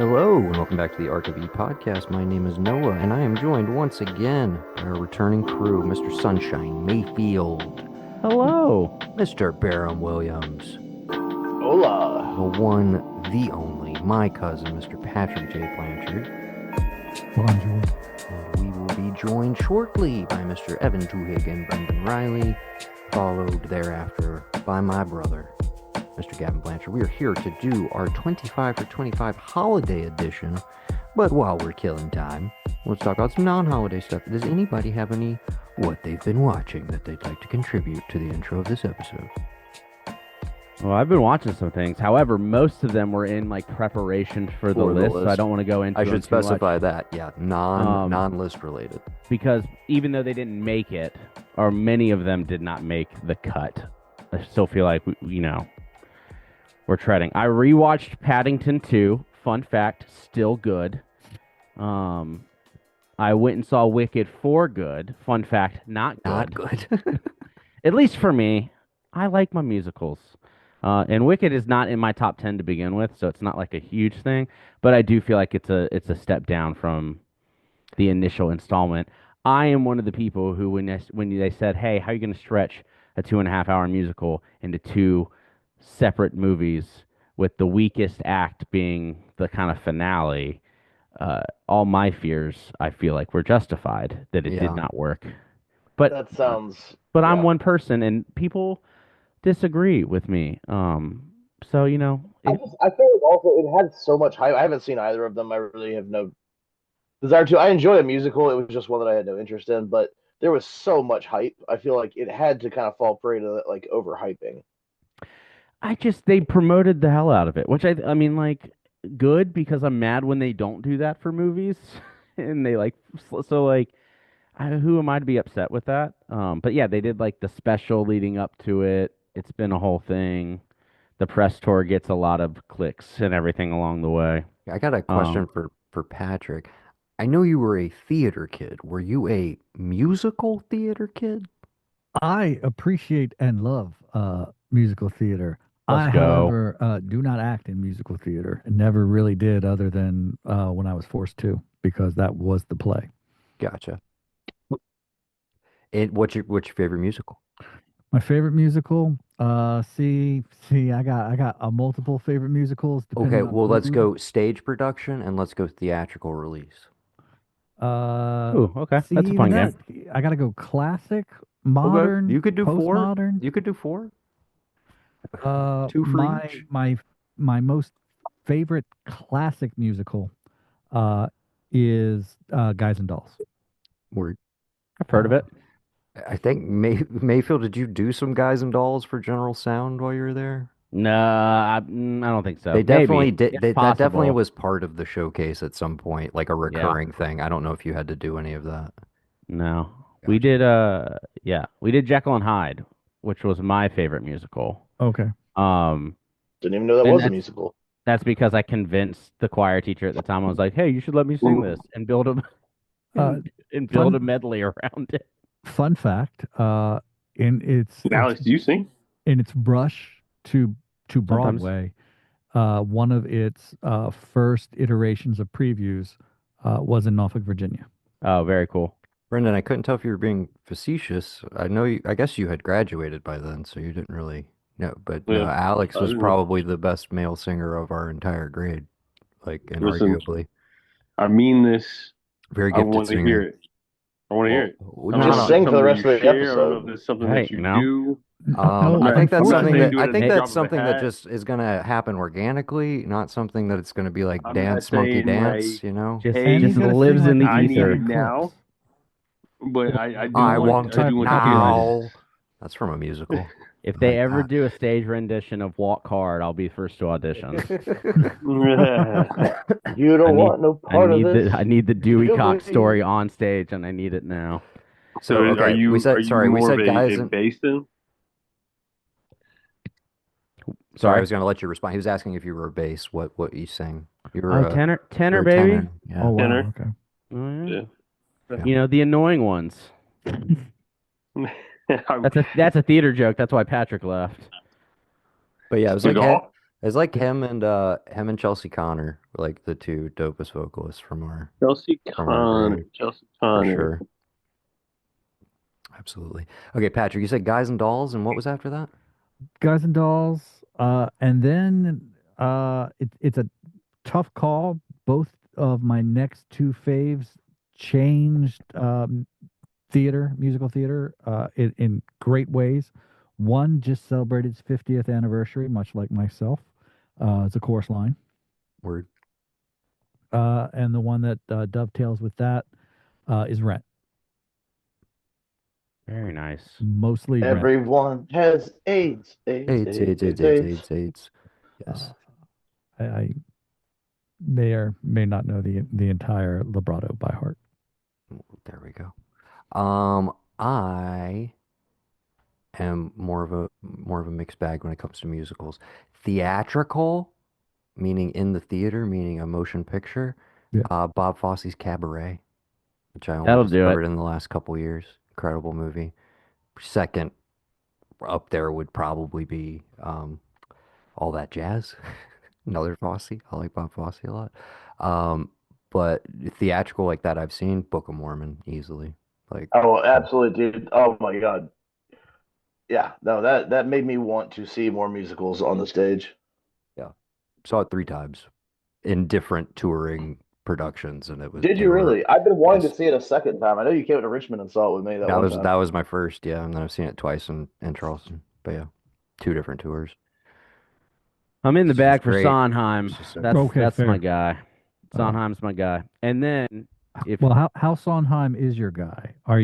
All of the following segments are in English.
Hello, and welcome back to the ARK of E podcast. My name is Noah, and I am joined once again by our returning crew, Mr. Sunshine Mayfield, Hello. Mr. Barham Williams, Hola. the one, the only, my cousin, Mr. Patrick J. Blanchard. Bonjour. And we will be joined shortly by Mr. Evan Tuhig and Brendan Riley, followed thereafter by my brother, Mr. Gavin Blanchard. We are here to do our 25 for 25 holiday edition, but while we're killing time, let's talk about some non-holiday stuff. Does anybody have any what they've been watching that they'd like to contribute to the intro of this episode? Well, I've been watching some things. However, most of them were in like preparation for the list, so I don't want to go into I them should too much. specify that, yeah, non-list related. Because even though they didn't make it, or many of them did not make the cut, I still feel like we're treading. I rewatched Paddington 2. Fun fact, still good. I went and saw Wicked 4 good. Fun fact, not good. Not good. At least for me. I like my musicals. And Wicked is not in my top 10 to begin with, so it's not like a huge thing. But I do feel like it's a step down from the initial installment. I am one of the people who, when they said, hey, how are you going to stretch a 2.5-hour musical into two separate movies with the weakest act being the kind of finale, all my fears, I feel like, were justified that it did not work. But That sounds. But I'm one person, and people disagree with me. So you know, I feel like also it had so much hype. I haven't seen either of them. I really have no desire to. I enjoy a musical. It was just one that I had no interest in, but there was so much hype. I feel like it had to kind of fall prey to that, like overhyping. they promoted the hell out of it, which I mean, like, good, because I'm mad when they don't do that for movies, and they who am I to be upset with that? But yeah, they did like the special leading up to it. It's been a whole thing. The press tour gets a lot of clicks and everything along the way. I got a question for Patrick. I know you were a theater kid. Were you a musical theater kid? I appreciate and love musical theater. Let's go. However, do not act in musical theater. And never really did, other than when I was forced to, because that was the play. Gotcha. And what's your favorite musical? My favorite musical, I got a multiple favorite musicals. Okay, On well, let's who- go stage production and let's go theatrical release. Ooh, okay, see, that's a fun game. I gotta go classic, modern. You could do four. Postmodern. You could do four. Two for my each. my most favorite classic musical is Guys and Dolls. Word. I've heard of it. I think Mayfield, did you do some Guys and Dolls for General Sound while you were there? No, I don't think so. They definitely Maybe. did. It's That definitely possible. was part of the showcase at some point, like a recurring thing. I don't know if you had to do any of that. No. We did we did Jekyll and Hyde, which was my favorite musical. Okay. Didn't even know that And was a that's- musical. That's because I convinced the choir teacher at the time. I was like, "Hey, you should let me sing this and build a Fun- a medley around it." Fun fact, Alex, do you sing? in its brush to Sometimes. Broadway, one of its first iterations of previews was in Norfolk, Virginia. Oh, very cool. Brendan, I couldn't tell if you were being facetious. I know you. I guess you had graduated by then, so you didn't really know. But Yeah, Alex I was didn't. probably the best male singer of our entire grade, like, and Listen, arguably I mean this. very I gifted want to singer. hear it. I want to hear it. Well, I don't no, know Just if no, it's sing for the something rest you of the share. I don't know episode. if it's something Hey, that you no. do. No, I think that's I'm not something saying that do it I at think the that's drop of a something that hat. just is gonna happen organically, not something that it's gonna be like I'm dance not monkey saying, dance, like, you know? Just Hey, he's gotta lives sing in the like I need ether. it now. But I do I want want I it do want to hear now. this. That's from a musical. If they Like, ever do a stage rendition of Walk Hard, I'll be first to audition. You don't I need- want no part of this. I need the Dewey Feel Cox me. story on stage, and I need it now. So are okay, you we are said you sorry, we more said of guys a and bass then? sorry, I Sorry. was gonna let you respond. He was asking if you were a bass, what you sang. You were Oh, a tenor, you're a baby. tenor. Yeah. Oh wow, Tenor. okay. Oh, yeah. Yeah. You know, the annoying ones. That's a theater joke. That's why Patrick left. But yeah, it was Good like call. It's like him and Chelsea Connor, were like the two dopest vocalists from our grade, Chelsea for Connor. sure. Absolutely. Okay, Patrick, you said Guys and Dolls, and what was after that? Guys and Dolls, and then it's a tough call. Both of my next two faves changed musical theater, in great ways. One just celebrated its 50th anniversary, much like myself. It's a chorus line. Word. And the one that dovetails with that is Rent. Very nice. Mostly Rent. Everyone has AIDS. AIDS. AIDS. Yes. I may or may not know the entire libretto by heart. There we go. I am more of a mixed bag when it comes to musicals. Theatrical, meaning in the theater, meaning a motion picture. Yeah. Bob Fosse's Cabaret, which I only That'll do discovered it. in the last couple years. Incredible movie. Second up there would probably be All That Jazz. Another Fosse. I like Bob Fosse a lot. But theatrical like that, I've seen Book of Mormon easily. Like, Oh, absolutely, dude. Oh my God. Yeah, no, that made me want to see more musicals on the stage. yeah, saw it 3 times in different touring productions, and Did they you were really? I've been wanting to yes. see it a second time. I know you came to Richmond and saw it with me that That one was time. that was my first, yeah, and then I've seen it twice in Charleston. But yeah, 2 different tours. I'm in the It's just bag for great. Sondheim. It's just so That's good. Okay, that's my fair. guy. Sondheim's my guy. And then if Well, how Sondheim is your guy? Are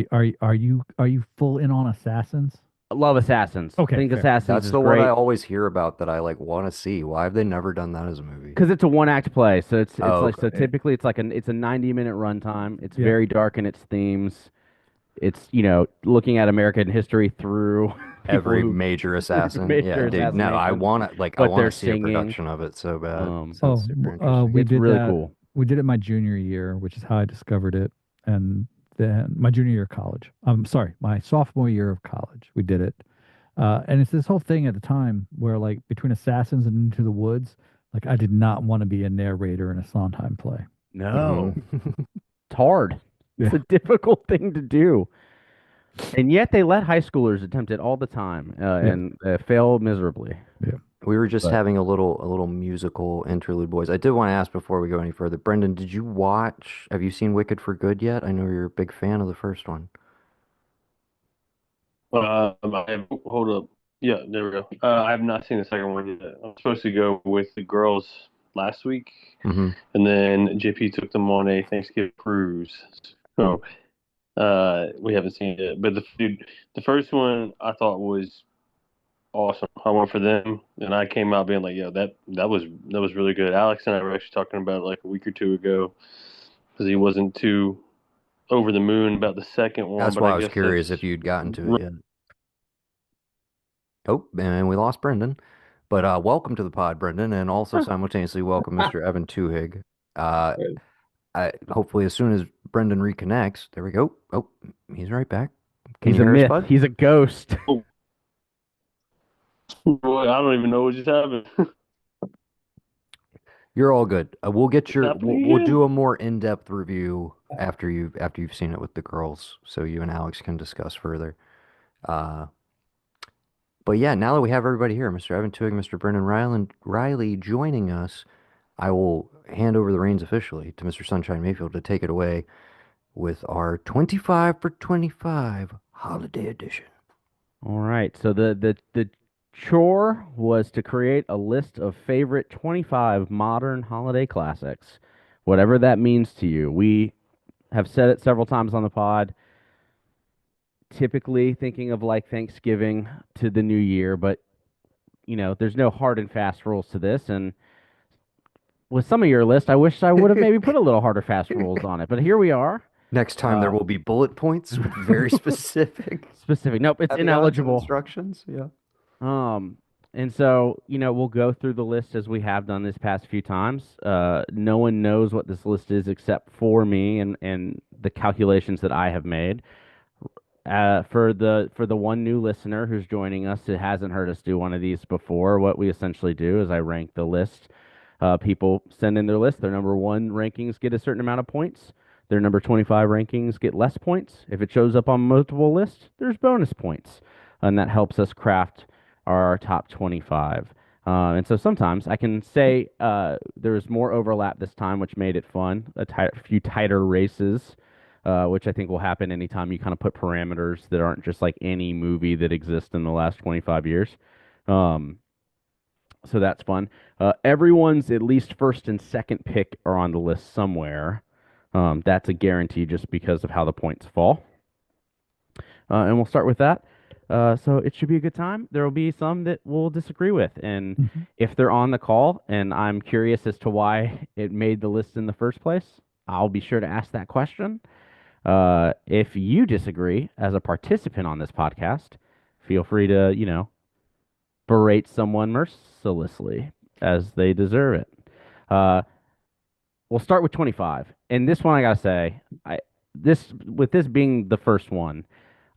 you full in on Assassins? Love Assassins. Okay, Think fair. Assassins That's is the one I great always hear about that I like want to see. Why have they never done that as a movie? because it's a one act play. So it's Oh, like so okay. typically it's a 90-minute runtime. It's Yeah. very dark in its themes. It's looking at American history through people Every who major assassin. Yeah, major dude. No, I assassinations, want to I but want they're to see a singing. production of it so bad. Um, Sounds super We interesting. it's did really that. cool. We did it my junior year, which is how I discovered it, and then my junior year of college. I'm sorry, my sophomore year of college, we did it. And it's this whole thing at the time where, like, between Assassins and Into the Woods, like, I did not want to be a narrator in a Sondheim play. No, Mhm. it's hard. It's Yeah. a difficult thing to do. And yet they let high schoolers attempt it all the time and fail miserably. We were just But having a little musical interlude, boys. I did want to ask before we go any further. Brendan, have you seen Wicked for Good yet? I know you're a big fan of the first one. Hold up. Yeah, there we go. I have not seen the second one yet. I'm supposed to go with the girls last week, Hmm. and then JP took them on a Thanksgiving cruise. So we haven't seen it. But the first one I thought was awesome. I went for them, and I came out being like, "Yeah, that was really good." Alex and I were actually talking about it like a week or two ago because he wasn't too over the moon about the second one, That's but why I I was guess curious if that's you'd gotten to it yet. Oh, and we lost Brendan. But welcome to the pod, Brendan, and also simultaneously welcome Mr. Evan Tuhig. Uh, hopefully, as soon as Brendan reconnects, there we go. Oh, he's right back. Can he's you a hear us, myth. bud? He's a ghost. Boy, I don't even know what just happened. You're all good. We'll get It's your happening we'll again. do a more in-depth review after you've seen it with the girls, so you and Alex can discuss further. Uh, but yeah, now that we have everybody here, Mr. Evan Twig, Mr. Brendan Riley joining us, I will hand over the reins officially to Mr. Sunshine Mayfield to take it away with our 25 for 25 holiday edition. All right. So the chore was to create a list of favorite 25 modern holiday classics, whatever that means to you. We have said it several times on the pod. Typically thinking of like Thanksgiving to the New Year, but there's no hard and fast rules to this. And with some of your list, I wish I would have maybe put a little harder, fast rules on it. But here we are. Next time there will be bullet points with very specific Specific. Nope, it's caveats and ineligible. instructions. Yeah. And so, we'll go through the list as we have done this past few times. No one knows what this list is except for me and the calculations that I have made. for the one new listener who's joining us who hasn't heard us do one of these before, what we essentially do is I rank the list. People send in their list. Their number one rankings get a certain amount of points. Their number 25 rankings get less points. If it shows up on multiple lists, there's bonus points, and that helps us craft our top 25. And so sometimes I can say there's more overlap this time, which made it fun. A few tighter races, which I think will happen anytime you kind of put parameters that aren't just like any movie that exists in the last 25 years. So that's fun. Everyone's at least first and second pick are on the list somewhere. That's a guarantee just because of how the points fall. And we'll start with that. So it should be a good time. There will be some that we'll disagree with. And if they're on the call and I'm curious as to why it made the list in the first place, I'll be sure to ask that question. If you disagree as a participant on this podcast, feel free to, berate someone mercilessly as they deserve it. We'll start with 25. And this one I gotta say, this being the first one,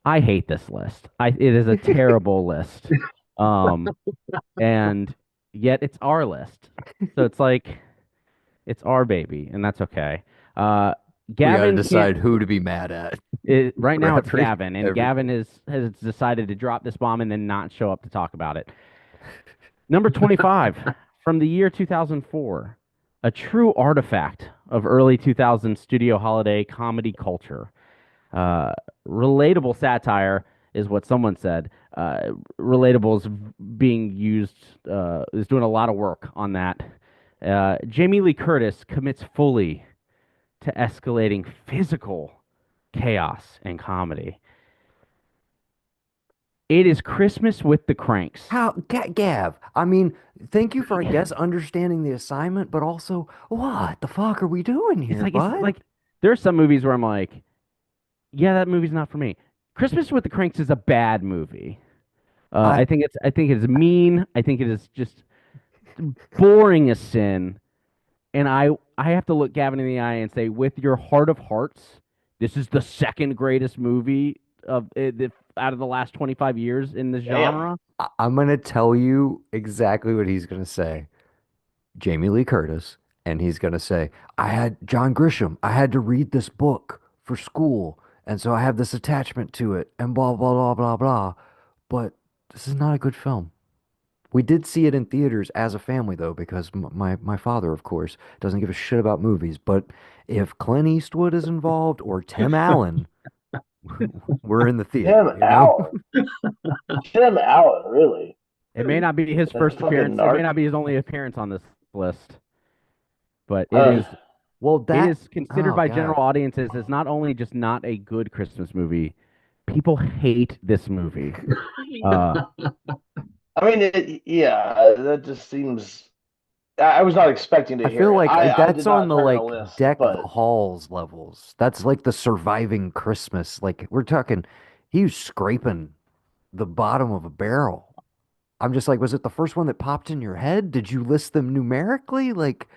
I hate this list. It is a terrible list. And yet it's our list. So it's like it's our baby, and that's okay. We Gavin gotta decide who to be mad at. right now it's Every- Gavin, and every- Gavin has decided to drop this bomb and then not show up to talk about it. Number 25 from the year 2004, a true artifact of early 2000 studio holiday comedy culture. Relatable satire is what someone said. Relatable is being used, is doing a lot of work on that. Jamie Lee Curtis commits fully to escalating physical chaos and comedy. It is Christmas with the Cranks. How, Gav? I mean, thank you for, I guess, understanding the assignment, but also, what the fuck are we doing here, bud? It's like there are some movies where I'm like, yeah, that movie's not for me. Christmas with the Cranks is a bad movie. I think it's mean. I think it is just boring as sin. And I have to look Gavin in the eye and say, with your heart of hearts, this is the second greatest movie out of the last 25 years in the genre. I'm gonna tell you exactly what he's gonna say. Jamie Lee Curtis, and he's gonna say, I had John Grisham. I had to read this book for school, and so I have this attachment to it, and blah blah blah blah blah. But this is not a good film. We did see it in theaters as a family, though, because my father, of course, doesn't give a shit about movies. But if Clint Eastwood is involved or Tim Allen, we're in the theater. Tim Allen. Tim Allen, really? It may not be his That first fucking appearance. It narc. may not be his only appearance on this list. But it is. Well, It is considered by God. general audiences as not only just not a good Christmas movie, people hate this movie. I mean, that just seems. I was not expecting to I hear feel it. like I that's did not on the prepare like a list, deck but of halls levels. That's like the surviving Christmas. Like we're talking, he was scraping the bottom of a barrel. I'm just like, was it the first one that popped in your head? Did you list them numerically? Like,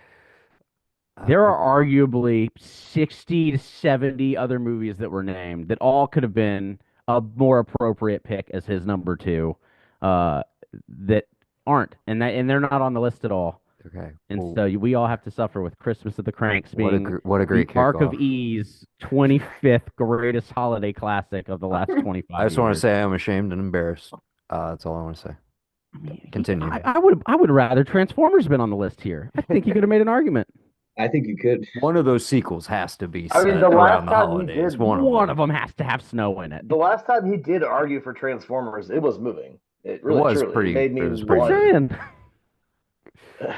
There are arguably 60 to 70 other movies that were named that all could have been a more appropriate pick as his number two, that aren't, and they're not on the list at all. okay. And Well, so we all have to suffer with Christmas of the Cranks what a being what a great the Ark of kickoff. E's 25th greatest holiday classic of the last 25 I just want to years. say I'm ashamed and embarrassed. That's all I want to say. I mean, Continue. I would rather Transformers been on the list here. I think you could have made an argument. I think you could. One of those sequels has to be I mean, set the around last the time he holidays. did- One of them has to have snow in it. the last time he did argue for Transformers, it was moving. It really was truly pretty- made me it was I'm pretty want. saying.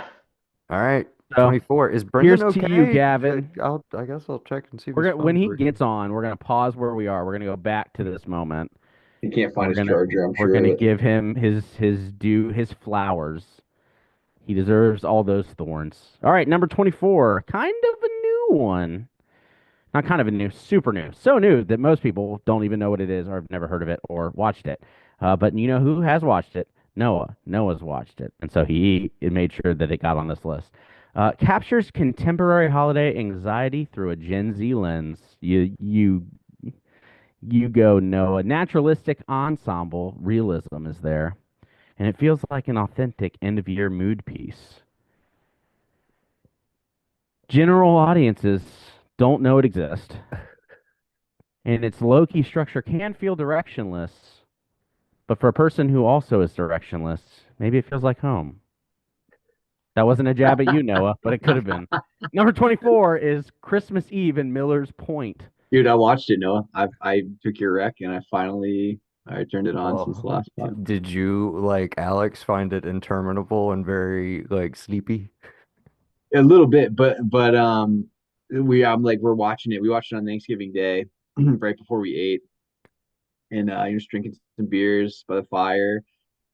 All right, So, 24. Is Brendan here's to okay? you, Gavin. I guess I'll check and see. if We're his gonna, when phone's he working. gets on, we're gonna pause where we are. We're gonna go back to this moment. He can't find We're his gonna- charger, I'm We're sure. gonna of it. give him his due, his flowers. He deserves all those thorns. All right, number 24, kind of a new one. Not kind of a new, super new. So new that most people don't even know what it is or have never heard of it or watched it. But you know who has watched it? Noah. Noah's watched it. And so he made sure that it got on this list. Captures contemporary holiday anxiety through a Gen Z lens. You you go, Noah. Naturalistic ensemble realism is there, and it feels like an authentic end of year mood piece. General audiences don't know it exists, and its low key structure can feel directionless, but for a person who also is directionless, maybe it feels like home. That wasn't a jab at you, Noah, but it could have been. Number 24 is Christmas Eve in Miller's Point. Dude, I watched it, Noah. I took your rec and I turned it on since the Well, last pod. did you, like Alex, find it interminable and very like sleepy? A little bit, but we're watching it. We watched it on Thanksgiving Day, right before we ate, and you're just drinking some beers by the fire.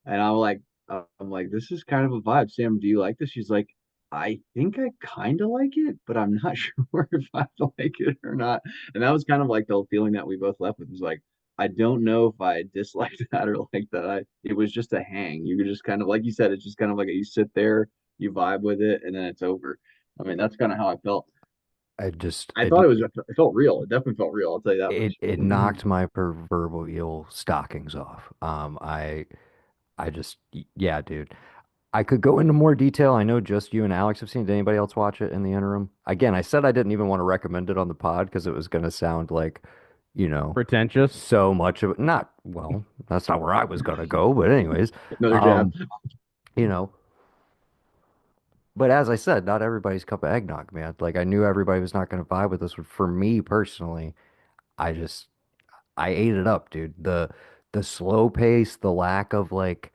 And I'm like, this is kind of a vibe. Sam, do you like this? She's like, I think I kind of like it, but I'm not sure if I like it or not. And that was kind of like the feeling that we both left with was like, I don't know if I disliked that or like that. It was just a hang. You could just kind of, like you said, it's just kind of like you sit there, you vibe with it, and then it's over. I mean, that's kind of how I felt. I just I thought it felt real. It definitely felt real. I'll tell you that much. it knocked my proverbial stockings off. I just yeah, dude. I could go into more detail. I know just you and Alex have seen it. Did anybody else watch it in the interim? Again, I said I didn't even want to recommend it on the pod because it was going to sound like, you know, Pretentious. so much of it. Not, well, that's not where I was going to go. But anyways, Another jab. you know, but as I said, not everybody's cup of eggnog, man. Like I knew everybody was not going to vibe with this. But for me personally, I just, I ate it up, dude. The slow pace, the lack of like,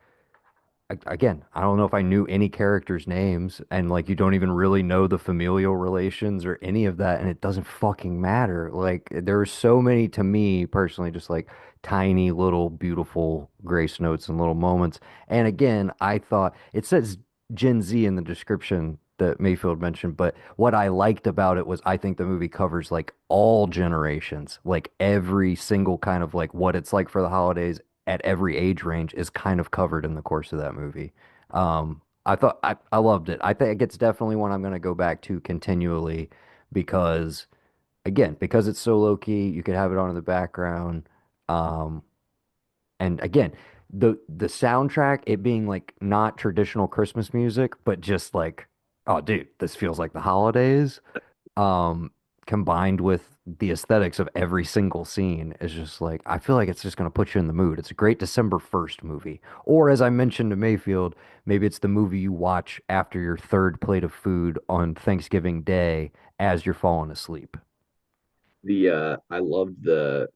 again, I don't know if I knew any characters' names, and like you don't even really know the familial relations or any of that, and it doesn't fucking matter. Like there are so many to me personally, just like tiny little beautiful grace notes and little moments. And again, I thought it says Gen Z in the description that Mayfield mentioned, but what I liked about it was I think the movie covers like all generations, like every single kind of like what it's like for the holidays at every age range is kind of covered in the course of that movie. I thought I loved it. I think it's definitely one I'm going to go back to continually because, again, because it's so low key, you could have it on in the background. Um, and again, the soundtrack, it being like not traditional Christmas music, but just like, oh, dude, this feels like the holidays. Um, Combined with the aesthetics of every single scene is just like I feel like it's just going to put you in the mood. It's a great December 1st movie. Or as I mentioned to Mayfield, maybe it's the movie you watch after your third plate of food on Thanksgiving Day as you're falling asleep. I loved the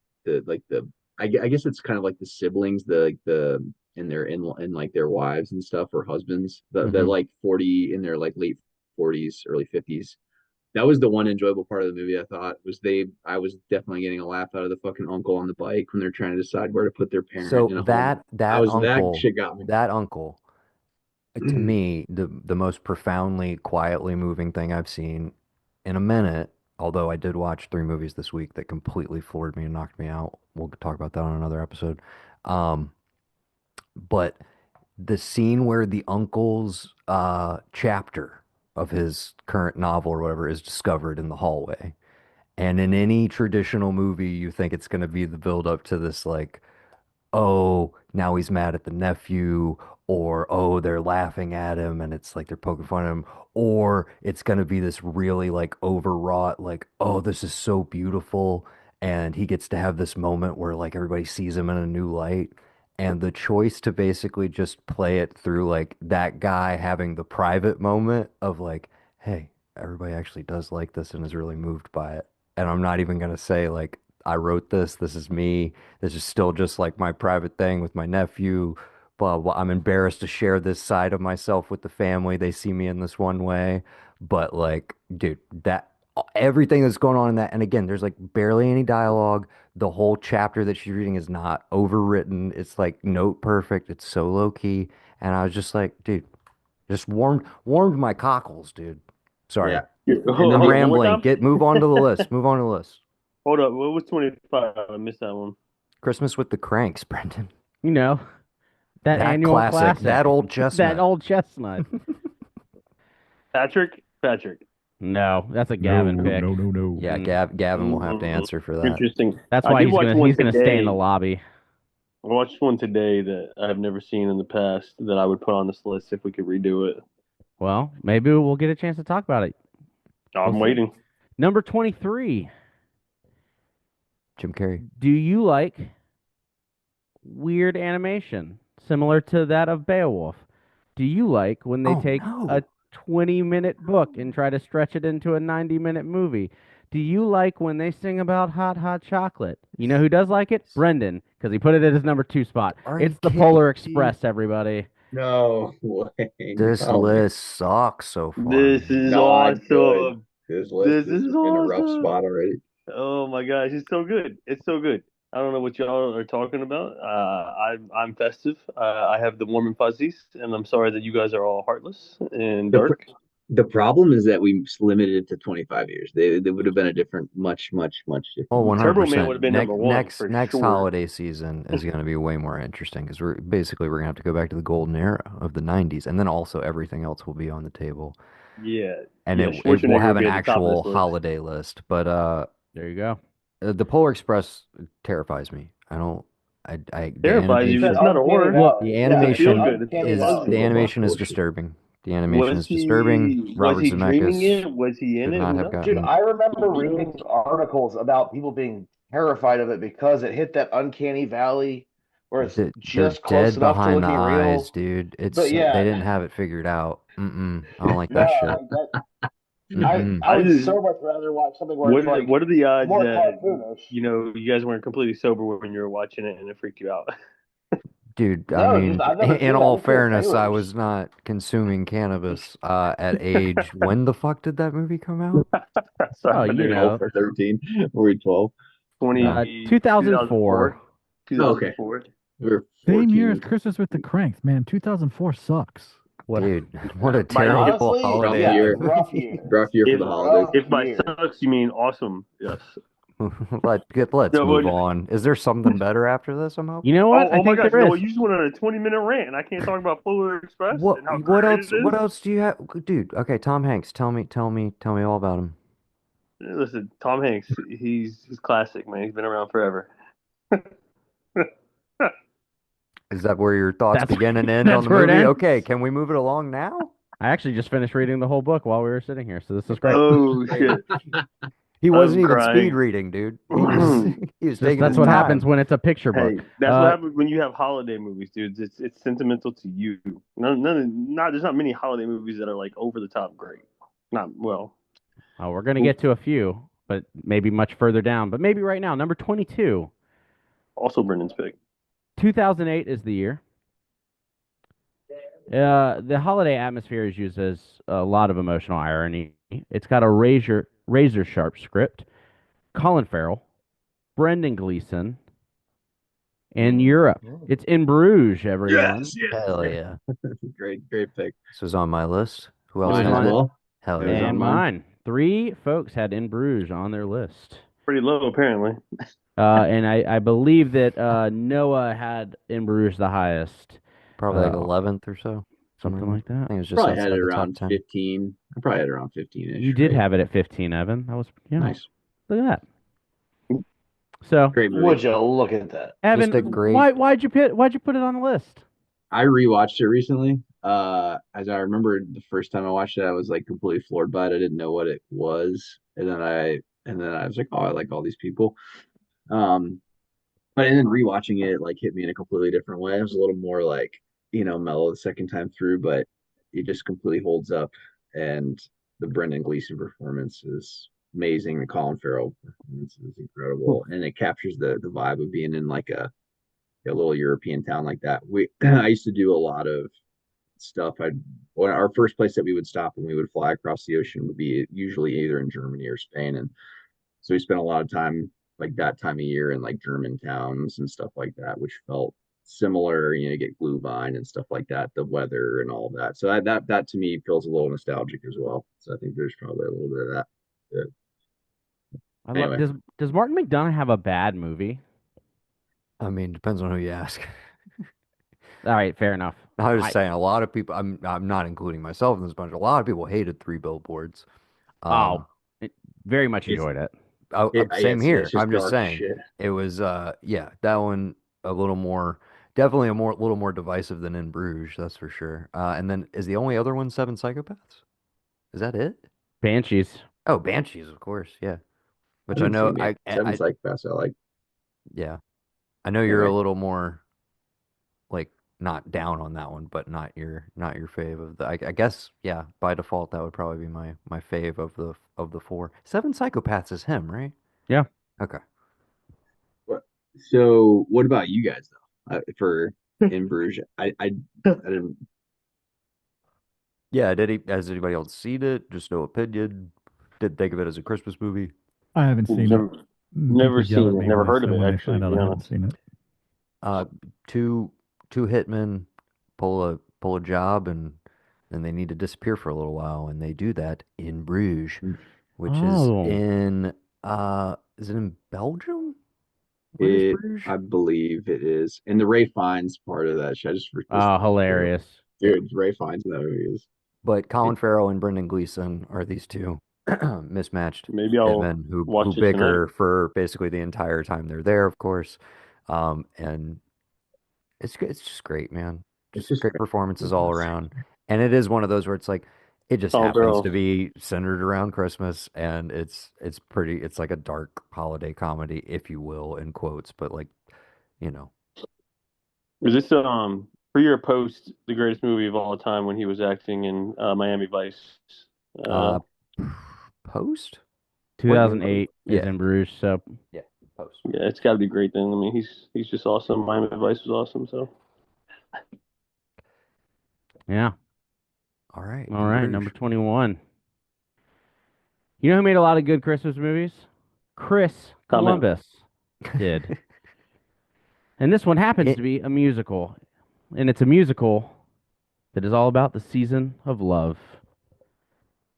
like the I guess it's kind of like the siblings, the and their in like their wives and stuff or husbands, the Hmm. like 40 in their like late 40s, early 50s. That was the one enjoyable part of the movie I thought was I was definitely getting a laugh out of the fucking uncle on the bike when they're trying to decide where to put their parent So in a home. that I that was that uncle, shit got me. that uncle, to me, the most profoundly, quietly moving thing I've seen in a minute. Although I did watch three movies this week that completely floored me and knocked me out. We'll talk about that on another episode. Um, but the scene where the uncle's chapter of his current novel or whatever is discovered in the hallway. And in any traditional movie, you think it's going to be the build up to this like, oh, now he's mad at the nephew, or oh, they're laughing at him and it's like they're poking fun at him, or it's going to be this really like overwrought, like, oh, this is so beautiful. And he gets to have this moment where like everybody sees him in a new light. And the choice to basically just play it through like that guy having the private moment of like, hey, everybody actually does like this and is really moved by it. And I'm not even going to say like, I wrote this, this is me, this is still just like my private thing with my nephew. Blah, blah. I'm embarrassed to share this side of myself with the family. They see me in this one way. But like, dude, that everything that's going on in that, and again, there's like barely any dialogue. The whole chapter that she's reading is not overwritten. It's like note perfect. It's so low key. And I was just like, dude, just warmed my cockles, dude. Sorry. Yeah. And then I'm Hold the on, one more rambling. time. Move on to the list. Move on to the list. Hold up. What was 25? I missed that one. Christmas with the Cranks, Brendan. You know, that That annual classic, classic, that old that chestnut. old chestnut. Patrick. No, that's a Gavin pick. No. Yeah, Mm. Gavin will have to answer for that. Interesting. That's I why did he's watch gonna one stay in today. the lobby. I watched one today that I've never seen in the past that I would put on this list if we could redo it. Well, maybe we'll get a chance to talk about it. I'm We'll see. waiting. Number 23. Jim Carrey. Do you like weird animation similar to that of Beowulf? Do you like when they Oh, take no. a 20-minute book and try to stretch it into a 90-minute movie? Do you like when they sing about hot, hot chocolate? You know who does like it? Brendan, because he put it at his number 2 spot. Are you It's the kidding Polar me? Express, everybody. No way. This No, man. list sucks so far. This is Not good. awesome. This list This is is in a rough awesome. spot already. Oh my gosh, it's so good. It's so good. I don't know what y'all are talking about. I'm festive. I have the warm and fuzzies, and I'm sorry that you guys are all heartless and The, pr- dark. the problem is that we limited it to 25 years. They would have been a different, much Oh, different. Turbo Man would 100%. have been number one for Next sure. holiday season is going to be way more interesting because we're going to have to go back to the golden era of the 90s, and then also everything else will be on the table, Yeah, and yeah. it will Schwarzenegger have would an be at the top of actual this list. holiday list. But There you go. the Polar Express terrifies me. I don't. The Terrifies you. animation. It's not a horror. Look, The It's a animation feel good. Uncanny is Valley. the animation is Bullshit. disturbing. The animation Was is disturbing. he Robert dreaming Zemeckis it? Was he in should it? not Who have knows? Dude, gotten. I remember reading articles about people being terrified of it because it hit that uncanny valley where it's They're just close dead enough to behind the looking real. eyes, dude. But They yeah, didn't have it figured out. I don't like no, that shit. I I would just so much rather watch something where it's like what are the odds more that cartoonish. you guys weren't completely sober when you were watching it and it freaked you out? Dude, I No, mean, just I've never in seen it. I all just hear fairness, I trailers. was not consuming cannabis at age. When the fuck did that movie come out? Sorry, Oh, you dude. know. 12 or 13. Were we 12? 2004. 2004. We were Same year 14. as Christmas with the Cranks, man. 2004 sucks. What? Dude, what a My- terrible Honestly, holiday. yeah, year. rough year. Rough year for If the holidays. if by Year. sucks you mean awesome, yes. Let's No, move but- on. Is there something better after this? I'm hoping. You know what? Oh, I my think gosh! there No, is. you just went on a 20-minute rant, and I can't talk about Polar Express and how What great else? it is. What else do you have, dude? Okay, Tom Hanks. Tell me all about him. Listen, Tom Hanks, he's classic, man. He's been around forever. Is that where your thoughts That's- begin and end on that's the where it movie? ends? Okay, can we move it along now? I actually just finished reading the whole book while we were sitting here, so this is great. Oh shit! He wasn't even crying. speed reading, dude. He was taking That's his what time. happens when it's a picture book. Hey, that's what happens when you have holiday movies, dude. It's sentimental to you. There's not many holiday movies that are like over the top great. Not well. We're gonna get to a few, but maybe much further down. But maybe right now, number 22. Also, Brendan's pick. 2008 is the year. The holiday atmosphere is used as a lot of emotional irony. It's got a razor sharp script. Colin Farrell, Brendan Gleeson, and Europe. It's in Bruges, everyone. Hell yeah. Great pick. This was on my list. Who else Mine had as it? well. Hell It was yeah. And on mine. mine. 3 folks had in Bruges on their list. Pretty low, apparently. And I believe that Noah had in Bruges the highest. Probably like Uh, 11th or so. Something like I that. think it was just Probably outside had it the top around 10. 15. I probably had it around 15-ish. You did right? have it at 15, Evan. That was Nice. Look at that. So, Great movie. Would you look at that? Evan, a great- why'd you put it on the list? I rewatched it recently. As I remember the first time I watched it, I was like completely floored by it. I didn't know what it was. And then I was like, oh, I like all these people. But and then rewatching it like hit me in a completely different way. It was a little more like, mellow the second time through, but it just completely holds up. And the Brendan Gleeson performance is amazing. The Colin Farrell performance is incredible. And it captures the vibe of being in like a little European town like that. I used to do a lot of stuff. Our first place that we would stop when we would fly across the ocean would be usually either in Germany or Spain, and so we spent a lot of time like that time of year in like German towns and stuff like that, which felt similar. Get Glühwein and stuff like that, the weather and all of that. So that to me feels a little nostalgic as well. So I think there's probably a little bit of that. Yeah. Anyway. Does Martin McDonagh have a bad movie? I mean, depends on who you ask. All right, fair enough. I was saying a lot of people, I'm not including myself in this bunch. A lot of people hated Three Billboards. Oh, very much It's enjoyed it. Same here. it's just I'm just dark as saying shit. it was yeah, that one a little more definitely a little more divisive than in Bruges, that's for sure. And then is the only other one Seven Psychopaths? Is that it? Banshees. Oh, Banshees, of course, yeah. I Which I haven't know seen it. Seven Psychopaths. I like. yeah. I know you're a Anyway, little more like not down on that one, but not your fave of the. I guess yeah. By default, that would probably be my fave of the four. Seven Psychopaths is him, right? Yeah. Okay. so what about you guys though? For In Bruges, I didn't. Yeah. Has anybody else seen it? Just no opinion. Didn't think of it as a Christmas movie. I haven't seen it. Never, People never yell seen at it. me Never heard of it. when they Actually, find to out be I haven't honest. seen it. Uh, two hitmen pull a job and then they need to disappear for a little while, and they do that in Bruges, which is Oh. in is it in Belgium? Where is It, Bruges? I believe it is, and the Ray Fiennes part of that shit. I just was, Oh, hilarious. Yeah. dude, Ray Fiennes in that movie is. But Colin It, Farrell and Brendan Gleeson are these two mismatched Maybe I'll hitmen who watch it tonight. bicker for basically the entire time they're there, of course. And it's just great, man. it's Just just great performances all Christmas. around. And it is one of those where it's like it just Colin happens Farrell. to be centered around Christmas and it's like a dark holiday comedy, if you will, in quotes, but like, you know. Is this pre or post the greatest movie of all time when he was acting in Miami Vice? Uh, Uh Post? What year? 2008 is Yeah. in Bruges, so Yeah, Post. yeah, it's got to be great then. I mean, he's just awesome. Miami Vice was awesome. So yeah. All right, All in right, Bruges. number 21. You know who made a lot of good Christmas movies? Chris comment. Columbus did. And this one happens It, to be a musical. And it's a musical that is all about the season of love.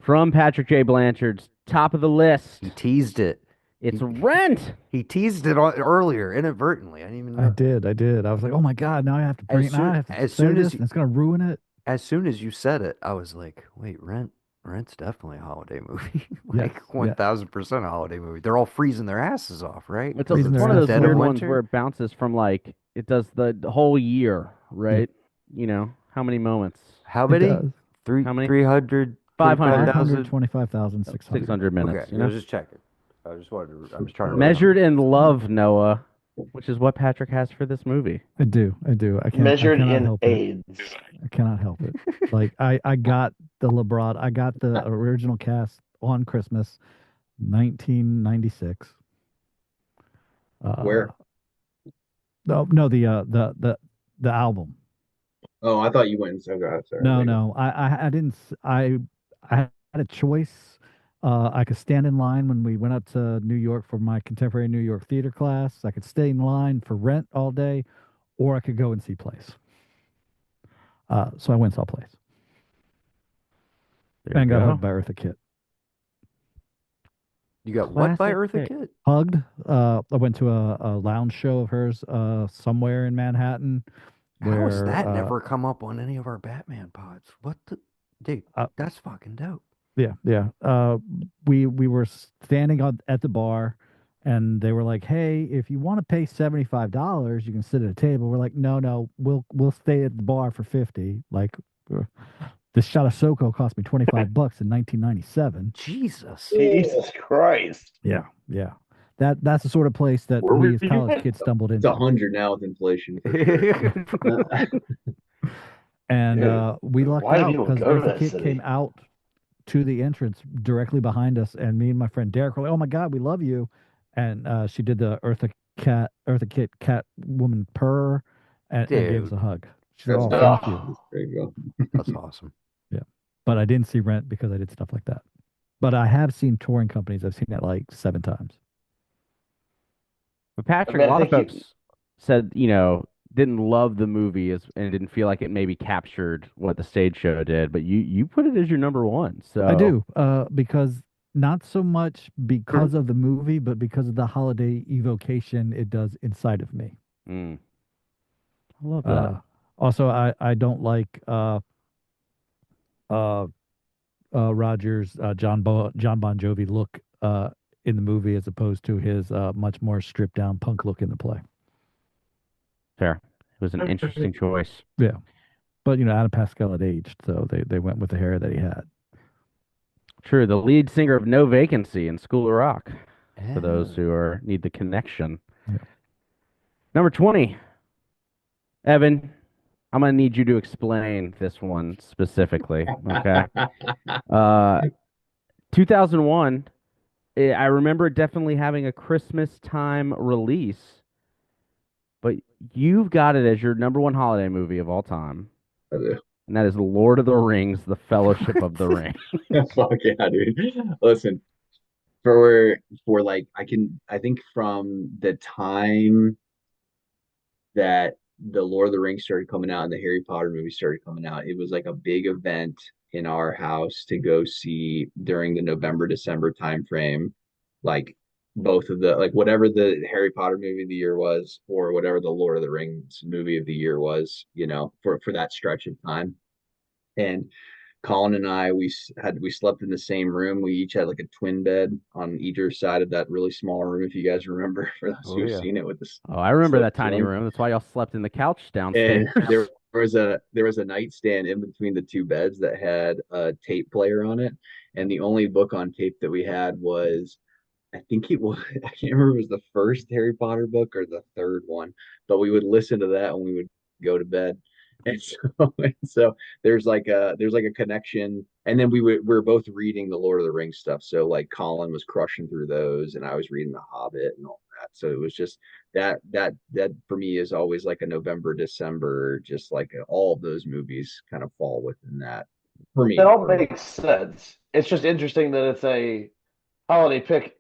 From Patrick J. Blanchard's top of the list, he teased it. it's He, Rent. he teased it earlier inadvertently. I didn't even I know. did. I did. I was like, oh my God, now I have to bring it. Now I have to As say soon this, as and it's gonna ruin it. you said it, I was like, wait, Rent's definitely a holiday movie. Yes. Like Yeah. 1000% a holiday movie. They're all freezing their asses off, right? It's, Because Freezing it's it's their one of the those asses dead of weird off. ones where winter. it bounces from like, it does the whole year, Yeah. right? You know, how many moments? How It many? does. How many? 325,000. 500. 525,600. 600 minutes, Okay, you I know? was just checking. I was trying to Measured remember. in love, Noah, which is what Patrick has for this movie. I do. I do. I Measured cannot in help it. AIDS. I cannot help it. Like I got the LeBron. I got the original cast on Christmas, 1996. Where? No, the album. Oh, I thought you went and said that. Sorry, No, like, no, I didn't. I had a choice. I could stand in line when we went up to New York for my contemporary New York theater class. I could stay in line for Rent all day, or I could go and see Place. So I went and saw Place There you and got go. hugged by Eartha Kitt. You got what by Classic Eartha pick. Kitt? Hugged. I went to a lounge show of hers somewhere in Manhattan How has where that never come up on any of our Batman pods? What the dude? uh, That's fucking dope. yeah. We were standing at the bar, and they were like, "Hey, if you want to pay $75, you can sit at a table." We're like, "No, we'll stay at the bar for 50." Like, uh, this shot of SoCo cost me $25 in 1997. Jesus. Jesus Christ. Yeah. That's the sort of place that Where we were as you college at? kids stumbled it's into. 100 now with inflation for sure. And Dude, we lucked why do out people because go to Eartha that Kitt city? came out to the entrance directly behind us, and me and my friend Derek were like, "Oh my God, we love you!" And she did the Eartha Kitt cat woman purr, and gave us Dude, a hug. She said, That's "Oh, dope. thank you." Oh, There you go. that's awesome. Yeah, but I didn't see Rent because I did stuff like that. But I have seen touring companies. I've seen that like 7 times. But I Patrick, mean, a I lot of think folks said, didn't love the movie and didn't feel like it maybe captured what the stage show did. But you put it as your number one. I So do, because not so much because of the movie, but because of the holiday evocation it does inside of me. I love that. Uh, also, I don't like uh, Rogers, John Bon Jovi look in the movie as opposed to his much more stripped down punk look in the play. Fair. It was an interesting choice. Yeah, but Adam Pascal had aged, so they went with the hair that he had. True. The lead singer of No Vacancy in School of Rock. For those Yeah. who need the connection. Yeah. Number 20. Evan, I'm gonna need you to explain this one specifically. Okay. 2001. I remember definitely having a Christmas time release, but you've got it as your number one holiday movie of all time, I do. and that is Lord of the Rings: The Fellowship of the Ring. Fuck yeah, dude. Listen, for like I think from the time that the Lord of the Rings started coming out and the Harry Potter movie started coming out, it was like a big event in our house to go see during the November, December time frame, like both of the like whatever the Harry Potter movie of the year was, or whatever the Lord of the Rings movie of the year was, for that stretch of time. And Colin and I, we slept in the same room. We each had like a twin bed on either side of that really small room. If you guys remember, for those Oh, who've yeah. seen it with this, Oh, I remember so that tiny room. That's why y'all slept in the couch downstairs. and there was a nightstand in between the two beds that had a tape player on it, and the only book on tape that we had was, I think it was, I can't remember if it was the first Harry Potter book or the third one, but we would listen to that when we would go to bed. And so there's like a connection. And then we were both reading the Lord of the Rings stuff. So like Colin was crushing through those and I was reading The Hobbit and all that. So it was just that for me is always like a November, December, just like all of those movies kind of fall within that for me. That all makes sense. It's just interesting that it's a holiday pick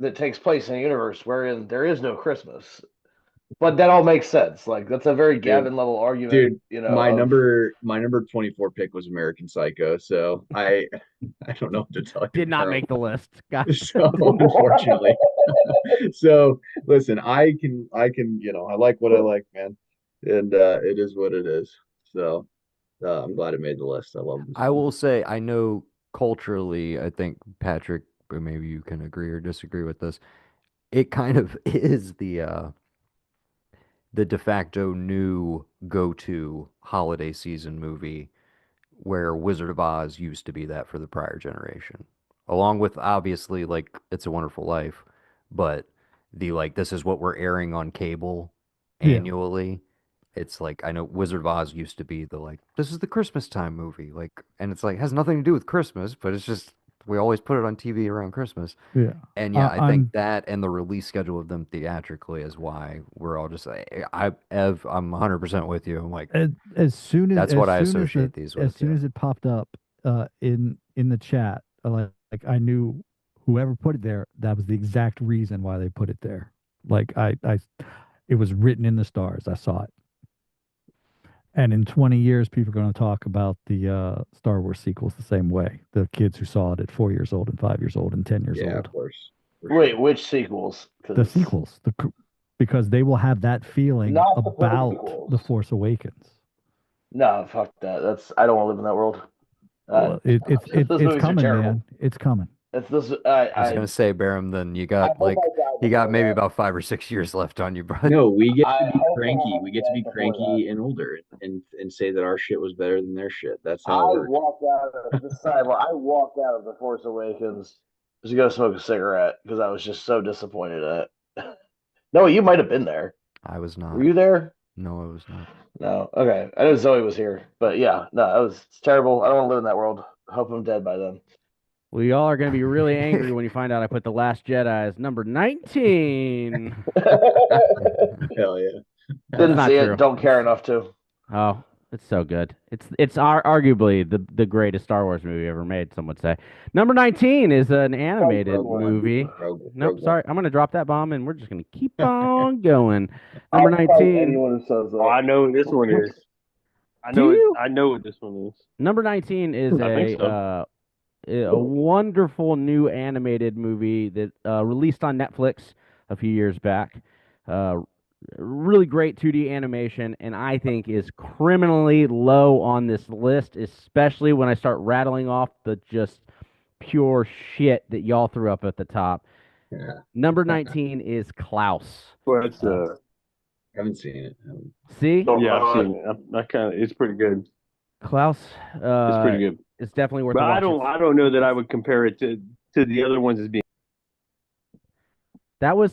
that takes place in a universe wherein there is no Christmas. But that all makes sense. Like that's a very Dude, Gavin level argument, dude, you know, my of number 24 pick was American Psycho, so I don't know what to tell you, Did not bro. make the list. God. So unfortunately, so listen, I like what I like, man, and it is what it is. So I'm glad it made the list. I love this I one. will say, I know culturally, I think Patrick, but maybe you can agree or disagree with this. It kind of is the de facto new go-to holiday season movie where Wizard of Oz used to be that for the prior generation. Along with obviously like It's a Wonderful Life, but the like this is what we're airing on cable Yeah, annually. It's like I know Wizard of Oz used to be the like this is the Christmas time movie, like and it's like has nothing to do with Christmas, but it's just we always put it on TV around Christmas. yeah. And yeah, I think I'm that and the release schedule of them theatrically is why we're all just like, Ev, I'm 100% with you. I'm like, as soon as that's what I associate these as with. soon Yeah. as it popped up in the chat, like I knew whoever put it there, that was the exact reason why they put it there. Like it was written in the stars. I saw it. And in 20 years, people are going to talk about the Star Wars sequels the same way. The kids who saw it at 4 years old and 5 years old and 10 years Yeah, old. of course. For wait, sure. which sequels? The sequels, because they will have that feeling Not the about prequels. The Force Awakens. No, fuck that. That's I don't want to live in that world. Well, Those it's movies are coming, terrible. man. It's coming. It's this. I was gonna say, Barum, then I hope I die you got before maybe that. about 5 or 6 years left on you, bro. No, we get I to be hope that cranky. I'm We get to be dead before that. cranky and older and say that our shit was better than their shit. That's how it I works. walked out of the sidewalk. I walked out of The Force Awakens to go smoke a cigarette because I was just so disappointed at it. No, you might have been there. I was Were not. you there? No, I was not. No. Okay. I know Zoe was here, but yeah, no, it's terrible. I don't want to live in that world. Hope I'm dead by then. Well, y'all are going to be really angry when you find out I put The Last Jedi as number 19. Hell yeah. Didn't not see true. it. Don't care enough to. Oh, it's so good. It's arguably the greatest Star Wars movie ever made, some would say. Number 19 is an animated Rogue One. movie. Rogue Nope, One. sorry. I'm going to drop that bomb and we're just going to keep on going. I'll Number fight 19. anyone who says Oh, I that. know what this one is. Do you? I know what this one is. Number 19 is I think so. a wonderful new animated movie that released on Netflix a few years back. really great 2D animation, and I think is criminally low on this list, especially when I start rattling off the just pure shit that y'all threw up at the top. Yeah. Number 19 is Klaus. Well, it's Haven't seen it. See? yeah, I've seen it. I kind of it's pretty good. Klaus It's pretty good. it's definitely worth But a watch. I don't know that I would compare it to the other ones as being. That was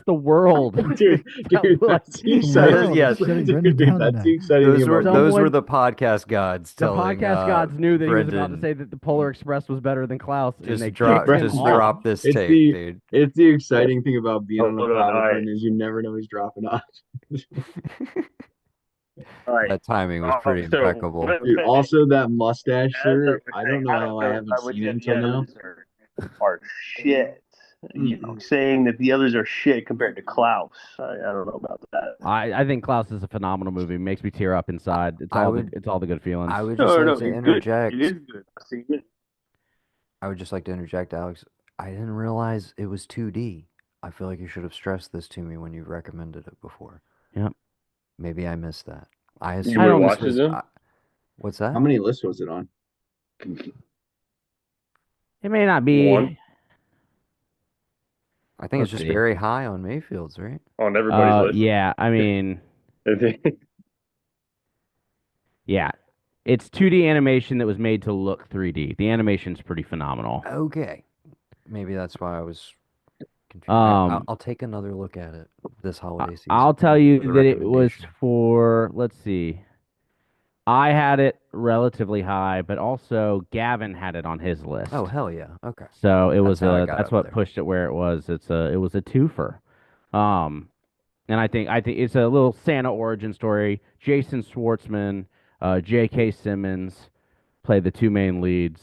the world. Dude, That was that's the the exciting. world. Yes. Shutting Dude, Brendan down that's tonight. the exciting thing about Those were Someone- the podcast gods The telling podcast gods knew that he was about to Brendan, say that the Polar Express was better than Klaus, and just they drop kicked him just off. drop this It's tape, the dude. it's the exciting thing about being on a Hold on, pod all with right. Brendan is you never know he's dropping off. All right. That timing was pretty So, impeccable. Dude, also that mustache, as sir. I I was don't know saying, how I haven't would seen say it until the now. others are shit. You know, saying that the others are shit compared to Klaus. I don't know about that. I think Klaus is a phenomenal movie. Makes me tear up inside. It's I all would- it's all the good feelings. I would just like to it's interject. good. It is good. I've seen it. I would just like to interject, Alex. I didn't realize it was 2D. I feel like you should have stressed this to me when you recommended it before. Yep. Maybe I missed that. I You assumed I don't- this rewatched was. it, then? What's that? How many lists was it on? It may not be. One. I think it's Let's just see. very high on Mayfield's, right? On everybody's list. Yeah, I mean, Yeah. yeah. It's 2D animation that was made to look 3D. The animation's pretty phenomenal. Okay. Maybe that's why I was confused. Um, I'll take another look at it this holiday season. I'll tell for you the that it was recommendation. for, let's see. I had it relatively high, but also Gavin had it on his list. Oh, hell yeah. Okay. So it was how I got that's up what there. pushed it where it was. It was a twofer. And I think it's a little Santa origin story. Jason Schwartzman, J.K. Simmons play the two main leads.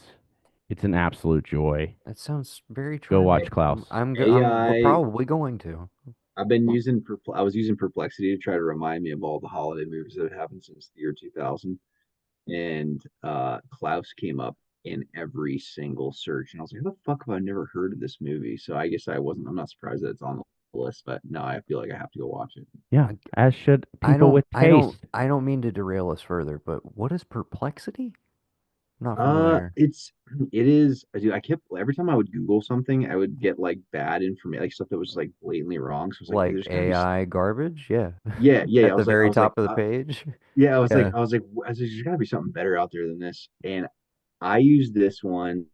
It's an absolute joy. That sounds very Go true. watch Klaus. We're probably going to. I was using Perplexity to try to remind me of all the holiday movies that have happened since the year 2000, and Klaus came up in every single search, and I was like, "How the fuck have I never heard of this movie?" So I guess I'm not surprised that it's on the list, but no, I feel like I have to go watch it. Yeah, as should I people don't. with I don't. taste. I don't mean to derail us further, but what is perplexity? Not familiar. It is. Dude, I kept every time I would Google something, I would get like bad information, like stuff that was like blatantly wrong. So I was Like there's gotta be AI garbage? Yeah. Yeah, yeah. At the very top of the page. Yeah, I was Yeah. there's gotta be something better out there than this. And I use this one.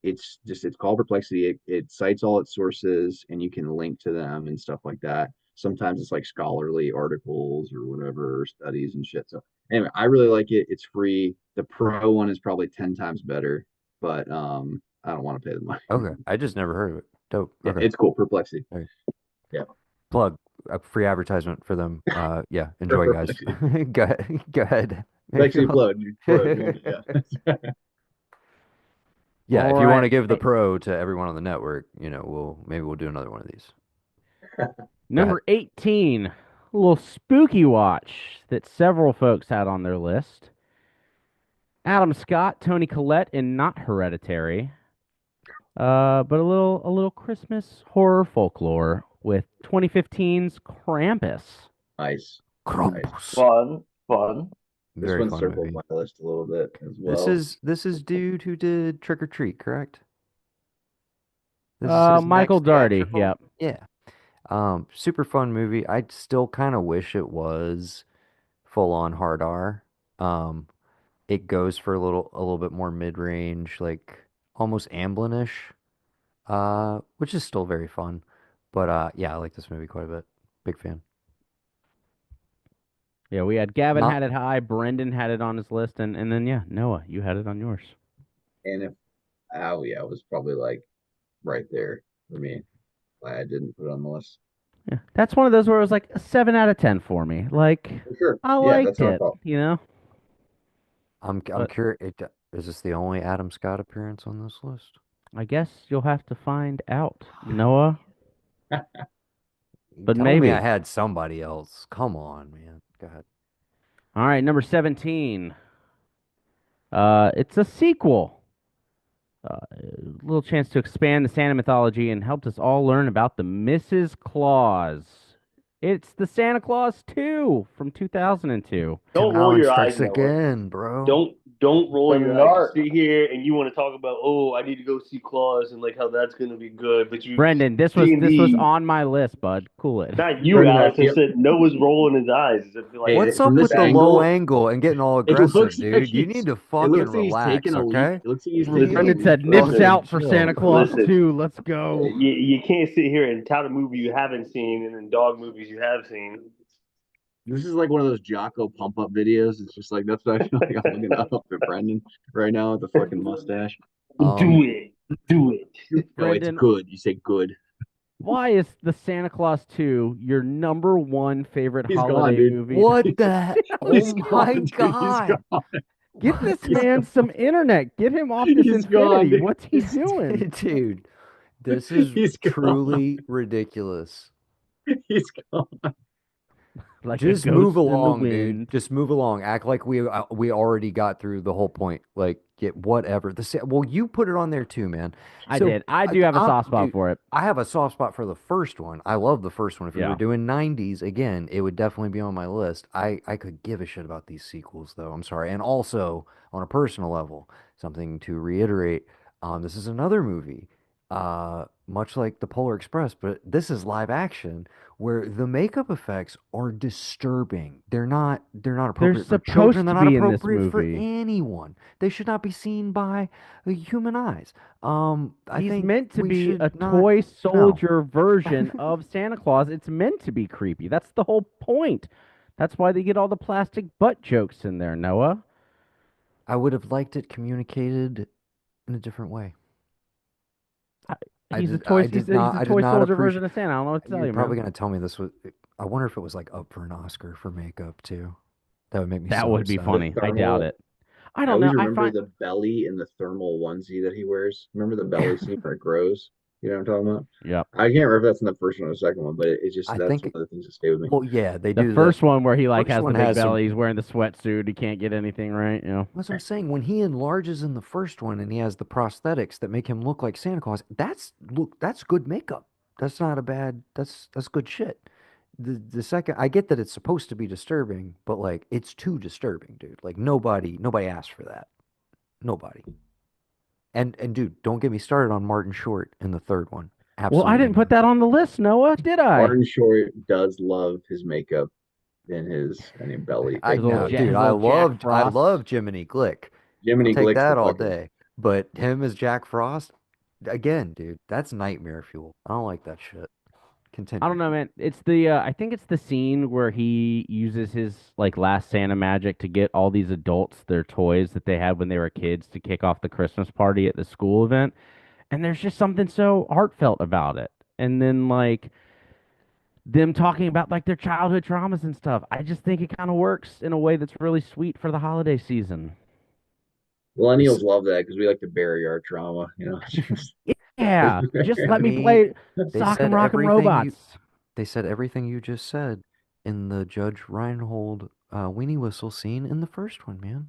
It's called Perplexity. It cites all its sources and you can link to them and stuff like that. Sometimes it's like scholarly articles or whatever, studies and shit. So anyway, I really like it. It's free. The pro one is probably 10 times better, but I don't want to pay the money. Okay. I just never heard of it. Dope. Yeah, Okay. it's cool. Perplexity. Plug a free advertisement for them. Yeah. Enjoy, guys. Go ahead. Go ahead. Perplexity plug. Yeah. Yeah, if All you want to right. give the pro to everyone on the network, we'll do another one of these. Number 18, a little spooky watch that several folks had on their list. Adam Scott, Tony Collette in Not Hereditary. But a little Christmas horror folklore with 2015's Krampus. Nice. Krampus. Fun. This Very one fun circled movie. my list a little bit as well. This is dude who did Trick or Treat, correct? This is his Michael next Daugherty, theatrical- yep. Yeah. Super fun movie. I still kind of wish it was full on hard R. It goes for a little bit more mid-range, like almost Amblin-ish, which is still very fun. But yeah, I like this movie quite a bit. Big fan. Yeah, we had Gavin Not- had it high, Brendan had it on his list, and then yeah, Noah, you had it on yours. And if it was probably like right there for me. Why I didn't put it on the list. Yeah, that's one of those where it was like a 7 out of 10 for me. Like For sure. I Yeah, liked that's how I it, felt. you know. I'm But- curious. Is this the only Adam Scott appearance on this list? I guess you'll have to find out, Noah. But Tell maybe. me I had somebody else. Come on, man. Go ahead. All right, number 17. It's a sequel. A little chance to expand the Santa mythology and helped us all learn about the Mrs. Claus. It's the Santa Claus 2 from 2002. Don't Tim roll Allen your eyes, strikes Noah. again, bro. Don't roll When your eyes. You Nar sit here and you want to talk about, oh, I need to go see Claus and like how that's gonna be good, but you Brendan, D and this was D. on my list, bud. Cool it. Not you, Brendan, I Alex. I feel said Noah's rolling his eyes. I feel like hey What's from up this with the bad. low angle, angle and getting all it aggressive, looks like dude? You need he's to it fucking looks like he's relax, taking a leak. okay? It looks like he's You taking a Brendan need to leak. said nips fucking out for chill. Santa Claus Listen, 2. Let's go. you can't sit here and tout a movie you haven't seen and then dog movies you have seen. This is like one of those Jocko pump up videos. It's just like that's what I feel like I'm looking up at Brendan right now with the fucking mustache. Do Um, it. Do it. No, it's Brendan, good. You say good. why is the Santa Claus 2 your number one favorite He's gone, holiday dude. movie? what the? Oh He's my gone, dude. He's God! gone. Get this He's man gone. some internet. Get him off this He's gone, infinity. dude. What's he doing? Dude, this is He's gone. truly ridiculous. He's gone. Like a Just move ghost in the along, dude. wind. Just move along. Act like we already got through the whole point. Like, get whatever. Well, you put it on there too, man. I So did. I do have a soft spot dude, for it. I have a soft spot for the first one. I love the first one. If we Yeah. were doing 90s again, it would definitely be on my list. I could give a shit about these sequels, though. I'm sorry. And also, on a personal level, something to reiterate. This is another movie, much like the Polar Express, but this is live action where the makeup effects are disturbing. They're not They're appropriate for supposed children. to They're not be in this appropriate for movie. anyone. They should not be seen by human eyes. I He's think meant to we be a should not. toy No, soldier version of Santa Claus. It's meant to be creepy. That's the whole point. That's why they get all the plastic butt jokes in there, Noah. I would have liked it communicated in a different way. He's a toy. He's a I did toy not soldier appreciate. version of Santa. I don't know what to tell You're you, probably man. gonna tell me this was. I wonder if it was like up for an Oscar for makeup too. That would make me That so would be upset. The funny. I doubt thermal. it. I I don't know. always I remember find the belly in the thermal onesie that he wears. Remember the belly scene where it grows? You know what I'm talking about? Yep. I can't remember if that's in the first one or the second one, but it's just I that's one think. of the things that stay with me. Well, yeah, they The do that. first one where he like First has the one big has some. belly, he's wearing the sweatsuit, he can't get anything right, you know. That's what I'm saying. When he enlarges in the first one and he has the prosthetics that make him look like Santa Claus, that's good makeup. That's not a bad. That's good shit. The second, I get that it's supposed to be disturbing, but like it's too disturbing, dude. Like nobody asked for that. Nobody. And dude, don't get me started on Martin Short in the third one. Well, I Absolutely didn't put not. that on the list, Noah, did I? Martin Short does love his makeup in his belly, I fake know, belly. dude. His little Jack I Frost. loved Jiminy Glick. I'll Jiminy take Glick's the that all fucking day. But him as Jack Frost, again, dude, that's nightmare fuel. I don't like that shit. I Continue. don't know, man. It's the I think it's the scene where he uses his like last Santa magic to get all these adults their toys that they had when they were kids to kick off the Christmas party at the school event. And there's just something so heartfelt about it. And then like them talking about like their childhood traumas and stuff. I just think it kind of works in a way that's really sweet for the holiday season. This, millennials love that because we like to bury our trauma. Just Yeah, just I let me mean, play they sock and said rock and everything you robots. they said everything you just said in the Judge Reinhold weenie whistle scene in the first one, man.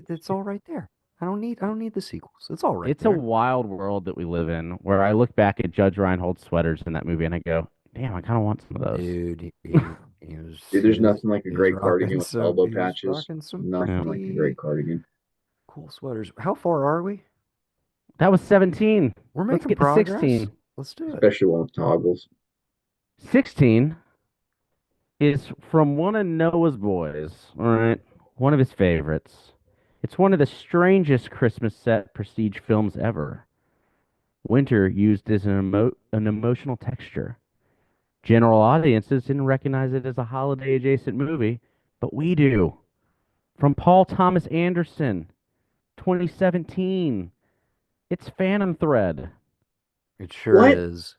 It's all right there. I don't need the sequels. It's all right It's a there. wild world that we live in where I look back at Judge Reinhold's sweaters in that movie and I go, damn, I kind of want some of those. Dude, dude, there's nothing like a he was great cardigan rocking with some elbow he was patches. rocking some Nothing Yeah. like a great pretty cardigan, cool sweaters. How far are we? That was 17. We're Let's making get to progress. 16. Let's do it. especially one with toggles. 16 is from one of Noah's boys, all right? One of his favorites. It's one of the strangest Christmas set prestige films ever. Winter used as an emotional texture. General audiences didn't recognize it as a holiday adjacent movie, but we do. From Paul Thomas Anderson, 2017. It's Phantom Thread. It sure What? is.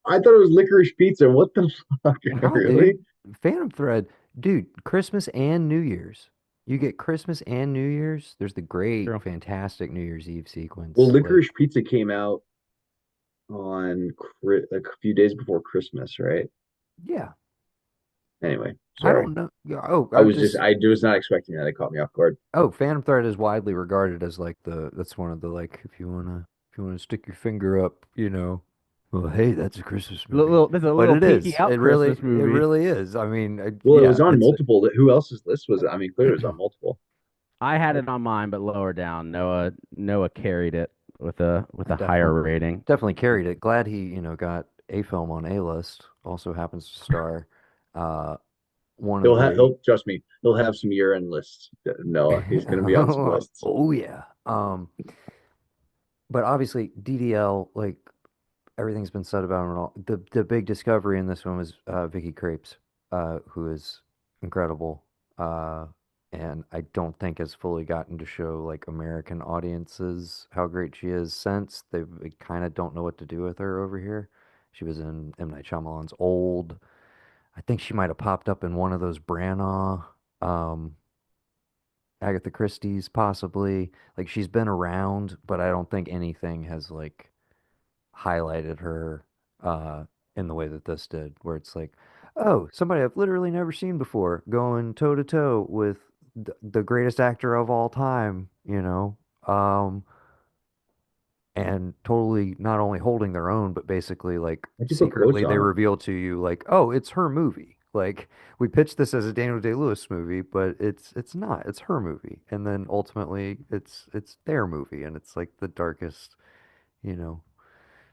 I thought it was licorice pizza. What the fuck? No, Really? dude. Phantom Thread, dude. Christmas and New Year's. You get Christmas and New Year's. There's the great, True. fantastic New Year's Eve Well, sequence. Like, licorice pizza came out on like a few days before Christmas, right? yeah. Anyway, I sorry. don't know. Yeah, oh, I was just I was not expecting that. It caught me off guard. Phantom Thread is widely regarded as like that's one of the like if you wanna stick your finger up, Well, hey, that's a Christmas Little, movie. this is a But little it peeky is. out Christmas It movie. really is. I mean, Well, it was yeah, on it's multiple. Who else's list was it? I mean, clearly it was on multiple. I had it on mine, but lower down. Noah carried it with I a higher definitely rating. definitely carried it. Glad he, got a film on A list. Also happens to star uh one of the He'll trust me. He'll have some year-end lists. Noah, he's going to be on some lists. oh yeah. But obviously DDL, like everything's been said about him and all. The big discovery in this one was Vicky Krieps, who is incredible. And I don't think has fully gotten to show like American audiences how great she is since they kind of don't know what to do with her over here. She was in M. Night Shyamalan's Old. I think she might have popped up in one of those Branagh, um, Agatha Christie's possibly. Like she's been around, but I don't think anything has like highlighted her uh, in the way that this did, where it's like, oh, somebody I've literally never seen before going toe to toe with the greatest actor of all time, um, and totally not only holding their own, but basically like Why'd you put quotes secretly they on it? reveal to you like, oh, it's her movie. Like we pitched this as a Daniel Day-Lewis movie, but it's not. It's her movie, and then ultimately it's their movie, and it's like the darkest, you know,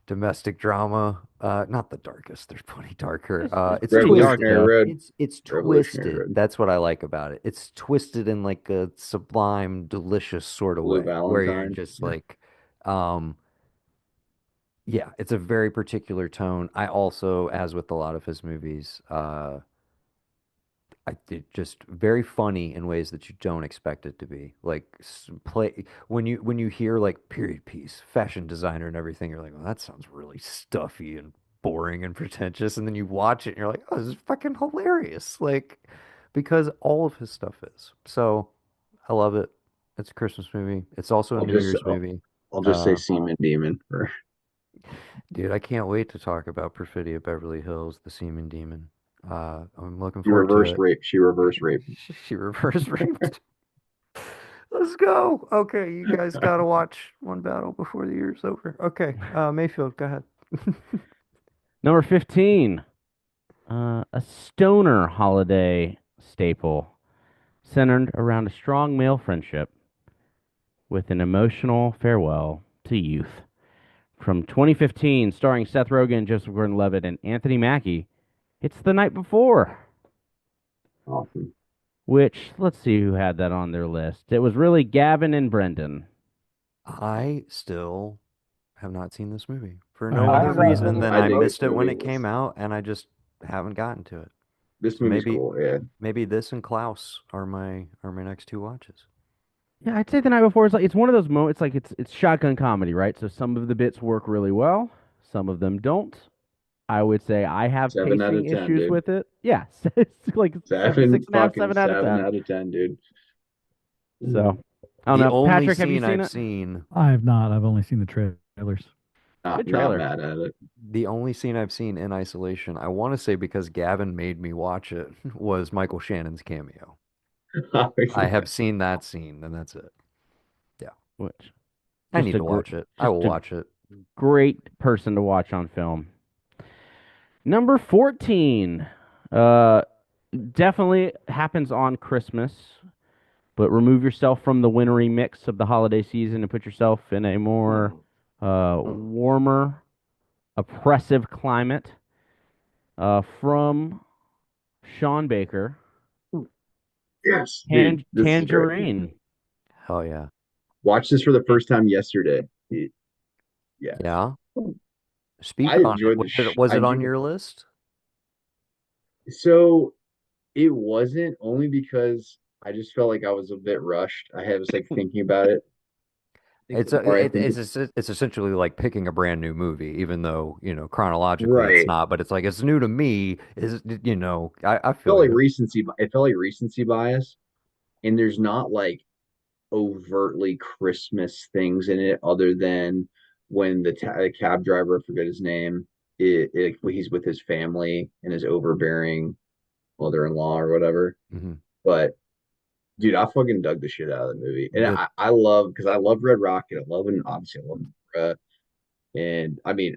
domestic drama. Not the darkest. There's plenty darker. It's It's pretty dark twisted. Revolutionary though. Road. It's Revolutionary twisted. Road. That's what I like about it. It's twisted in like a sublime, delicious sort of Blue way, where you're Valentine. just Yeah. like, um, yeah, it's a very particular tone. I also, as with a lot of his movies, I did just very funny in ways that you don't expect it to be. Like play when you hear like period piece, fashion designer and everything, you're like, well, that sounds really stuffy and boring and pretentious. And then you watch it and you're like, oh, this is fucking hilarious. Like because all of his stuff is. So I love it. It's a Christmas movie. It's also a I'll New just Year's movie. I'll just say Uh, Seaman Demon. For Dude, I can't wait to talk about Perfidia Beverly Hills, the Semen Demon. I'm looking she forward to reverse it. rape. She reverse raped. She reverse raped. Let's go. Okay, you guys got to watch one battle before the year's over. Okay, Mayfield, go ahead. Number 15, a stoner holiday staple centered around a strong male friendship with an emotional farewell to youth. From 2015, starring Seth Rogen, Joseph Gordon-Levitt, and Anthony Mackie, it's The Night Before, Awesome. which, let's see who had that on their list. It was really Gavin and Brendan. I still have not seen this movie for I no I other have haven't seen not. it. reason than I I think missed this it when movie it came was out and I just haven't gotten to it. this So movie's cool. Yeah. maybe this and Klaus are my next two watches. Yeah, I'd say The Night Before is like it's one of those moments like it's shotgun comedy, right? So some of the bits work really well, some of them don't. I would say I have 7 out of pacing 10, issues dude. with it. Yeah, it's like seven, Seven six and a half, fucking 7 out of 10. 7 out of 10, dude. So I don't The know, only Patrick, have you scene seen I've it? seen, I have not. I've only seen the trailers. Good Not trailer. mad at it. the only scene I've seen in isolation, I want to say because Gavin made me watch it, was Michael Shannon's cameo. Oh, I yeah. have seen that scene, and that's it. Yeah. Which I just need a to watch it. I just will a watch it. great person to watch on film. Number 14, uh, definitely happens on Christmas, but remove yourself from the wintry mix of the holiday season and put yourself in a more warmer, oppressive climate. From Sean Baker, Yes, dude. This is great. Tangerine. Hell yeah. Watched this for the first time yesterday. Yes. Yeah. I Speak on it. enjoyed Was I it on enjoyed your list? so it wasn't only because I just felt like I was a bit rushed. I was like thinking about it. Or I think It's essentially like picking a brand new movie, even though, chronologically it's right. not, but it's like it's new to me. I Felt feel like you. recency it felt like recency bias. And there's not like overtly Christmas things in it other than when the cab driver, I forget his name, when he's with his family and his overbearing mother-in-law or whatever. Hmm. But dude, I fucking dug the shit out of the movie, and The I love because I love Red Rocket. I love it. Obviously, I love Nora. And I mean,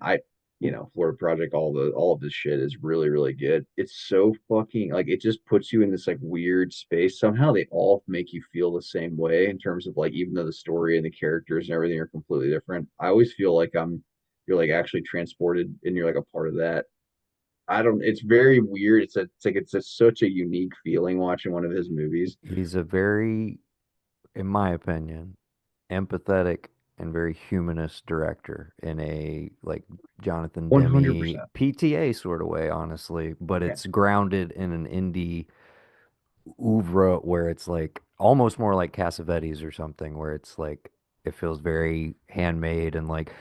Florida Project, all of this shit is really, really good. It's so fucking like it just puts you in this like weird space. Somehow they all make you feel the same way in terms of like even though the story and the characters and everything are completely different. I always feel like you're like actually transported and you're like a part of that. I don't it's very weird. It's just such a unique feeling watching one of his movies. He's a very, in my opinion, empathetic and very humanist director in a like Jonathan Demme 100%. PTA sort of way, honestly, but Yeah. it's grounded in an indie oeuvre where it's like almost more like Cassavetes or something, where it's like it feels very handmade and like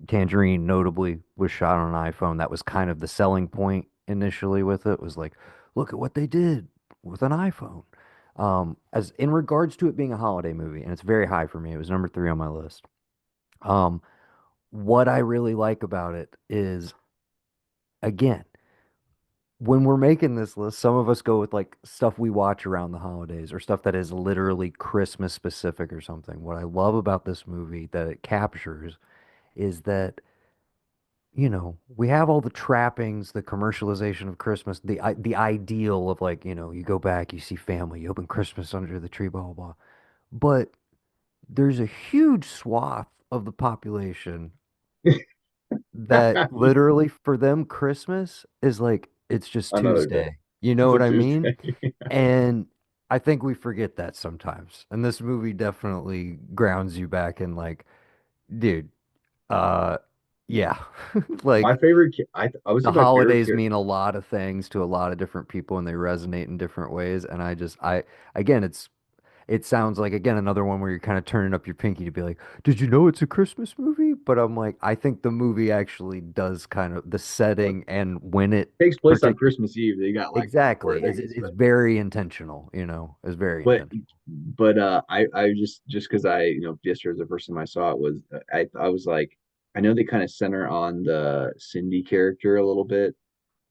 Tangerine notably was shot on an iPhone. That was kind of the selling point initially with it was like, look at what they did with an iPhone. As in regards to it being a holiday movie, and it's very high for me. It was number 3 on my list. Um, what I really like about it is, again, when we're making this list, some of us go with like stuff we watch around the holidays or stuff that is literally Christmas specific or something. What I love about this movie that it captures is that, we have all the trappings, the commercialization of Christmas, the ideal of like, you go back, you see family, you open Christmas under the tree, blah, blah, blah. But there's a huge swath of the population that literally for them Christmas is like it's just Another day. Tuesday. You know It's a what I mean? Tuesday. And I think we forget that sometimes. And this movie definitely grounds you back in like, dude, uh yeah. My Like favorite, I would the say my favorite holidays character. mean a lot of things to a lot of different people and they resonate in different ways. And I again it sounds like again another one where you're kind of turning up your pinky to be like, "Did you know it's a Christmas movie?" But I'm like, I think the movie actually does kind of the setting and when it Takes place on partic Christmas Eve. They got like exactly important is things, it's very intentional, it's very but intentional. I just because yesterday was the first time I saw it was I was like I know they kind of center on the Cindy character a little bit.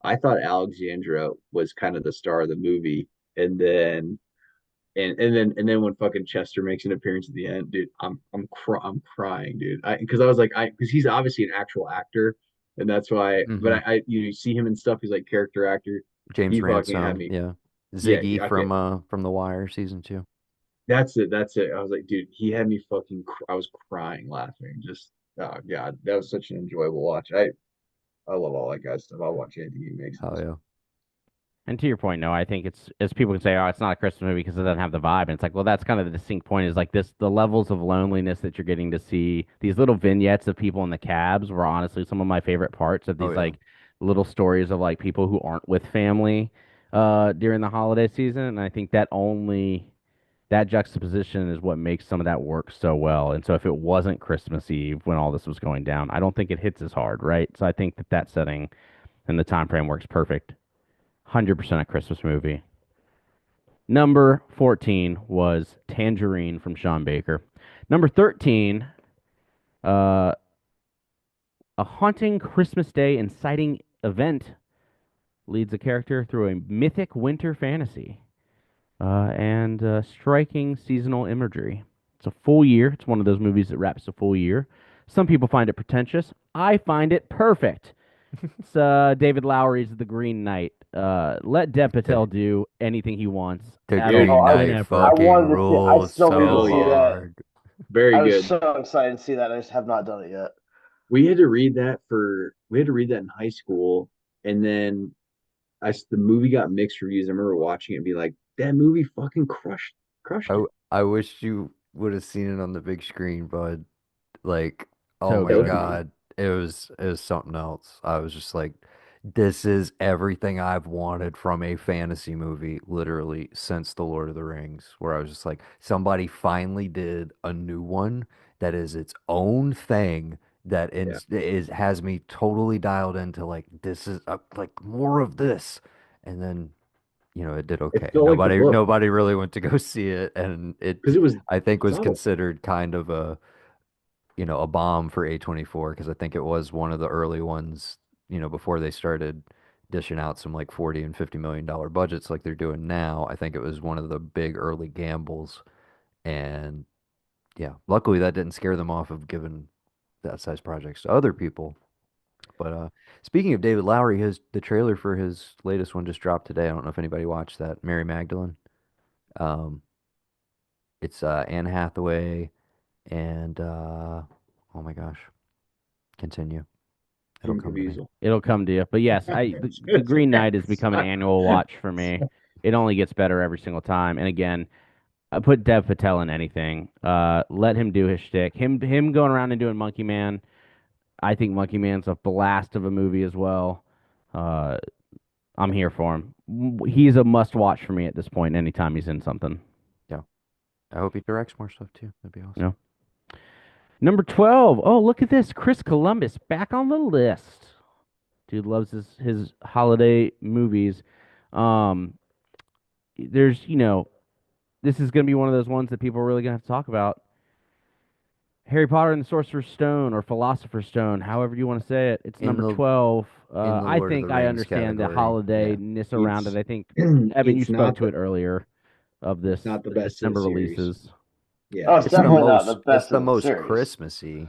I thought Alexandra was kind of the star of the movie, and then and then when fucking Chester makes an appearance at the end, dude, I'm crying, dude. Because I was like because he's obviously an actual actor, and that's why. But Hmm. you see him and stuff. He's like character actor. James He fucking had Ransom, me. yeah. Yeah, Ziggy I can't. from The Wire season 2. That's it. That's it. I was like, dude, he had me fucking. I was crying laughing. Just oh god, that was such an enjoyable watch. I love all that guy's stuff. I'll watch anything he makes. Oh yeah. And to your point, no, I think it's as people can say, oh, it's not a Christmas movie because it doesn't have the vibe. And it's like, well, that's kind of the distinct point is like this the levels of loneliness that you're getting to see. These little vignettes of people in the cabs were honestly some of my favorite parts of Oh these yeah. like little stories of like people who aren't with family during the holiday season. And I think that juxtaposition is what makes some of that work so well. And so if it wasn't Christmas Eve when all this was going down, I don't think it hits as hard, right? So I think that setting and the time frame works perfect. 100% a Christmas movie. Number 14 was Tangerine from Sean Baker. Number 13, uh, a haunting Christmas Day inciting event leads a character through a mythic winter fantasy and striking seasonal imagery. It's a full year. It's one of those movies that wraps a full year. Some people find it pretentious. I find it perfect. It's David Lowery's The Green Knight. Let Dev The, Patel do anything he wants the at Dude, Oh, Green all, Knight I whenever. fucking wanted to see. I rules still need to hell so see yeah, that. hard. very I was good. so excited to see that. I just have not done it yet. We had to read that in high school, and then the movie got mixed reviews. I remember watching it and being like, that movie fucking crushed it. I wish you would have seen it on the big screen, bud. Like, oh So That my would good. be God, it was something else. I was just like, this is everything I've wanted from a fantasy movie, literally since The Lord of the Rings, where I was just like, somebody finally did a new one that is its own thing that yeah. has me totally dialed into like this is like more of this, and then it did It okay. felt like the book Nobody really went to go see it, and because it I think it's was out. considered kind of a bomb for A24 because I think it was one of the early ones, before they started dishing out some like 40 and $50 million budgets like they're doing now. I think it was one of the big early gambles, and yeah, luckily that didn't scare them off of giving that size projects to other people. But speaking of David Lowery, the trailer for his latest one just dropped today. I don't know if anybody watched that. Mary Magdalene. Um, it's Anne Hathaway and oh my gosh, continue. It'll Jim come to me. Caviezel. It'll come to you. But yes, the Green Knight has become an annual watch for me. It only gets better every single time. And again, I put Dev Patel in anything. Let him do his shtick. Him going around and doing Monkey Man. I think Monkey Man's a blast of a movie as well. I'm here for him. He's a must watch for me at this point. Anytime he's in something. Yeah, I hope he directs more stuff too. That'd be awesome. Yeah. Number 12. Oh, look at this. Chris Columbus back on the list. Dude loves his holiday movies. There's, this is going to be one of those ones that people are really going to have to talk about. Harry Potter and the Sorcerer's Stone, or Philosopher's Stone, however you want to say it. It's number 12. I Lord of think the I Rings understand the category. holiday-ness around it. I think, Evan, you spoke to it earlier of this not the best of the December series. releases. Yeah. Oh, it's definitely not the best It's the of the most series. Christmassy.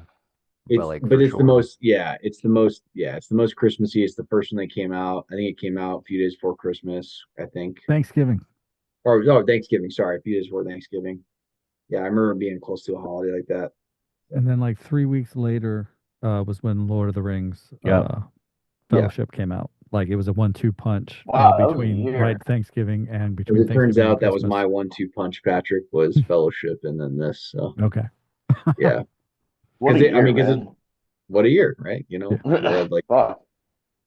It's for it's sure. the most it's the most Christmassy. It's the first one that came out. I think it came out a few days before Christmas, I think. Thanksgiving. Or no, Thanksgiving, sorry, a few days before Thanksgiving. Yeah, I remember being close to a holiday like that. And then like 3 weeks later was when Lord of the Rings Yep. Fellowship came out. Like it was a 1-2 punch Wow, that was a between year. Thanksgiving and As between it turns Thanksgiving out, and that was Christmas. my 1-2 punch, Patrick, was Fellowship and then this. So Okay. yeah. What a year, man. What a year, right? World like Fuck.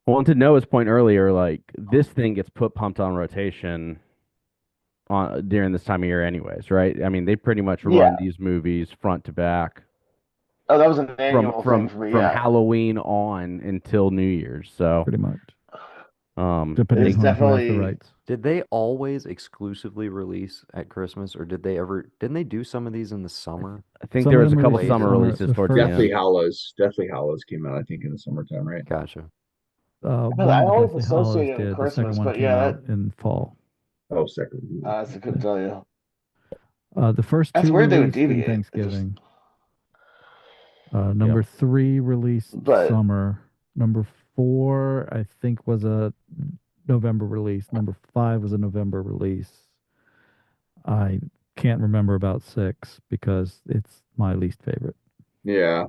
Well, and to Noah's point earlier, like this thing gets pumped on rotation during this time of year, anyways, right? I mean, they pretty much run these movies front to back. Oh, that was an annual thing for me. From Halloween on until New Year's. So pretty much. Depending it's on who has definitely the rights. Did they always exclusively release at Christmas, or didn't they do some of these in the summer? I think Some there of was a them couple released summer summer. releases The towards the first- end. Deathly Hallows came out, I think, in the summertime, right? Gotcha. One I of the always Deathly associate Hallows it with did. The Christmas, second one but came out in fall. Oh, second. I couldn't tell you. The first That's two weird they would released in deviate. Thanksgiving. Number 3 released But- summer. Number 4, I think, was a November release. Number 5 was a November release. I can't remember about 6 because it's my least favorite. Yeah,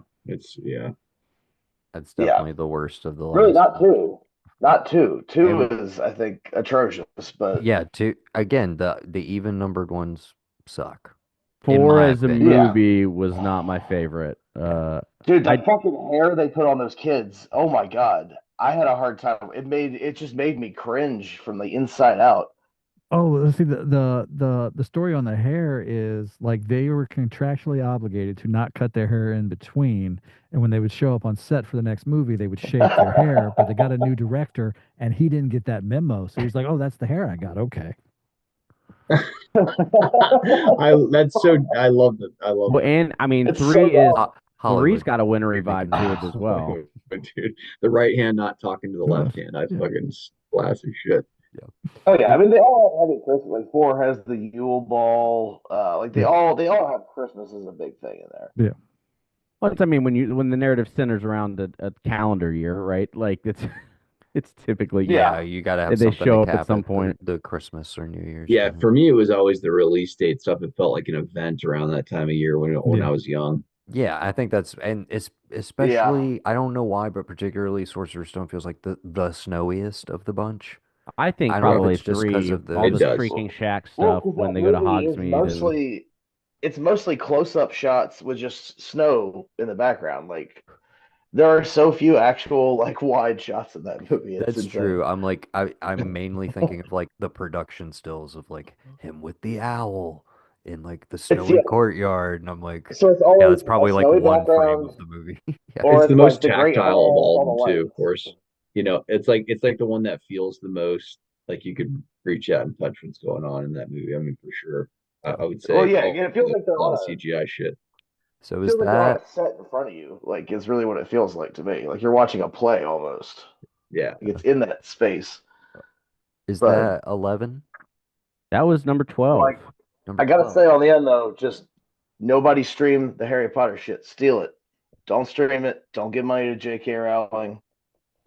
That's definitely the worst of the last. Really, not 2. Not 2. 2 is, I think, atrocious. But yeah, 2 again. The even numbered ones suck. 4 as a opinion. movie was not my favorite. Dude, the fucking hair they put on those kids. Oh my god. I had a hard time. It just made me cringe from the inside out. Oh, let's see. The story on the hair is like they were contractually obligated to not cut their hair in between, and when they would show up on set for the next movie, they would shave their hair. But they got a new director, and he didn't get that memo, so he's like, "Oh, that's the hair I got." Okay. I love it. I love Well, it. and I mean, It's 3 so is Hollywood. 3's got a wintery vibe to it as well. Dude, the right hand not talking to the left hand. I fucking classic shit. Oh yeah, I mean they all have heavy Christmas. Like 4 has the Yule Ball. Like they all have Christmas as a big thing in there. Yeah. Well, I mean, when the narrative centers around a calendar year, right? Like it's typically you got to have they something show to up at cap some it, point. the Christmas or New Year's. Yeah, time. for me, it was always the release date stuff. It felt like an event around that time of year when I was young. Yeah, I think that's it's especially I don't know why, but particularly Sorcerer's Stone feels like the snowiest of the bunch. I think I don't know if probably it's just 3, 'cause of the- all It the does. Shrieking Shack Well, stuff 'cause when that they go to movie is Hogsmeade. It's mostly close-up shots with just snow in the background. Like there are so few actual like wide shots in that movie. It's That's insane. true. I'm mainly thinking of like the production stills of like him with the owl in like the snowy courtyard, and I'm like, So it's always that's probably a like snowy one frame background, of the movie. or It's the like most the Great tactile of Hall all on of the them too, lights. of course. It's like the one that feels the most like you could reach out and touch what's going on in that movie. I mean, for sure. I would say Well, yeah, it feels like a they're lot of on a CGI shit. So It is feels like they're on that a set in front of you. Like it's really what it feels like to me. Like you're watching a play almost. Yeah. Like it's in that space. is But- that 11? That was number 12. Like, Number I gotta 12. say on the end though, just nobody stream the Harry Potter shit. Steal it. Don't stream it. Don't give money to J.K. Rowling.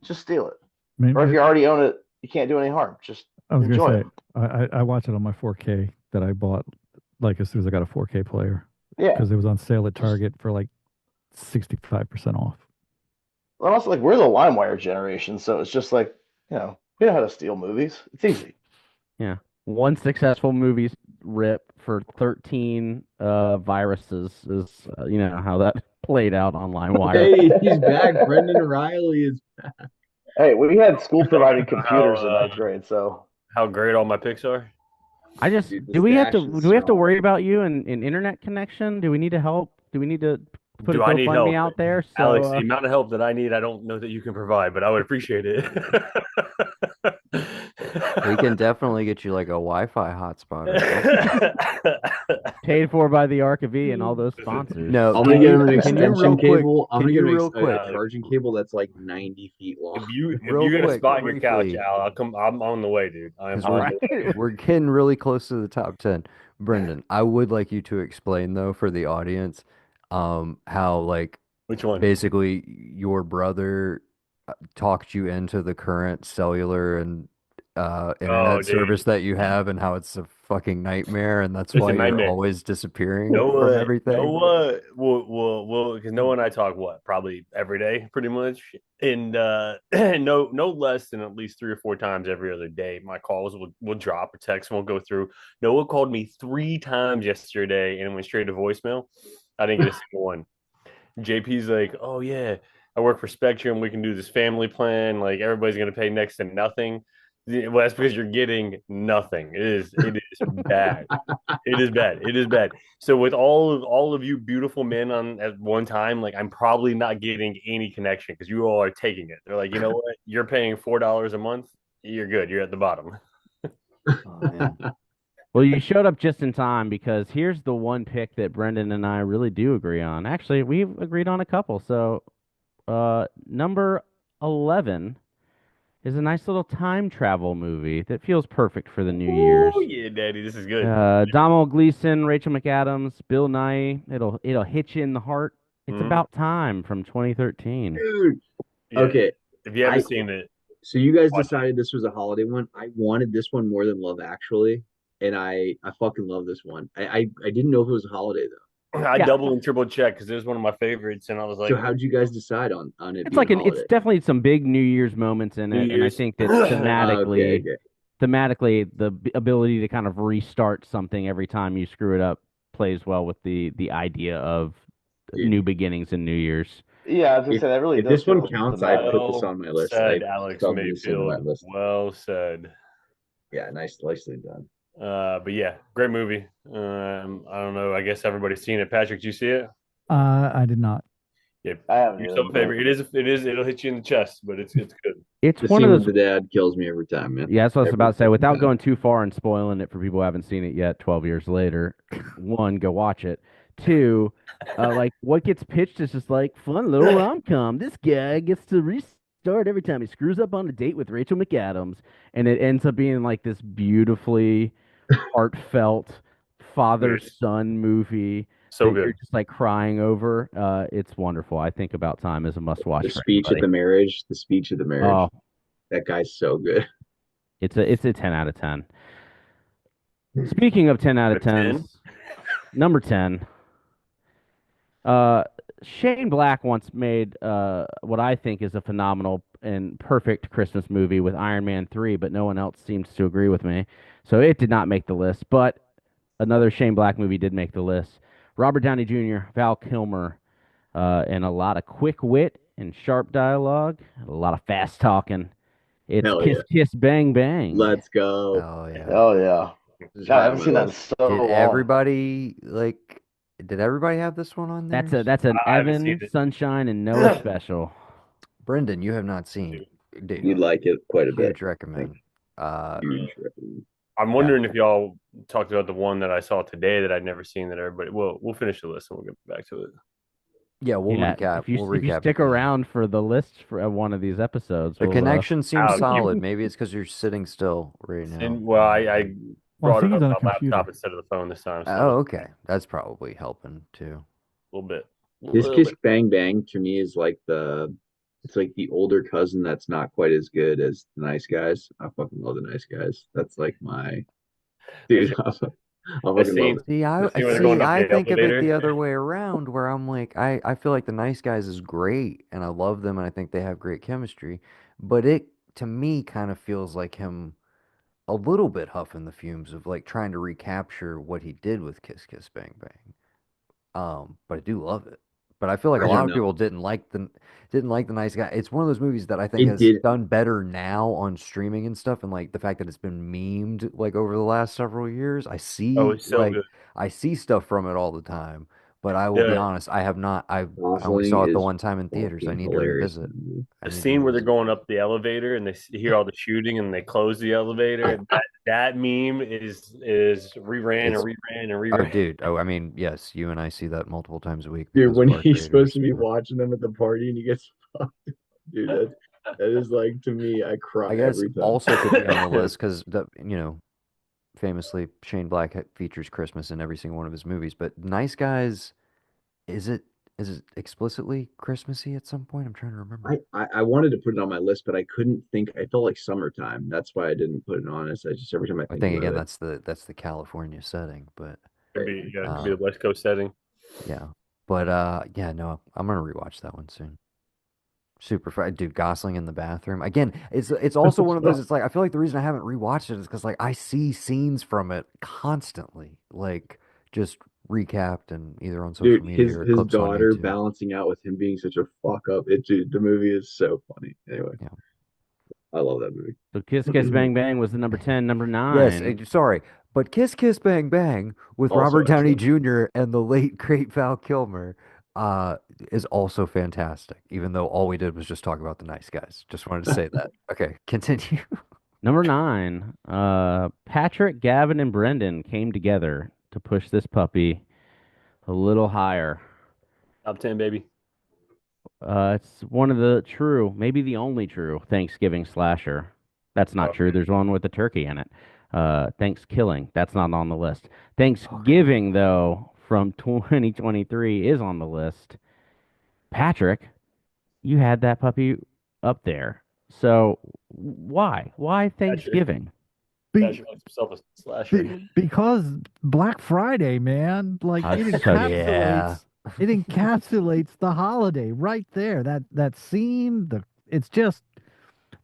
just steal it. I mean, Or if you already own it, you can't do any harm. Just I was enjoy gonna it. say I watch it on my 4K that I bought like as soon as I got a 4K player Yeah. because it was on sale at Target for like 65% off. Well, also, like, we're the LimeWire generation, so it's just like, we know how to steal movies. It's easy. Yeah. One successful movie rip for 13 viruses is, how that played out on LimeWire. Hey, he's back. Brendan Riley is. Hey, we had school provided How, computers in ninth grade, so how great all my picks are. Dude, the do we have to stash is worry strong. about you and internet connection? Do we need to help? Do we need to put a Do I need GoFundMe help? out there? So Alex, the amount of help that I need, I don't know that you can provide, but I would appreciate it. We can definitely get you like a Wi-Fi hotspot or something. paid for by the ARK of E and all those sponsors. No, I'm can gonna get him an you- can you extension real quick- cable. I'm can gonna you get him real a quick- charging cable that's like 90 feet long. if you Real get a quick, spot in your couch, briefly. Al, I'll come. I'm on the way, dude. I'm 'Cause on the way. we're getting really close to the top 10. Brendan, I would like you to explain though for the audience, how like Which one? basically your brother talked you into the current cellular and internet dude. service that you have and how it's a fucking nightmare and that's It's why a you're nightmare. always disappearing No, from everything. no, because Noah and I talk probably every day, pretty much, and no less than at least 3 or 4 times every other day. My calls will drop, a text won't go through. Noah called me 3 times yesterday and it went straight to voicemail. I didn't get a single one. JP's like, "Oh yeah, I work for Spectrum. We can do this family plan. Like everybody's gonna pay next to nothing." Well, that's because you're getting nothing. It is bad. It is bad. It is bad. So with all of you beautiful men on at one time, like I'm probably not getting any connection because you all are taking it. They're like, you know what? You're paying $4 a month. You're good. You're at the bottom. Oh, man. Well, you showed up just in time because here's the one pick that Brendan and I really do agree on. Actually, we've agreed on a couple. So, number 11 is a nice little time travel movie that feels perfect for the New Year's. Oh yeah, Daddy, this is good. Domhnall Gleeson, Rachel McAdams, Bill Nye. It'll hit you in the heart. It's Mhm. About Time from 2013. Dude. Yeah. Okay. If you haven't seen it, So you guys Watch it. decided this was a holiday one. I wanted this one more than Love Actually, and I fucking love this one. I didn't know if it was a holiday though. I Yeah. double and triple check because it was one of my favorites, and I was like, So how'd you guys decide on it? It's like being a it's holiday? definitely some big New Year's moments in New it, and I Year's. think that Okay, thematically, the ability to kind of restart something every time you screw it up plays well with the idea of Yeah. new beginnings and New Year's. yeah, I was gonna say that really If does this one feel counts, I thematic. put this on my list. said, I Alex felt this in my Mayfield. list. Well said. Yeah, nicely done. But yeah, great movie. I don't know. I guess everybody's seen it. Patrick, did you see it? I did not. Yeah, I haven't your either, sub favorite. It is. It'll hit you in the chest, but it's good. It's The one scene of with those. the dad kills me every time, man. Yeah, that's what I was Every about to say. fucking Without time. going too far and spoiling it for people who haven't seen it yet, 12 years later, one, go watch it. Two, like what gets pitched is just like fun little rom-com. This guy gets to restart every time he screws up on a date with Rachel McAdams, and it ends up being like this beautifully heartfelt father-son movie So that you're good. just like crying over. It's wonderful. I think About Time is a must-watch The for speech at everybody. the marriage. The speech at the marriage. Oh, That guy's so good. it's a 10 out of 10. Speaking of 10 out of A 10? 10s, number 10. Shane Black once made what I think is a phenomenal and perfect Christmas movie with Iron Man 3, but no one else seems to agree with me. So it did not make the list, but another Shane Black movie did make the list. Robert Downey Jr., Val Kilmer, and a lot of quick wit and sharp dialogue, a lot of fast talking. It's Hell Kiss yeah. Kiss Bang Bang. Let's go. Oh yeah. Oh yeah. This is God, I high on haven't my seen that in list. so Did long. everybody did everybody have this one on there? That's an I haven't seen Evan, it. Sunshine, and Noah special. Brendan, you have not seen. Dude, You'd like it quite a bit. huge recommend. Huge recommend. I'm wondering if y'all talked about the one that I saw today that I'd never seen. That everybody. Well, we'll finish the list and we'll get back to it. Yeah, we'll Yeah, recap. if you We'll if you recap stick at the end. around for the list for one of these episodes, The we'll, connection seems you- solid. Maybe it's because you're sitting still right now. And well, I Well, I brought think it he's up on on a my computer. laptop instead of the phone this time. So Oh, okay. That's probably helping too. a little bit. This Kiss Bang Bang to me is like the It's like the older cousin that's not quite as good as the Nice Guys. I fucking love the Nice Guys. That's like my That's dude. I the fucking love scene. it. See, The I scene where they're going see. up I the think of it the elevator. other way around, where I'm like, I feel like the Nice Guys is great, and I love them, and I think they have great chemistry. But it, to me, kind of feels like him a little bit huffing the fumes of like trying to recapture what he did with Kiss Kiss Bang Bang. But I do love it. But I feel like a I lot don't of people know. didn't like the Nice Guy. It's one of those movies that I think It has did. done better now on streaming and stuff, and like the fact that it's been memed like over the last several years. Oh, it's so good. I see stuff from it all the time. But I will be Yeah, honest, I have not. I only Gosling saw it the is one time in theaters. I fucking need to hilarious in revisit. the movie. I the need to scene where they're revisit. going up the elevator and you hear all the shooting and they close the elevator. And that meme is reran and It's reran and oh, reran. dude. Oh, I mean, yes, you and I see that multiple times a week Dude, because when of our he's supposed creators. to be But watching them at the party and he gets fucked, dude, that is like to me, I I cry guess every time. also could be on the list because famously Shane Black features Christmas in every single one of his movies. But Nice Guys, is it is it explicitly Christmassy at some point? I'm trying to remember. I wanted to put it on my list, but I couldn't think. I felt like summertime. That's why I didn't put it on. I just every time I I think think about again it. that's the California setting, but Could be the um West Coast setting. yeah. But yeah, no, I'm gonna rewatch that one soon. Super fun, dude. Gosling in the bathroom again. It's also one of those. It's like I feel like the reason I haven't rewatched it is because like I see scenes from it constantly, like just recapped and either on Dude, social media or his clips on daughter YouTube. balancing out with him being such a fuck up. Dude, the movie is so funny. Anyway, Yeah. I love that movie. So Kiss Kiss Bang Bang was the number 10. Number Yes, 9. sorry, but Kiss Kiss Bang Bang with Also Robert Downey excellent. Jr. and the late great Val Kilmer uh is also fantastic. Even though all we did was just talk about the Nice Guys. Just wanted to say that. Okay, continue. Number 9. Patrick, Gavin, and Brendan came together to push this puppy a little higher. Top 10, baby. It's one of the true, maybe the only true Thanksgiving slasher. That's not true. Okay. There's one with a turkey in it. Thanksgiving, that's not on the list. Okay. Thanksgiving, though, from 2023 is on the list. Patrick, you had that puppy up there. So why? Why Patrick, Thanksgiving? Be, Patrick likes himself a slasher. because Black Friday, man, like That's such Yeah. it encapsulates the holiday right there. That scene, it's just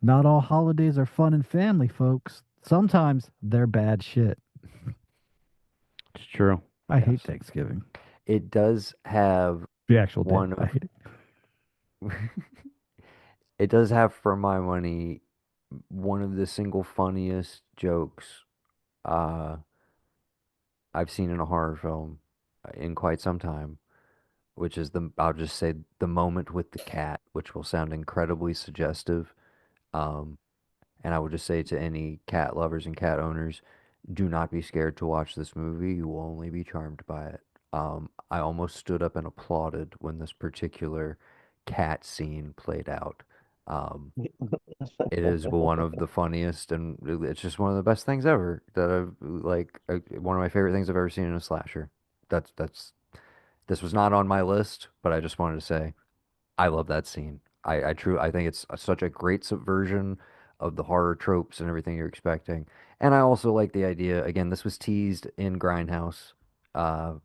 not all holidays are fun and family, folks. Sometimes they're bad shit. it's true. I hate Yes. Thanksgiving. It does have The actual day. one I of hate it. it does have for my money one of the single funniest jokes uh I've seen in a horror film in quite some time, which is I'll just say the moment with the cat, which will sound incredibly suggestive. Um, and I would just say to any cat lovers and cat owners, do not be scared to watch this movie. You will only be charmed by it. I almost stood up and applauded when this particular cat scene played out. Um, it is one of the funniest, and it's just one of the best things ever that one of my favorite things I've ever seen in a slasher. That's this was not on my list, but I just wanted to say I love that scene. I think it's such a great subversion of the horror tropes and everything you're expecting. And I also like the idea, again, this was teased in Grindhouse,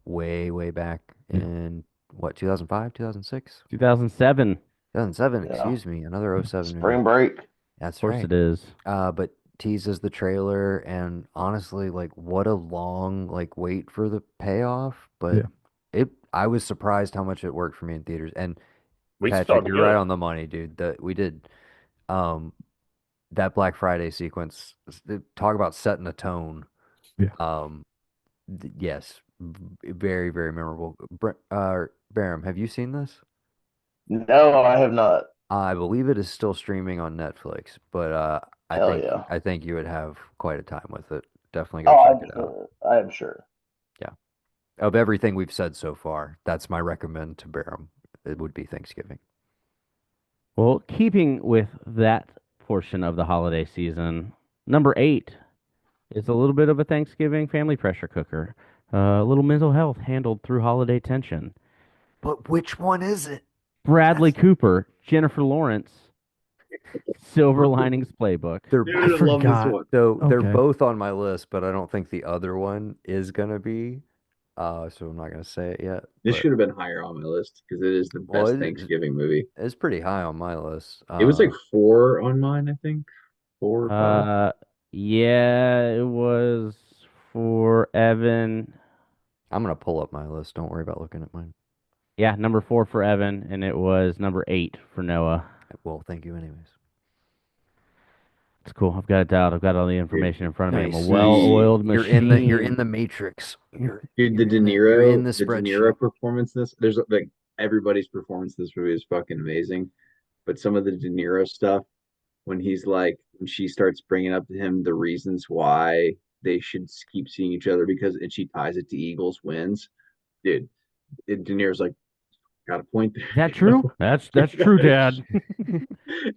way back Yeah. in what, 2005, 2006? 2007. 2007, Yeah. excuse me, another '07 movie. Spring break. That's Of course right. it is. But teases the trailer, and honestly, like, what a long, like, wait for the payoff. But Yeah. I was surprised how much it worked for me in theaters. And We Patrick, started you're right good. on the money, dude. That we did um that Black Friday sequence. Talk about setting a tone. Yeah. Yes, very very memorable. Barum, have you seen this? No, I have not. I believe it is still streaming on Netflix, but I Hell think yeah. I think you would have quite a time with it. Definitely go check it out. Oh, I am sure. Yeah. Of everything we've said so far, that's my recommend to Barum. It would be Thanksgiving. Well, keeping with that portion of the holiday season, number 8 is a little bit of a Thanksgiving family pressure cooker. A little mental health handled through holiday tension. But which one is it? Bradley Cooper, Jennifer Lawrence, Silver Linings Playbook. They're Dude, I I love this forgot. one. so they're Okay. both on my list, but I don't think the other one is gonna be. So I'm not gonna say it yet. This But should have been higher on my list because it is the well, best Thanksgiving movie. it's pretty high on my list. It was like 4 on mine, I think. 4 or 5. Uh, yeah, it was for Evan. I'm gonna pull up my list. Don't worry about looking at mine. Yeah, number 4 for Evan, and it was number 8 for Noah. Well, thank you anyways. It's cool. I've got it down. I've got all the information in front of me. I'm a Nice. well-oiled You're machine. you're in the matrix. Dude, the De You're in Niro, the the De spreadsheet. Niro performance in this, there's like everybody's performance in this movie is fucking amazing. But some of the De Niro stuff, when he's like, when she starts bringing up to him the reasons why they should keep seeing each other because, and she ties it to Eagles wins, dude. De Niro's like, got a point there. Is that true? That's true, Dad.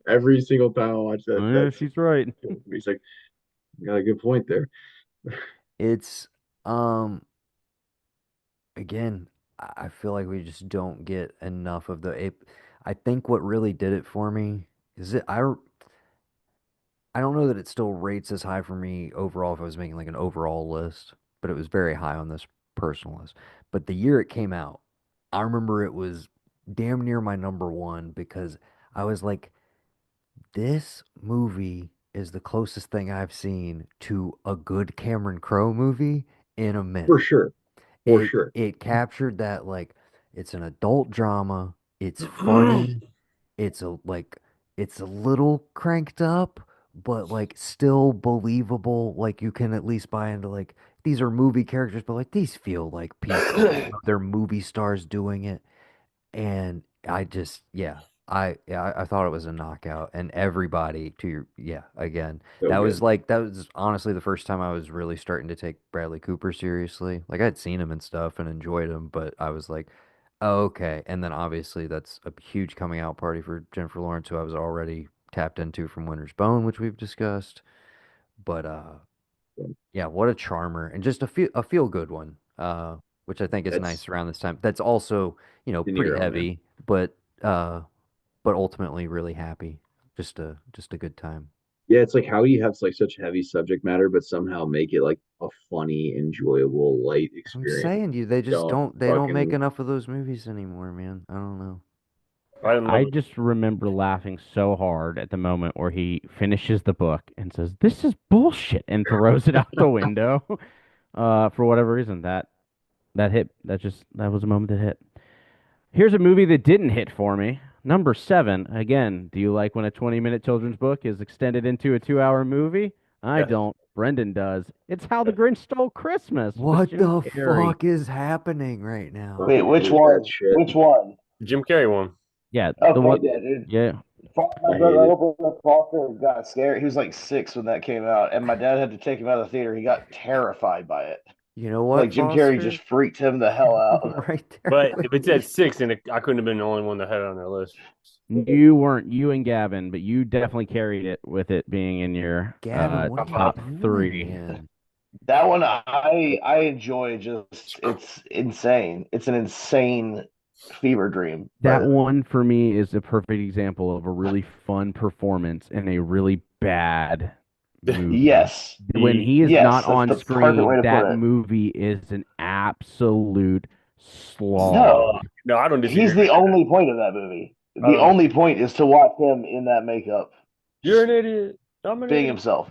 Every single time I watch that, Yeah, she's right. he's like, got a good point there. It's um again, I feel like we just don't get enough of I think what really did it for me is I don't know that it still rates as high for me overall if I was making like an overall list, but it was very high on this personal list. But the year it came out, I remember it was damn near my number one because I was like, this movie is the closest thing I've seen to a good Cameron Crowe movie in a For minute. sure. For sure. It captured that like it's an adult drama, it's funny, it's a little cranked up, but like still believable. Like you can at least buy into like these are movie characters, but like these feel like people. They're movie stars doing it. And I just, yeah, I thought it was a knockout, and everybody to your, yeah, again, So good. that was honestly the first time I was really starting to take Bradley Cooper seriously. Like I'd seen him and stuff and enjoyed him, but I was like, oh, okay. And then obviously that's a huge coming out party for Jennifer Lawrence, who I was already tapped into from Winter's Bone, which we've discussed. But yeah, what a charmer and just a feel good one. Which I think is That's nice around this time. That's also, De pretty Niro, man. heavy, uh but ultimately really happy. Just a good time. Yeah, it's like how do you have like such heavy subject matter, but somehow make it like a funny, enjoyable, light I'm experience. saying you, Don't they don't make fucking enough of those movies anymore, man. I don't know. I didn't I love just remember laughing so hard at the moment where he finishes the book and says, "This is bullshit," and throws it out the window. For whatever reason, that hit. That was a moment that hit. Here's a movie that didn't hit for me. Number 7. Again, do you like when a 20-minute children's book is extended into a 2-hour movie? I Yes. don't. Brendan does. It's How the Grinch Stole Christmas with What Jim the Carrey. fuck is happening right now? Wait, fucking which hate that one? shit. Which one? Jim Carrey one. Yeah, the Okay, one. yeah, dude. Yeah, My I hate brother it. opened up Foster and got scared. He was like 6 when that came out, and my dad had to take him out of the theater. He got terrified by it. You know Like what, Jim Carrey Foster? just freaked him the hell out. Right there. But if it's at 6, and I couldn't have been the only one that had it on their list. you weren't you and Gavin, but you definitely carried it with it being in your Gavin, what are you top doing, 3. man? That one I enjoy. Just it's insane. It's an insane fever dream. That But one for me is a perfect example of a really fun performance in a really bad movie. yes, When he is yes, not that's on the perfect way screen, to put that it. movie is an absolute No, slog. No, I don't disagree he's the with that. only point of that movie. I The don't only disagree. point is to watch him in that makeup, You're just an idiot. I'm an being idiot. himself.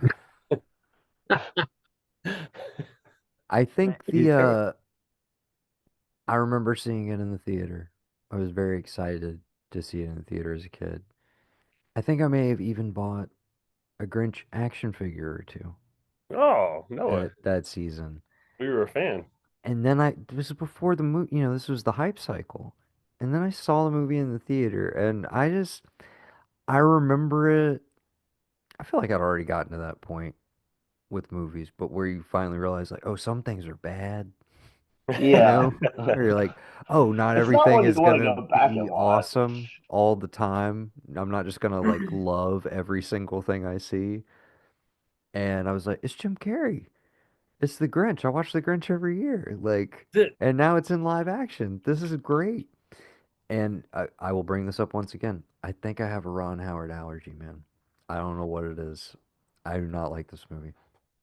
I think He's terrible. I remember seeing it in the theater. I was very excited to see it in the theater as a kid. I think I may have even bought a Grinch action figure or two Oh, Noah, that season. we were a fan. And then this was before the movie, this was the hype cycle. And then I saw the movie in the theater and I remember it. I feel like I'd already gotten to that point with movies, but where you finally realize like, oh, some things are bad, you Yeah, know? Where you're like, oh, not it's not everything one you is want to gonna go back and be awesome watch. all the time. I'm not just gonna like love every single thing I see. And I was like, it's Jim Carrey. It's the Grinch. I watch the Grinch every year. Like, That's it. and now it's in live action. This is great. And I will bring this up once again. I think I have a Ron Howard allergy, man. I don't know what it is. I do not like this movie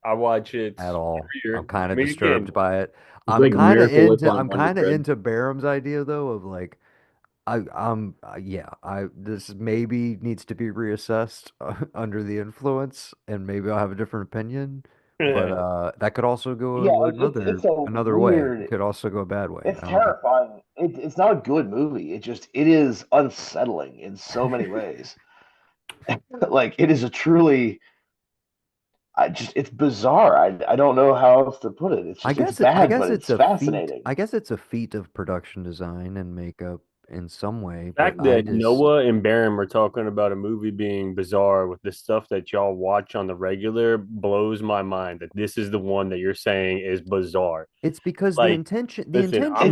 I watch it at all. every I'm year. kind I of mean, disturbed again, by it. It's like Miracle Whip on I'm Wonder kind of Bread. into Barham's idea though of like yeah, I this maybe needs to be reassessed under the influence, and maybe I'll have a different opinion. But that could also Yeah, go like it's a another way. It weird. could also go a bad way. It's I don't know. terrifying. It's not a good movie. It is unsettling in so many ways. Like it is a truly. It's bizarre. I don't know how else to put it. It's I bad, guess but it's it's a feat. fascinating. I guess it's a feat of production design and makeup in some way. the But fact that Noah and Baron were talking about a movie being bizarre with the stuff that y'all watch on the regular blows my mind that this is the one that you're saying is bizarre. it's because Like, the listen, intention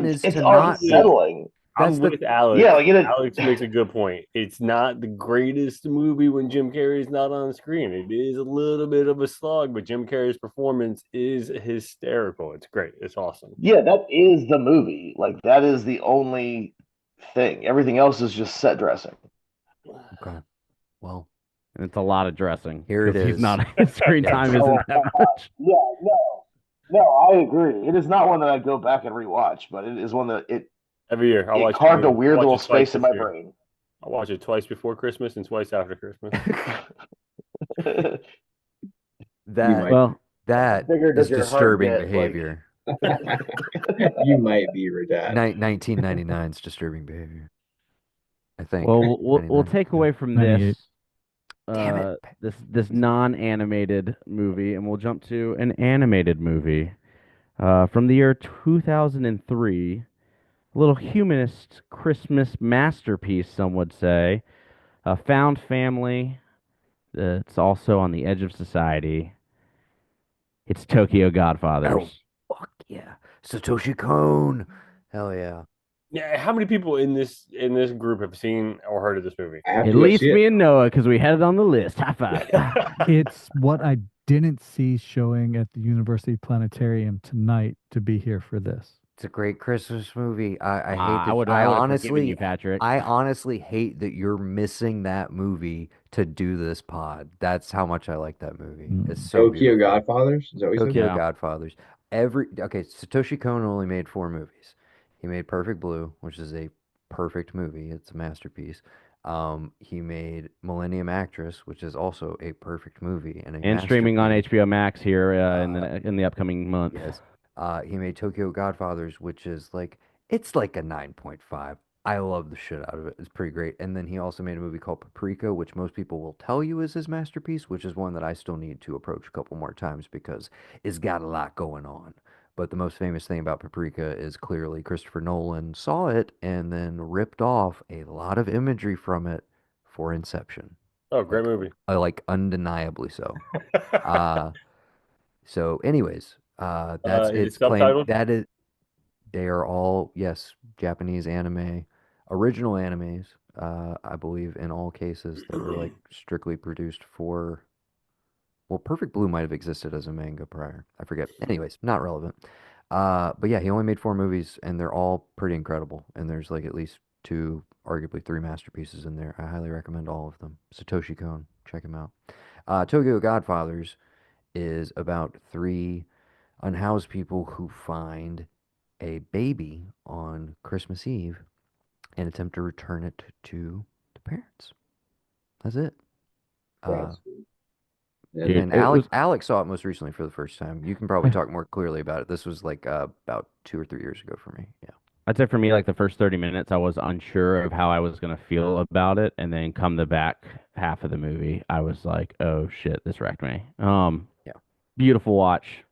is It's to I'm not with be. unsettling. That's I'm the with Alex. Yeah, like it. Alex makes a good point. It's not the greatest movie when Jim Carrey's not on screen. It is a little bit of a slog, but Jim Carrey's performance is hysterical. It's great. It's awesome. Yeah, that is the movie. Like that is the only thing. Everything else is just set dressing. okay. Well, And it's a lot of dressing here it because he's is. not his screen Yes. time isn't that much. Yeah, no, I agree. It is not one that I go back and rewatch, but it is one that Every year, I it watch carved a I weird watch little it twice space in this my year. brain. I watch it twice before Christmas and twice after Christmas. You That might Well, that Bigger is does your heart disturbing get, like behavior. you might be your dad. 1999's disturbing behavior. I think. we'll 99. take Yeah. away from 98. this Damn it. this non-animated movie, and we'll jump to an animated movie from the year 2003. A little humanist Christmas masterpiece, some would say. A found family. It's also on the edge of society. It's Tokyo Oh, Godfathers. fuck yeah. Satoshi Kon. Hell yeah. Yeah, how many people in this group have seen or heard of this movie? I have At to go least see me it. and Noah, because we had it on the list. High five. It's what I didn't see showing at the University Planetarium tonight to be here for this. It's a great Christmas movie. I hate I that. would have forgiven you, Patrick. I honestly hate that you're missing that movie to do this pod. That's how much I like that movie. It's so Tokyo beautiful. Godfathers? Is that what you said? Tokyo Yeah. Godfathers. Okay, Satoshi Kon only made 4 movies. He made Perfect Blue, which is a perfect movie. It's a masterpiece. He made Millennium Actress, which is also a perfect movie and a And streaming on masterpiece. HBO Max here Uh, in the upcoming month. Yes. He made Tokyo Godfathers, which is like it's like a 9.5. I love the shit out of it. It's pretty great. And then he also made a movie called Paprika, which most people will tell you is his masterpiece, which is one that I still need to approach a couple more times because it's got a lot going on. But the most famous thing about Paprika is clearly Christopher Nolan saw it and then ripped off a lot of imagery from it for Inception. Oh, great Like, movie. like undeniably so. Uh, so, anyways, that's Is it's it claimed subtitled? that is they are all yes Japanese anime, original animes. I believe in all cases that were like strictly produced for. Well, Perfect Blue might have existed as a manga prior. I forget. Anyways, not relevant. But yeah, he only made 4 movies, and they're all pretty incredible. And there's like at least 2, arguably 3 masterpieces in there. I highly recommend all of them. Satoshi Kon, check him out. Tokyo Godfathers is about 3 unhoused people who find a baby on Christmas Eve and attempt to return it to the parents. That's it. Uh, Yeah, Dude, and it was Alex saw it most recently for the first time. You can probably talk more clearly about it. This was like about 2 or 3 years ago for me. Yeah. I'd say for me, like the first 30 minutes, I was unsure of how I was going to feel about it. And then come the back half of the movie, I was like, oh shit, this wrecked me. Yeah. Beautiful watch.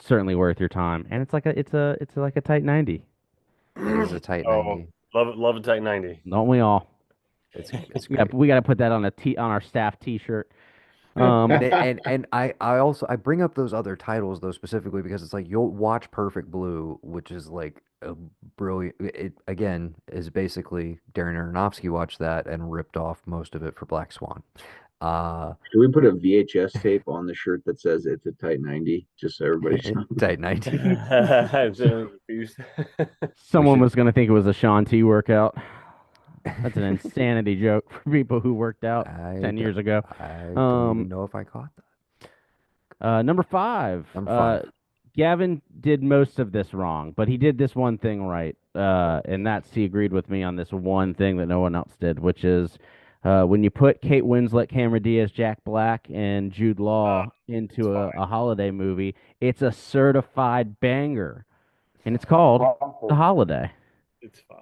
Certainly worth your time. And it's like a tight 90. It is a tight Oh, 90. love it tight 90. Don't we all? It's Yeah, great. we got to put that on on our staff t-shirt. And I also I bring up those other titles though specifically because it's like you'll watch Perfect Blue, which is like a brilliant. It again is basically Darren Aronofsky watched that and ripped off most of it for Black Swan. Can we put a VHS tape on the shirt that says it's a tight 90, just so everybody's tight 19. I'm certainly confused. Someone should- was going to think it was a Sean T workout. That's an insanity joke for people who worked out 10 years ago. I don't even know if I caught that. Number 5. Number 5. Gavin did most of this wrong, but he did this one thing right. And that's he agreed with me on this one thing that no one else did, which is when you put Kate Winslet, Cameron Diaz, Jack Black, and Jude Law into a holiday movie, it's a certified banger. And it's called The Holiday. It's fine.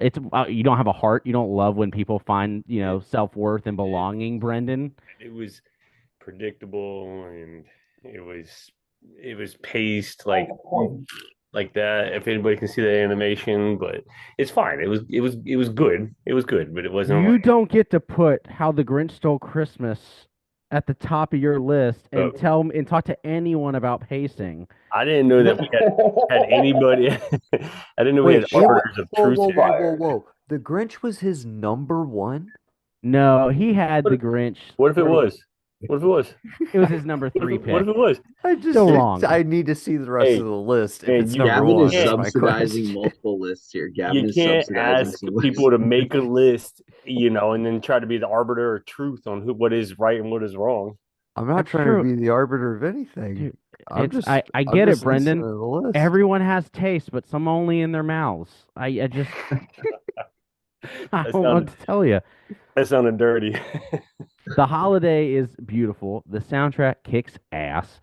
It's you don't have a heart. You don't love when people find, self-worth and belonging, Brendan. It was predictable, and it was paced like that. If anybody can see the animation, but it's fine. It was good. It was good, but it wasn't. You don't get to put How the Grinch Stole Christmas at the top of your list and talk to anyone about pacing. I didn't know that we had anybody. I didn't know we had arbiters of truth. Whoa. The Grinch was his number 1? No, he had the Grinch. What if it was? What if it was? It was his number 3 pick. What if it was? Still wrong. I need to see the rest of the list. If it's number Gavin 1, is that's my subsidizing question. multiple lists here. Gavin You is can't subsidizing ask some people lists. to make a list, and then try to be the arbiter of truth on what is right and what is wrong. I'm not That's trying true. to be the arbiter of anything. Dude, I get it, Brendan. The list. Everyone has taste, but some only in their mouths. I just I don't know what to tell you. That sounded dirty. The Holiday is beautiful. The soundtrack kicks ass.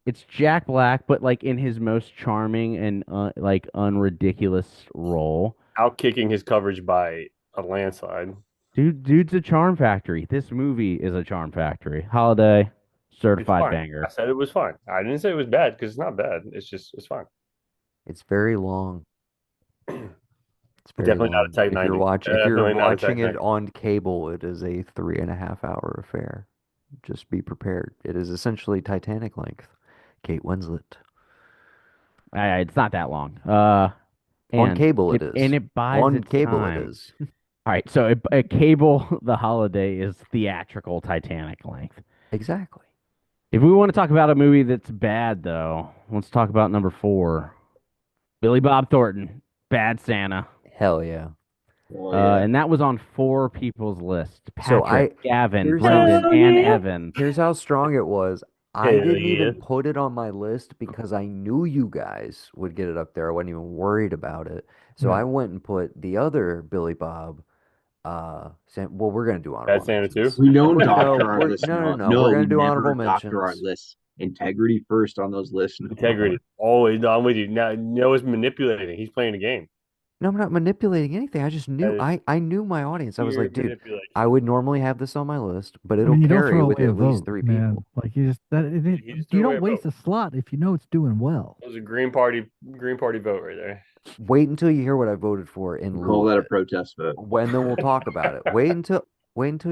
It's Jack Black, but like in his most charming and unridiculous role. Outkicking his coverage by a landslide. Dude's a charm factory. This movie is a charm factory. Holiday, certified banger. I said it was fine. I didn't say it was bad because it's not bad. It's fine. It's very long. It's very Definitely not a long. tight If 90. you're watching Definitely not a tight it 90. on cable, it is a 3.5-hour affair. Just be prepared. It is essentially Titanic length. Kate Winslet. It's not that long. On cable it is. And it buys On its cable time. it is. All right, so a cable, The Holiday is theatrical Titanic length. Exactly. If we want to talk about a movie that's bad, though, let's talk about number 4. Billy Bob Thornton, Bad Santa. Hell yeah. And that was on 4 people's list. Patrick, Gavin, here's Brendan, how- and Evan. Here's how strong it was. I Hell didn't yeah. even put it on my list because I knew you guys would get it up there. I wasn't even worried about it. So I went and put the other Billy Bob. We're gonna do honorable Bad Santa mentions. too? We don't No, doctor our we're- lists. no. No, We're gonna we do never honorable doctor our mentions. lists. Integrity first on those lists. Integrity. Always. No, I'm with you. Now Noah's manipulating. He's playing a game. No, I'm not manipulating anything. I just knew. I knew my audience. I was like, dude, I would normally have this on my list, but it'll you don't carry throw with away a at least vote, 3 man. people. Like you just He just threw you away don't a waste vote. a slot if you know it's doing well. That was a Green Party vote right there. Wait until you hear what I voted for in lieu Call of that a it. protest vote. When then we'll talk about it. Wait until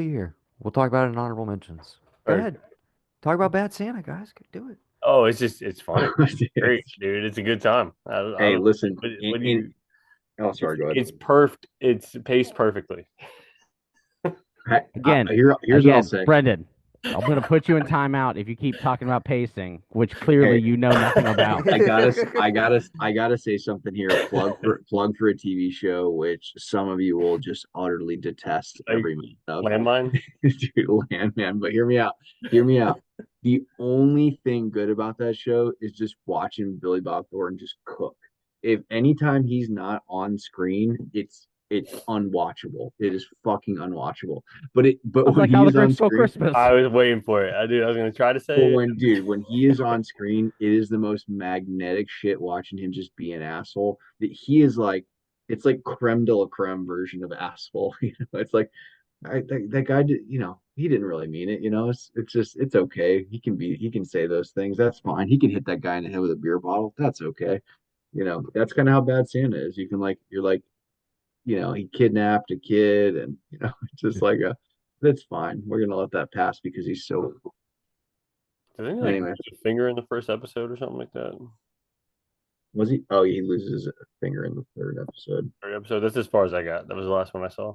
you hear. We'll talk about it in honorable mentions. Go Right. ahead. Talk about Bad Santa, guys. Do it. Oh, it's fun. Great, dude. It's a good time. Hey, listen. What do you? Oh, sorry. Go ahead. It's perfect. It's paced perfectly. Again, Here's what I'll say. Brendan, I'm going to put you in timeout if you keep talking about pacing, which clearly you know nothing about. I gotta say something here. Plug for a TV show which some of you will just utterly detest every minute of. Landmine. Dude, Landman. But hear me out. Hear me out. The only thing good about that show is just watching Billy Bob Thornton just cook. If anytime he's not on screen, it's unwatchable. It is fucking unwatchable. But It's when like How the he's on Grinch Stole screen, Christmas. I was waiting for it. I was gonna try to say it. when he is on screen, it is the most magnetic shit watching him just be an asshole. That he is like, it's like creme de la creme version of asshole. It's like that guy did, he didn't really mean it. It's okay. He can say those things. That's fine. He can hit that guy in the head with a beer bottle. That's okay. That's kind of how Bad Santa is. He kidnapped a kid, and it's just like that's fine. We're gonna let that pass because he's so. Didn't he Anyway. lose a finger in the first episode or something like that? Was he? Oh, he loses a finger in the third episode. Third episode. That's as far as I got. That was the last one I saw.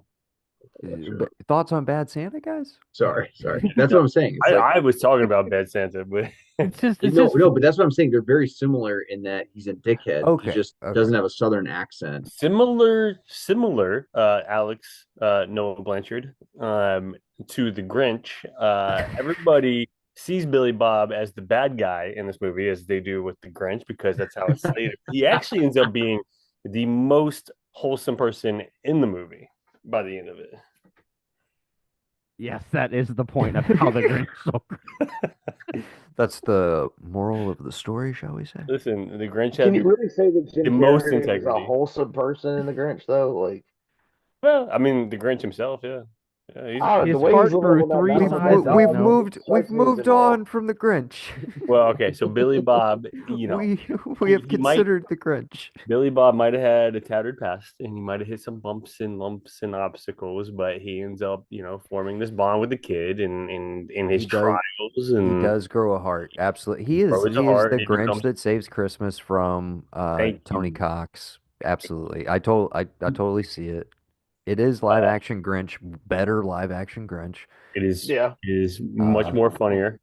Thoughts on Bad Santa, guys? Sorry. That's what I'm saying. It's like I was talking about Bad Santa, but It's just no, but that's what I'm saying. They're very similar in that he's a dickhead. He Okay, just okay. doesn't have a southern accent. similar, Alex, Noah Blanchard, to the Grinch. Everybody sees Billy Bob as the bad guy in this movie, as they do with the Grinch, because that's how it's slated. He actually ends up being the most wholesome person in the movie by the end of it. Yes, that is the point of how the Grinch stole That's the moral of the story, shall we say? Listen, the Grinch Can had you really say that the Jim most Carrey is a integrity. wholesome person in The Grinch, though? Like, Well, I mean, the Grinch himself, yeah. the His way heart he's grew living that 3 night We've with sizes. that dog, No, it we've strikes me as moved immoral. on from the Grinch. Well, okay, so Billy Bob, we he have might considered the Grinch. Billy Bob might have had a tattered past, and he might have hit some bumps and lumps and obstacles, but he ends up, forming this bond with the kid and in his He does trials, he and does grow a heart. Absolutely. grows a He is heart. the He Grinch becomes that saves Christmas from thank Tony you. Cox. Absolutely. I totally see it. It is live action Grinch, better live action Grinch. Yeah. It is much more funnier.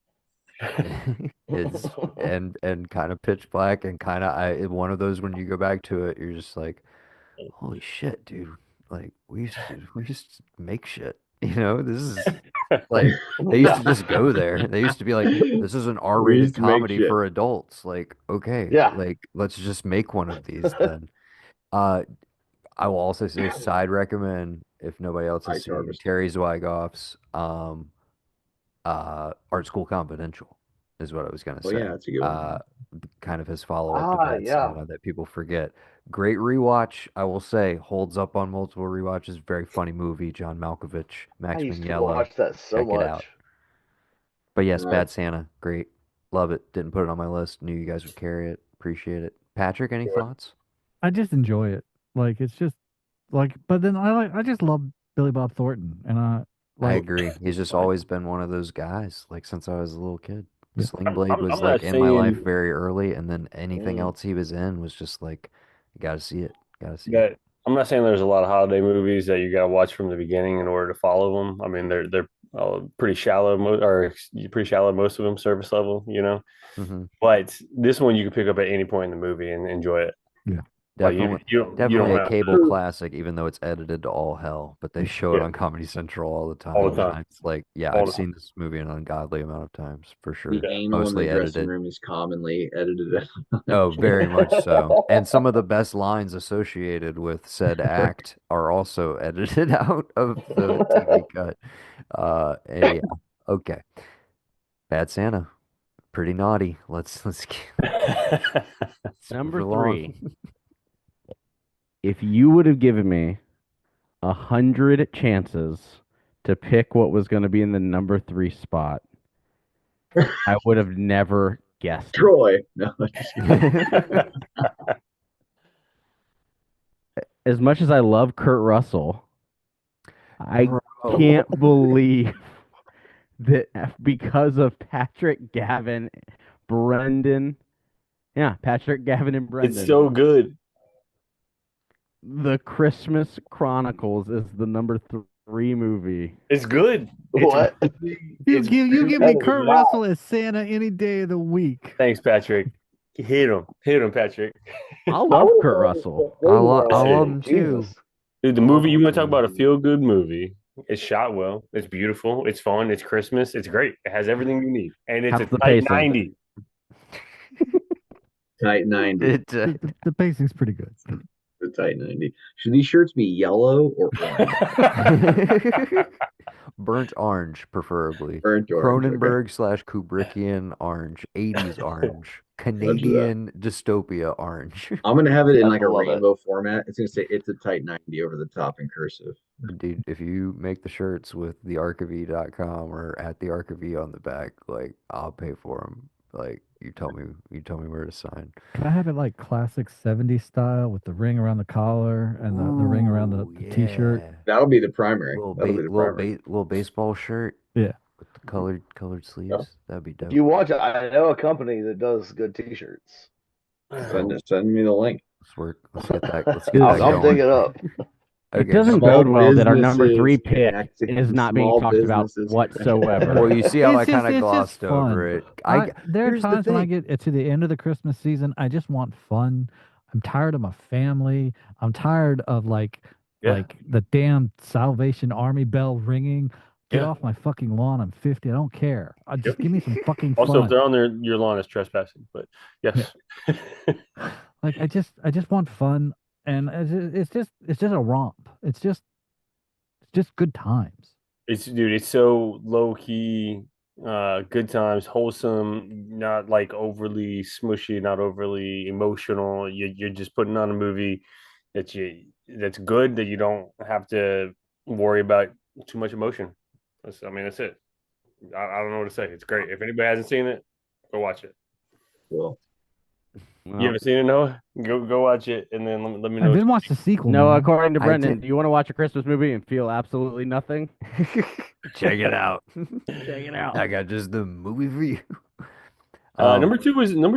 It's and kind of pitch black and kind of one of those when you go back to it, you're just like, holy shit, dude. Like we used to make shit. This is like they used to just go there. They used to be like, this is an We R-rated used to make comedy shit. for adults. Like, okay, Yeah. like let's just make one of these then. Uh, I will also say side recommend if nobody else has Ice seen Harvest. Terry Zwigoff's Art School Confidential is what I was gonna Well, say. yeah, that's a good one. Kind of his follow-up to Bad Yeah. Santa that people forget. Great rewatch, I will say, holds up on multiple rewatches. Very funny movie. John Malkovich, I Max used to Minghella. watch that so Check it out. much. But yes, All right. Bad Santa, great. Love it. Didn't put it on my list. Knew you guys would carry it. Appreciate it. Patrick, any thoughts? I just enjoy it. Like it's just like, but then I just love Billy Bob Thornton, and I like agree. He's just always been one of those guys, like since I was a little kid. Yeah. Sling Blade was I'm like not in my life saying very early, and then anything Mm. else he was in was just like, you gotta see it. Gotta see it. that I'm not saying there's a lot of holiday movies that you got to watch from the beginning in order to follow them. I mean, they're pretty shallow, or pretty shallow most of them, surface level. Hmm. But this one you can pick up at any point in the movie and enjoy it. Yeah. Like Definitely, you definitely don't a have cable classic, even though it's edited to all hell. But they show it yeah, on Comedy Central all the all time, the and time, it's like, yeah, all I've the time. seen this movie an ungodly amount of times for The sure. anal in the Mostly dressing edited. room is commonly edited. Oh, very much so. And some of the best lines associated with said act are also edited out of the TV cut. And yeah, okay. Bad Santa, pretty naughty. Let's move Number along. 3. If you would have given me 100 chances to pick what was going to be in the number 3 spot, I would have never guessed it. Troy. No, just kidding. As much as I love Kurt Russell, I Bro. can't believe that because of Patrick, Gavin, Brendan, Patrick, Gavin, and It's Brendan, so good. The Christmas Chronicles is the number 3 movie. It's good. What? You give me That is Kurt not- Russell as Santa any day of the week. Thanks, Patrick. Hit him, Patrick. I love Kurt Russell. I love him too. Jesus. Dude, the movie, you want to talk about a feel-good movie? It's shot well. It's beautiful. It's fun. It's Christmas. It's great. It has everything you need, and it's How's a the tight pacing? 90. Tight 90. The pacing's pretty good. The tight 90. Should these shirts be yellow or orange? Burnt orange, preferably. Burnt orange. Okay. Cronenberg / Kubrickian orange. 80s orange. Canadian dystopia orange. I'm gonna have it in I like a love it. rainbow format. It's gonna say "It's a tight 90" over the top in cursive. Dude, if you make the shirts with thearkofe.com or at the Ark of E on the back, like I'll pay for them. Like you tell me where to sign. Can I have it like classic 70s style with the ring around the collar and the ring around the Ooh, t-shirt? yeah. That'll be the primary. Little That'll be the primary. little baseball shirt. Yeah. With the colored sleeves. That'd be dope. You watch it. I know a company that does good T-shirts. Send me the link. Let's get that I'll dig going. it up. It Okay, doesn't Small bode well that our number three businesses pick connecting is not being small talked about businesses whatsoever. Well, you see how I It's just kind of it's just glossed over fun. it. I There are here's the times when I thing. get to the end of the Christmas season, I just want fun. I'm tired of my family. I'm tired of Yeah. the damn Salvation Army bell ringing. Get Yeah. off my fucking lawn. I'm 50. I don't care. Just Yep. give me some fucking Also, if fun. they're on your lawn, it's trespassing. But yes. Like I just want fun, and it's just a romp. It's just good times. It's so low key, good times, wholesome, not like overly smushy, not overly emotional. You're just putting on a movie that's good, that you don't have to worry about too much emotion. That's it. I don't know what to say. It's great. If anybody hasn't seen it, go watch it. Cool. You Well, haven't seen it, Noah? Go watch it, and then let me I know. didn't watch the sequel, no, man. according to I Brendan, did- do you want to watch a Christmas movie and feel absolutely nothing? Check it out. Check it out. I got just the movie for you. Number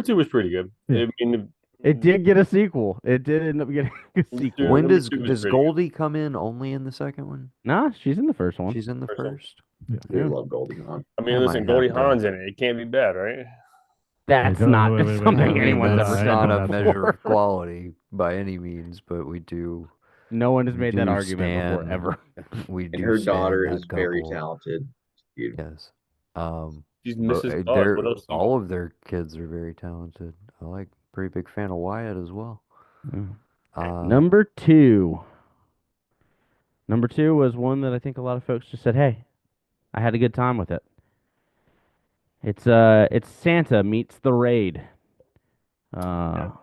two was pretty good. Yeah. I mean, It did get a sequel. It did end up getting a sequel. When number does two was does pretty good. Goldie come in only in the second one? Nah, she's in the first one. She's in the First one. first. We Yeah. love Goldie Hawn. I mean, I listen, might Goldie have to- Hawn's in it. It can't be bad, right? That's Wait, not wait, wait, wait, something wait, anyone's that's ever That's said not a that's- measure of before. quality by any means, but we do. No one has We made that do argument before stand- ever. We And do her stand daughter that is very couple. talented. Beautiful. Yes. She's But Mrs. Claus. What else? Do you all want? of their kids are very talented. I like pretty big fan of Wyatt as well. Number two. Number two was one that I think a lot of folks just said, "Hey, I had a good time with it." It's Santa meets the Raid. Yo,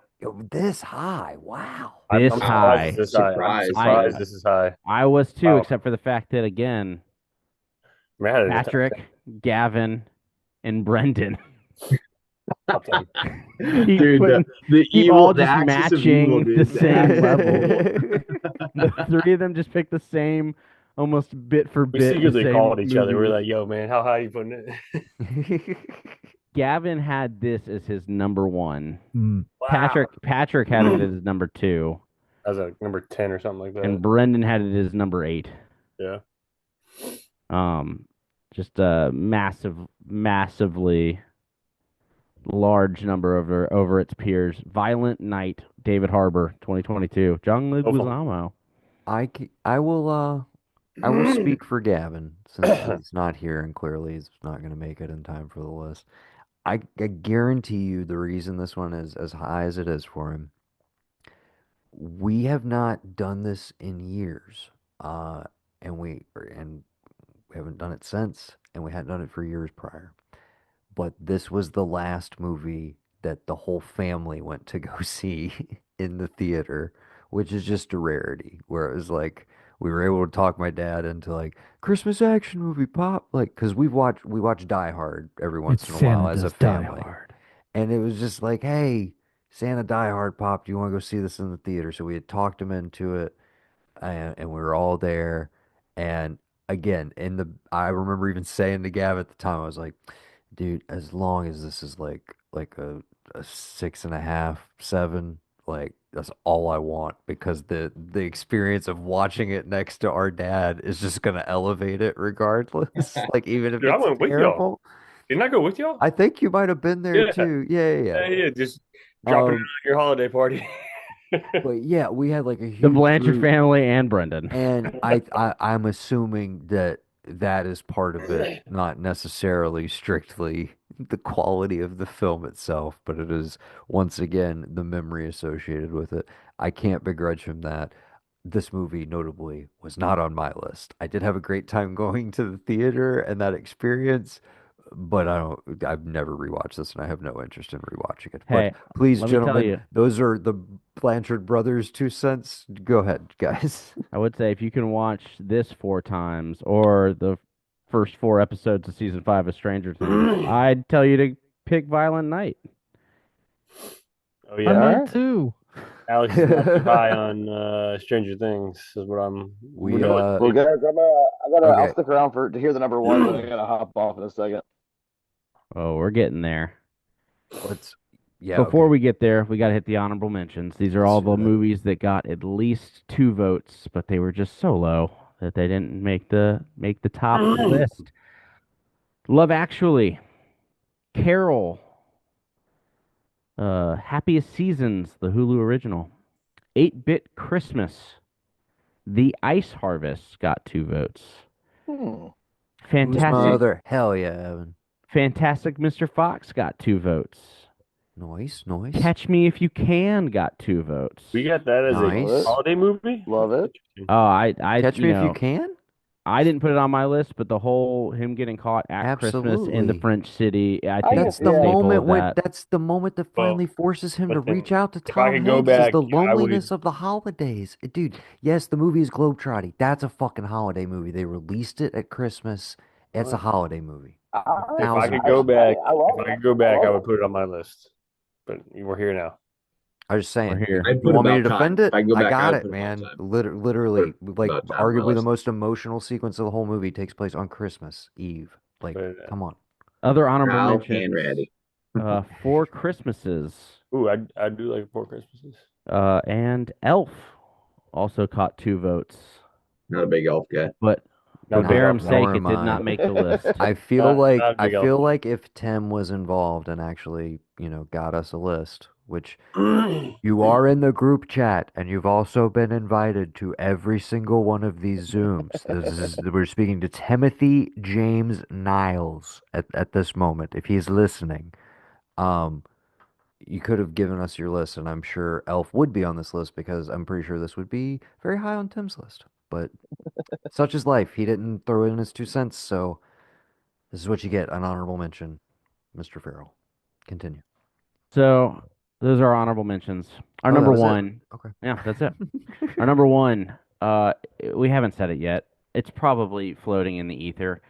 this high, wow. This I'm surprised high. it's this high. I'm Surprised. surprised this is high. I was too, Wow. except for the fact that again, I mean, I had a Patrick, Gavin, and Brendan top 10. keep Dude, putting- the keep evil, all the just axis of evil, matching dude. the The same axis of level. evil. The three of them just picked the same, almost bit for We bit. the secretly same called each other. We were movies. like, "Yo, man, how high are you putting it?" Gavin had this as his number one. Mm. Wow. Patrick had it as number two, That was like number 10 or something like that. and Brendan had it as number 8. Yeah. Just a massively large number over its peers. Violent Night, David Harbour, 2022. John Leguizamo. I will speak for Gavin since he's not here and clearly he's not going to make it in time for the list. I guarantee you the reason this one is as high as it is for him. We have not done this in years, and we haven't done it since, and we hadn't done it for years prior. But this was the last movie that the whole family went to go see in the theater, which is just a rarity. Where it was like we were able to talk my dad into like Christmas action movie pop, like because we watch Die Hard every once in a while as a family, and it was just like, hey, Santa Die Hard pop, do you want to go see this in the theater? So we had talked him into it, and we were all there, and again I remember even saying to Gav at the time, I was like, dude, as long as this is like a 6.5, 7, like that's all I want because the experience of watching it next to our dad is just gonna elevate it regardless. Like even if Dude, I it's went with y'all. terrible. Didn't I go with y'all? I think you might have been there Yeah. too. Yeah. Yeah, just dropping it Um, on your holiday party. But yeah, we had like a huge The Blanchard group, family and Brendan. and I'm assuming that is part of it, not necessarily strictly the quality of the film itself, but it is once again the memory associated with it. I can't begrudge him that. This movie, notably, was not on my list. I did have a great time going to the theater and that experience, but I've never rewatched this, and I have no interest in rewatching it. Hey, But please, let me tell gentlemen, you. those are the Blanchard brothers' 2 cents. Go ahead, guys. I would say if you can watch this 4 times or the first 4 episodes of season 5 of Stranger Things, I'd tell you to pick Violent Night. Oh I yeah, might too. Alex is not too high on Stranger Things. Is what I'm. We Well, guys, I'll Okay. stick around to hear the number one, but I gotta hop off in a second. Oh, we're getting there. let's Yeah. Before okay. we get there, we got to hit the honorable mentions. These are Let's all do the that. movies that got at least 2 votes, but they were just so low that they didn't make the top list. Love Actually, Carol, Happiest Seasons, the Hulu original, 8-Bit Christmas, The Ice Harvest got 2 votes. Hmm. Who's my Fantastic, other? Hell yeah, Evan. Fantastic Mr. Fox got 2 votes. Nice. Catch Me If You Can got 2 votes. We got that as Nice. a holiday movie. Love it. Oh, I Catch me if you can. I didn't put it on my list, but the whole him getting caught at Christmas in the Absolutely. French city, I I think guess, it's That's the the yeah. staple moment of when that. that's the moment that Well, finally forces him to listen, reach out to if I Tom could go Hanks is back, the I would. loneliness of the holidays. Dude, yes, the movie is globetrotting. That's a fucking holiday movie. They released it at Christmas. It's a holiday movie. If I could 1000%. go back, I love if I it. could go back, I I love would put it on my list. But we're here now. I was just We're saying, here. I'd you put want me to About Time. defend If it? I go I back, I got would it, put About man. Time. Literally, like About Time on my arguably the list. most emotional sequence of the whole movie takes place on Christmas Eve. Like, But come on. Other honorable Ralph and mentions: Ratty. Four Christmases, I do like Four Christmases. and Elf also caught 2 votes. Not a big Elf guy. But for Not a big Barham's elf sake, Nor it am did not I. make the list. I feel Not like a I big elf. feel like if Tim was involved and actually, got us a list, which you are in the group chat and you've also been invited to every single one of these Zooms. We're speaking to Timothy James Niles at this moment. If he's listening, um, you could have given us your list, and I'm sure Elf would be on this list because I'm pretty sure this would be very high on Tim's list. But such is life. He didn't throw in his 2 cents, so this is what you get, an honorable mention, Mr. Farrell. Continue. So those are honorable mentions. Our Oh, that number was it? one, Okay. yeah, that's it. Our number one, we haven't said it yet. It's probably floating in the ether.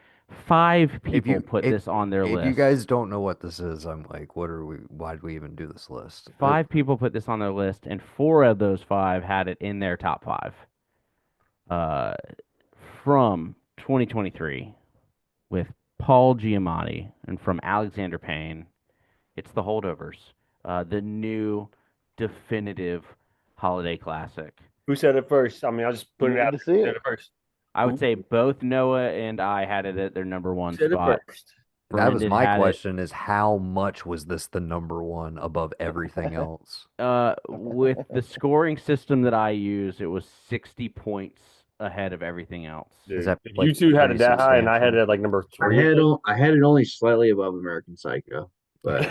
5 people put this on their if list. you guys don't know what this is, I'm like, why did we even do this list? 5 people put this on their list, and 4 of those 5 had it in their top 5. From 2023 with Paul Giamatti and from Alexander Payne, it's The Holdovers, the new definitive holiday classic. Who said it first? I mean, I'll just put You it out need to there. see Who said it. it first? I would say both Noah and I had it at their number one Who said it spot. first? That was Brendan my had it. question: is how much was this the number one above everything else? With the scoring system that I use, it was 60 points ahead of everything else. Is that If like you two had pretty it that high, and I had substantial? it at like number I 3. had it only slightly above American Psycho, but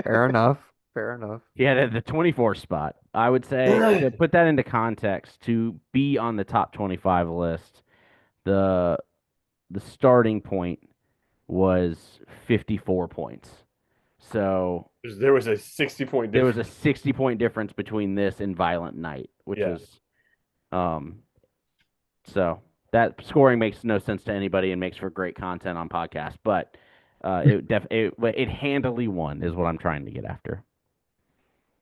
Fair enough. Fair enough. He had it at the 24 spot. I would say to put that into context, to be on the top 25 list, the starting point was 54 points. So there was a 60-point there difference. was a 60-point difference between this and Violent Night, which Yeah. was so that scoring makes no sense to anybody and makes for great content on podcast, but it handily won is what I'm trying to get after.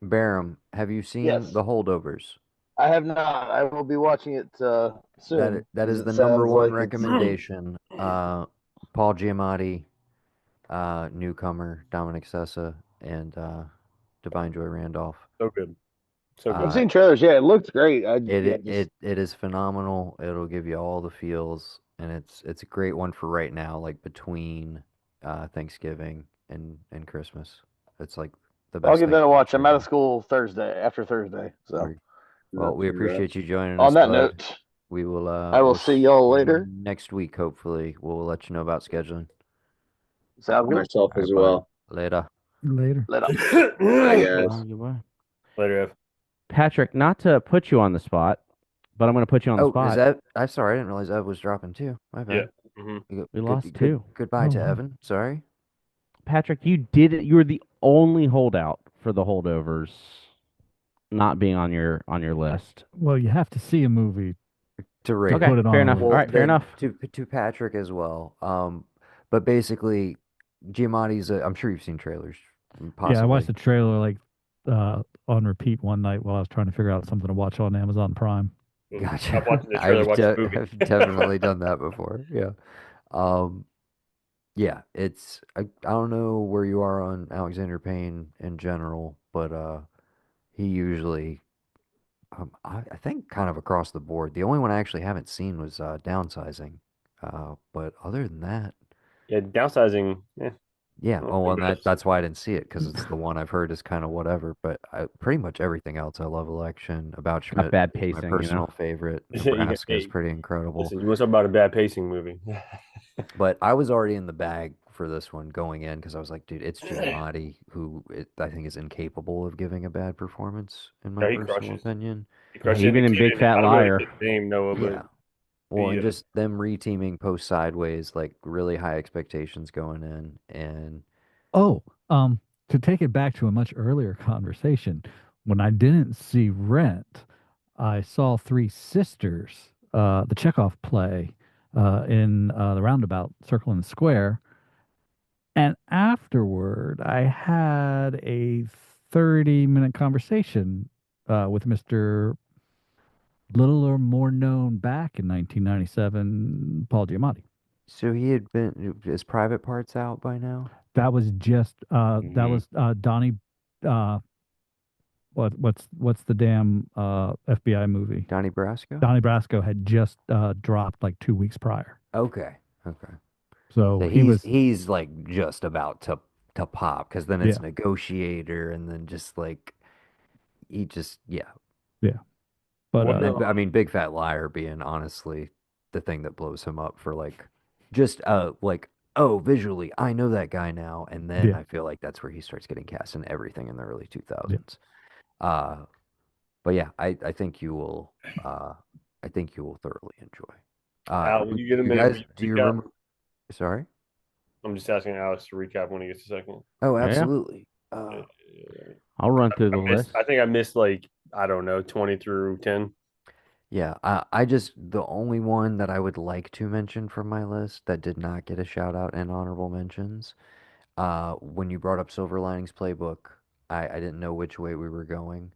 Barham, have you seen Yes. The Holdovers? I have not. I will be watching it soon. That is It the number sounds one like it's- recommendation. Paul Giamatti, newcomer Dominic Sessa, and Divine Joy Randolph. So good. So good. I've seen trailers. Yeah, it looks great. It is phenomenal. It'll give you all the feels, and it's a great one for right now, like between Thanksgiving and Christmas. It's like the best. I'll give that a watch. I'm Thanksgiving out of school after Thursday. So movie. Well, we appreciate you joining on us, that bud. note, We will. I will see y'all later. next week. Hopefully, we'll let you know about scheduling. Sounds good. myself All as right, bud. well. Later. Later. Let up. Bye, guys. Goodbye. Later, Ev. Patrick, not to put you on the spot, but I'm going to put you on the Oh, spot. is that? I'm sorry. I didn't realize Ev was dropping too. My bad. Yeah. Mhm. We lost two. Goodbye Oh, to wow. Evan. Sorry. Patrick, you were the only holdout for the holdovers not being on your list. Well, you have to see a movie. To rate. Okay, put it fair on enough. the All right, fair then enough. To Patrick as well. But basically, Giamatti's. I'm sure you've seen trailers. Possibly. Yeah, I watched the trailer like on repeat one night while I was trying to figure out something to watch on Amazon Prime. Gotcha. Stop watching the trailer, watch the movie. I've definitely done that before. Yeah. Yeah, I don't know where you are on Alexander Payne in general, but he usually I think kind of across the board. The only one I actually haven't seen was Downsizing. But other than that, Yeah, downsizing. Yeah, yeah. not Oh, the and best. that's why I didn't see it because it's the one I've heard is kind of whatever. But pretty much everything else I love. Election, About Got Schmidt bad is my pacing, you know. personal favorite. Yeah, Nebraska is hey, pretty incredible. listen, you want to talk about a bad pacing movie? But I was already in the bag for this one going in because I was like, dude, it's Giamatti I think is incapable of giving a bad performance, in my Yeah, he personal crushes. opinion. He Yeah, crushes. And the even in kid Big in it, Fat I don't know his Liar. kid's name, Noah, but Yeah. Well, he and just them reteaming post Sideways, like really high expectations going in. And Oh, to take it back to a much earlier conversation, when I didn't see Rent, I saw Three Sisters, the Chekhov play, in the roundabout Circle in the Square. And afterward, I had a 30-minute conversation with Mr. Little or more known back in 1997, Paul Giamatti. so he had been, his private parts out by now? That was just that Hmm. was Donnie uh what's the damn FBI movie? Donnie Brasco? Donnie Brasco had just dropped like 2 weeks prior. Okay. Okay. So So he was he's like just about to pop because then it's yeah, Negotiator and then just like he just yeah. yeah. But what? And I mean Big Fat Liar being honestly the thing that blows him up for just like oh visually I know that guy now and then yeah, I feel like that's where he starts getting cast in everything in the early yeah. 2000s. Uh but yeah, I think you will uh I think you will thoroughly enjoy. Al, when you get a You minute, will guys you do you recap? remember sorry? I'm just asking Alex to recap when he gets a second. Oh, Yeah, absolutely. Uh, I'll run through the list. I think I missed like I don't know 20 through 10. Yeah, I just the only one that I would like to mention from my list that did not get a shout out and honorable mentions. When you brought up Silver Linings Playbook, I didn't know which way we were going.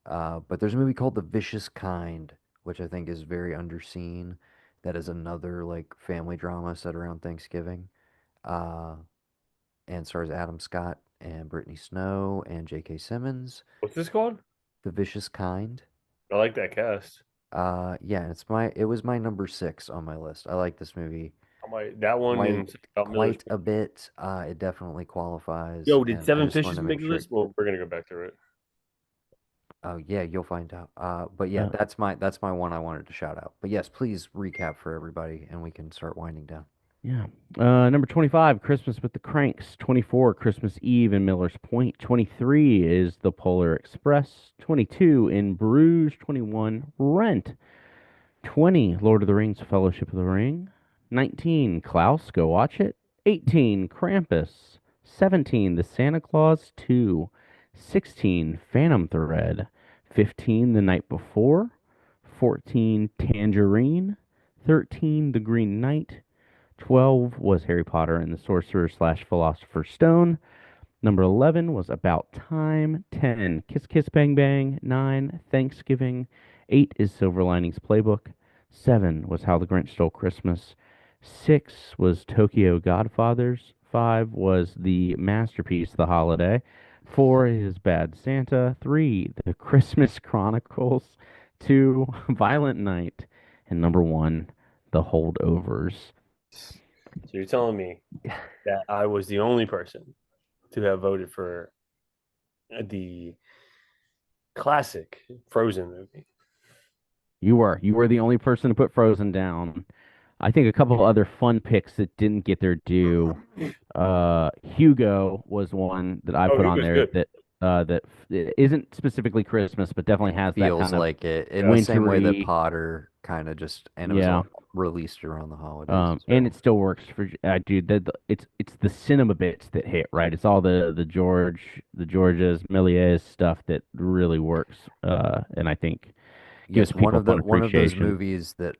But there's a movie called The Vicious Kind, which I think is very underseen. That is another like family drama set around Thanksgiving. Uh, and stars Adam Scott and Brittany Snow and J.K. Simmons. What's this called? The Vicious Kind. I like that cast. Yeah, it was my number six on my list. I like this movie I might that one quite and about Miller's. quite a bit. It definitely qualifies, Yo, did and I Seven just wanted Fishes to make make the sure. list? Well, we're gonna go back through it. Oh yeah, you'll find out. But yeah, Uh, that's my one I wanted to shout out. But yes, please recap for everybody, and we can start winding down. yeah. Number 25, Christmas with the Cranks. 24, Christmas Eve in Miller's Point. 23 is The Polar Express. 22, In Bruges. 21, Rent. 20, Lord of the Rings, Fellowship of the Ring. 19, Klaus, go watch it. 18, Krampus. 17, The Santa Claus 2. 16, Phantom Thread. 15, The Night Before. 14, Tangerine. 13, The Green Knight. 12 was Harry Potter and the Sorcerer slash Philosopher's Stone. Number 11 was About Time. 10, Kiss Kiss Bang Bang. 9, Thanksgiving. 8 is Silver Linings Playbook. 7 was How the Grinch Stole Christmas. 6 was Tokyo Godfathers. 5 was the masterpiece, The Holiday. 4 is Bad Santa. 3, The Christmas Chronicles. 2, Violent Night. And number 1, The Holdovers. So you're telling me that I was the only person to have voted for the classic Frozen movie. You were the only person to put Frozen down. I think a couple of other fun picks that didn't get their due. Hugo was one that I Oh, put he on was there good. that it isn't specifically Christmas, but definitely has that Feels kind of like it in the Yeah. same way that wintry. Potter kind of just, and it was Yeah. all released around the holidays as And it well. still works for dude. It's the cinema bits that hit right. It's all the Georges Méliès stuff that really works. And I think gives Yes, people fun one of those appreciation. movies that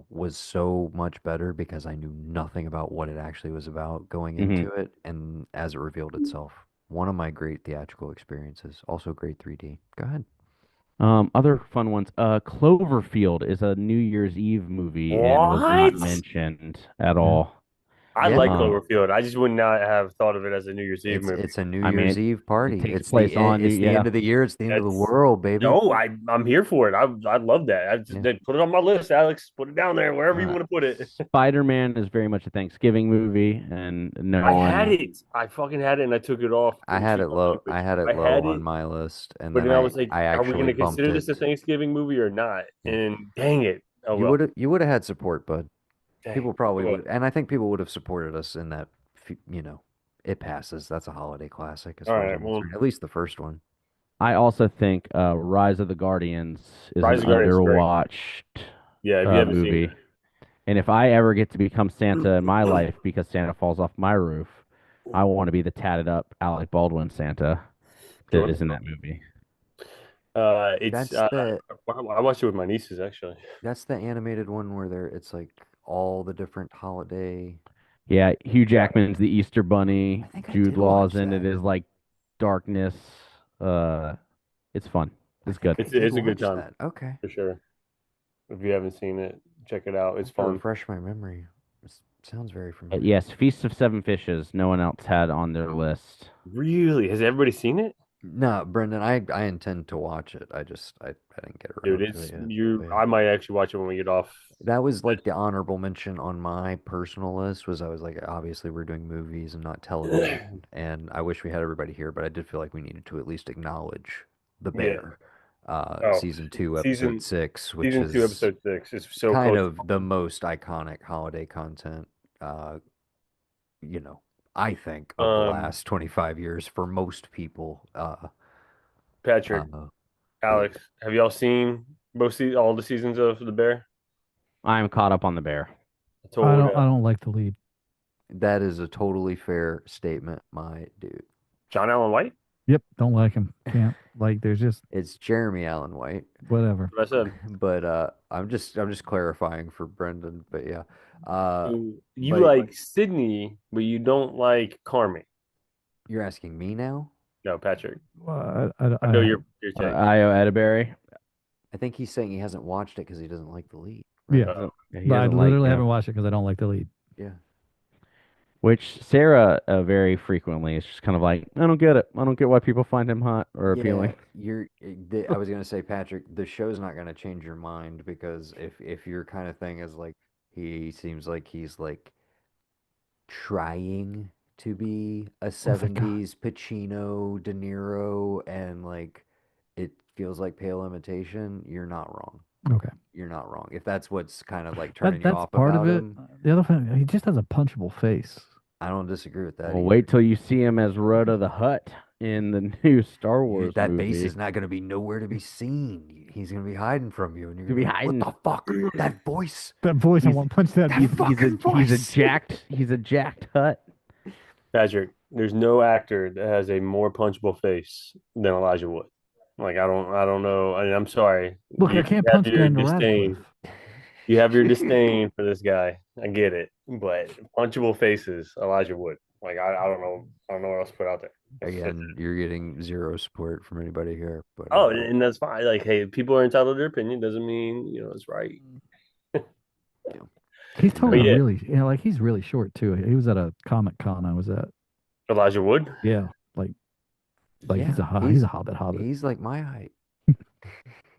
was so much better because I knew nothing about what it actually was about going Hmm. into it, and as it revealed itself, one of my great theatrical experiences. Also great 3D. Go ahead. Other fun ones. Cloverfield is a New Year's Eve movie and was not What? mentioned at Yeah. all. I Yeah. like Um, Cloverfield. I just would not have thought of it as a New Year's Eve movie. It's a New I mean, Year's Eve it party. takes place on It's the yeah. end of the year. It's the end of the That's world, baby. no, I'm here for it. I love that. Yeah. Put it on my list, Alex. Put it down there wherever you Uh, want to put it. Spider-Man is very much a Thanksgiving movie, and no I had one. it. I fucking had it, and I took it off. I It had seemed it low. stupid. I had it I low had on it, my list, and but then then I was like, I "Are we actually going to bumped consider it. this a Thanksgiving movie or not?" Yeah. And dang it! Oh well. You would have had support, bud. Dang. People probably Okay. would, and I think people would have supported us in that. It passes. That's a holiday classic as All far as right. I'm Well, concerned. At least the first one. I also think Rise of the Guardians is Rise an of the Guardians is great. underwatched Yeah, if you haven't seen movie. And if I ever get to become Santa in my life because Santa falls off my roof, I want to be the tatted up Alec Baldwin Santa that it, is in that movie. it's That's the I watched it with my nieces actually. that's the animated one where it's like all the different holiday. Yeah, Hugh Yeah, Jackman's the Easter Bunny. I think I Jude did watch Law's in it that. is like darkness. Uh, it's fun. I It's think good. I did it's a good watch time that. Okay. for sure. If you haven't seen it, check it out. I It's have to fun. refresh my memory. It sounds very But familiar. yes, Feast of Seven Fishes. No one else had on their list. Really? Has everybody seen it? No, Brendan, I intend to watch it. I didn't get Dude, around to it's it yet. you. But yeah. I might actually watch it when we get off. That was like the honorable mention on my personal list was I was like, obviously we're doing movies and not television, and I wish we had everybody here, but I did feel like we needed to at least acknowledge The Yeah. Bear, Oh, season 2, episode season 6, which season two, is episode 6 is so kind close. of the most iconic holiday content, uh, I think of the Um, last 25 years for most people. Patrick, Uh, yeah, Alex, have y'all seen all the seasons of The Bear? I'm caught up on the bear. I told I don't like the lead. that is a totally fair statement, my dude. John Allen White. Yep, don't like him. Can't like. There's just It's Jeremy Allen White. whatever. What I said. But I'm just clarifying for Brendan. But yeah, You but like Sydney, but you don't like Carmi. you're asking me now. No, Patrick. I I know your take. Io Edeberry. I think he's saying he hasn't watched it because he doesn't like the lead. yeah, Uh, He but I doesn't like, literally haven't watched it because I don't like the lead. Yeah, which Sarah very frequently is just kind of like, I don't get it. I don't get why people find him hot or appealing. I was gonna say, Patrick, the show's not gonna change your mind because if your kind of thing is like he seems like he's like trying to be a thank God. 70s Pacino, De Niro, and like it feels like Pale Imitation, you're not wrong. Okay, You're not wrong. If that's what's kind of like turning you that's off part of about it. him, The other thing, he just has a punchable face. I don't disagree with that Well, either. wait till you see him as Rhoda the Hutt in the new Star Wars That movie. base is not going to be nowhere to be seen. He's going to be hiding from you, and you're He'll be going to be hiding. what the fuck? That voice. That voice, I He's- want to punch that. that He's, fucking he's a voice. jacked Hutt. Patrick, there's no actor that has a more punchable face than Elijah Wood. Like I don't know. I mean, I'm sorry. Look, I You can't have punch your Daniel disdain. Radcliffe. You have your disdain for this guy. I get it, but punchable faces, Elijah Wood. Like I don't know. I don't know what else to put out there. Again, you're getting zero support from anybody here. But Oh, and that's fine. Like, hey, people are entitled to their opinion. Doesn't mean it's right. He's totally yeah. really, like he's really short too. He was at a Comic Con I was at. Elijah Wood. Yeah, like yeah, he's a hobbit. He's like my height.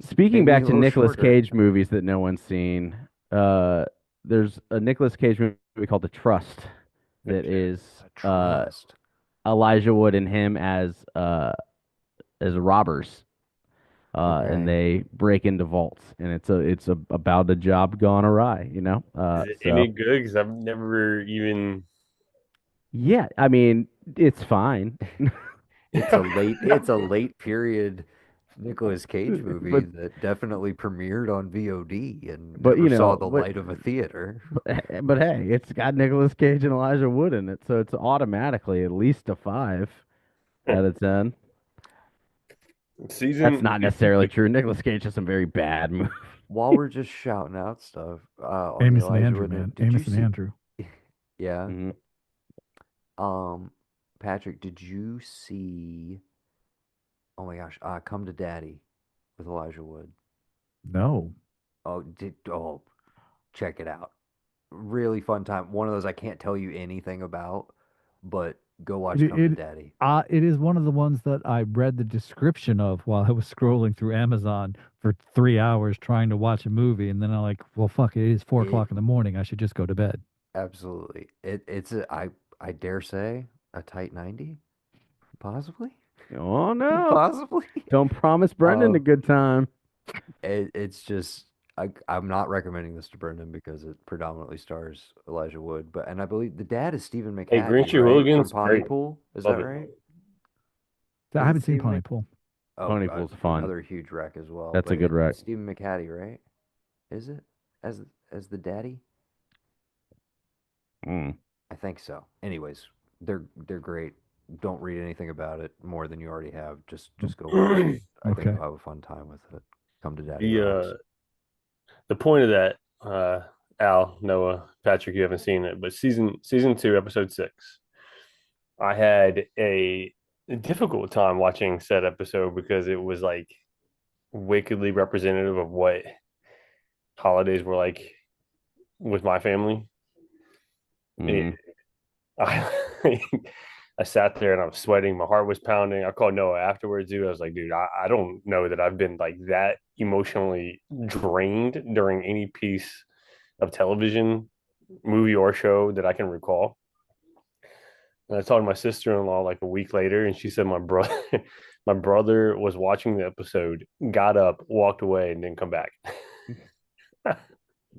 Speaking Maybe a back to little Nicolas shorter. Cage movies that no one's seen, there's a Nicolas Cage movie called The Trust that is Trust. Elijah Wood and him as robbers, and they break into vaults, and it's about a job gone awry, Is it any good? Because I've never even. Yeah, I mean it's fine. It's a late period Nicolas Cage movie But- that definitely premiered on VOD and But, never saw but- the light of a theater. But hey, it's got Nicolas Cage and Elijah Wood in it, so it's automatically at least a 5 out of 10. Season. That's not necessarily true. Nicolas Cage has some very bad movies. While we're just shouting out stuff, on the Amos and Elijah Andrew, Wood, man. did you Amos and see- Andrew. Yeah. Mhm. Patrick, did you see? Oh my gosh, Come to Daddy with Elijah Wood. No. Oh, check it out. really fun time. One of those I can't tell you anything about, but go watch It Come to it Daddy. it is one of the ones that I read the description of while I was scrolling through Amazon for 3 hours trying to watch a movie, and then I'm like, well, fuck, it is 4 o'clock It in the morning. I should just go to bed. absolutely. It's a I dare say a tight 90, possibly. Oh no! Possibly. Don't promise Brendan a Um, good time. it's just I'm not recommending this to Brendan because it predominantly stars Elijah Wood, but and I believe the dad is Stephen Hey, McHattie, Grinchy right? From Hooligans, great. Pontypool. Is that Love it. right? I Is it haven't seen Stephen Mc? Pontypool. Oh, Pontypool's fun. another huge wreck as well. That's a But good wreck. it's Stephen McHattie, right? Is it as the daddy? Mm. I think so. Anyways, they're great. Don't read anything about it more than you already have. Just go watch it. I think Okay. you'll have a fun time with it. Come to Daddy The rocks. the point of that, Al, Noah, Patrick, you haven't seen it, but season 2, episode 6, I had a difficult time watching said episode because it was like wickedly representative of what holidays were like with my family. Mm. I I sat there and I was sweating. My heart was pounding. I called Noah afterwards, dude. I was like, dude, I don't know that I've been like that emotionally drained during any piece of television, movie, or show that I can recall. And I talked to my sister-in-law like a week later, and she said my brother my brother was watching the episode, got up, walked away, and didn't come back.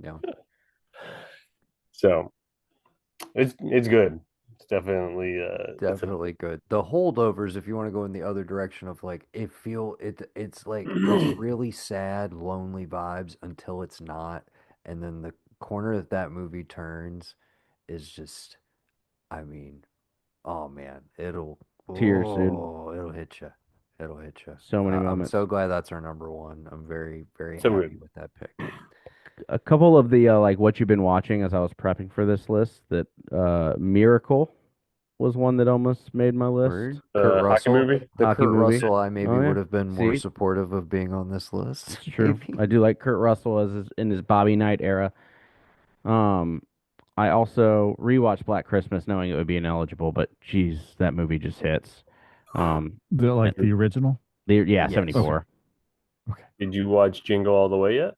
Yeah. So it's good. It's definitely Definitely good. The holdovers, if you want to go in the other direction of like it's like it's really sad, lonely vibes until it's not, and then the corner that movie turns is just, I mean, oh man, Tears, dude. it'll hit you, it'll hit you. So many I'm moments. so glad that's our number one. I'm very very so happy good. with that pick. A couple of the like what you've been watching as I was prepping for this list. That Miracle was one that almost made my list. Word, Kurt Hockey Russell, movie. the Hockey Kurt movie. Russell I maybe Oh yeah. would have been more See, supportive of being on this list. it's true. Maybe. I do like Kurt Russell in his Bobby Knight era. Um, I also rewatched Black Christmas knowing it would be ineligible, but geez, that movie just hits. Like the original. Yeah, Yes. 74. Okay. Did you watch Jingle All the Way yet?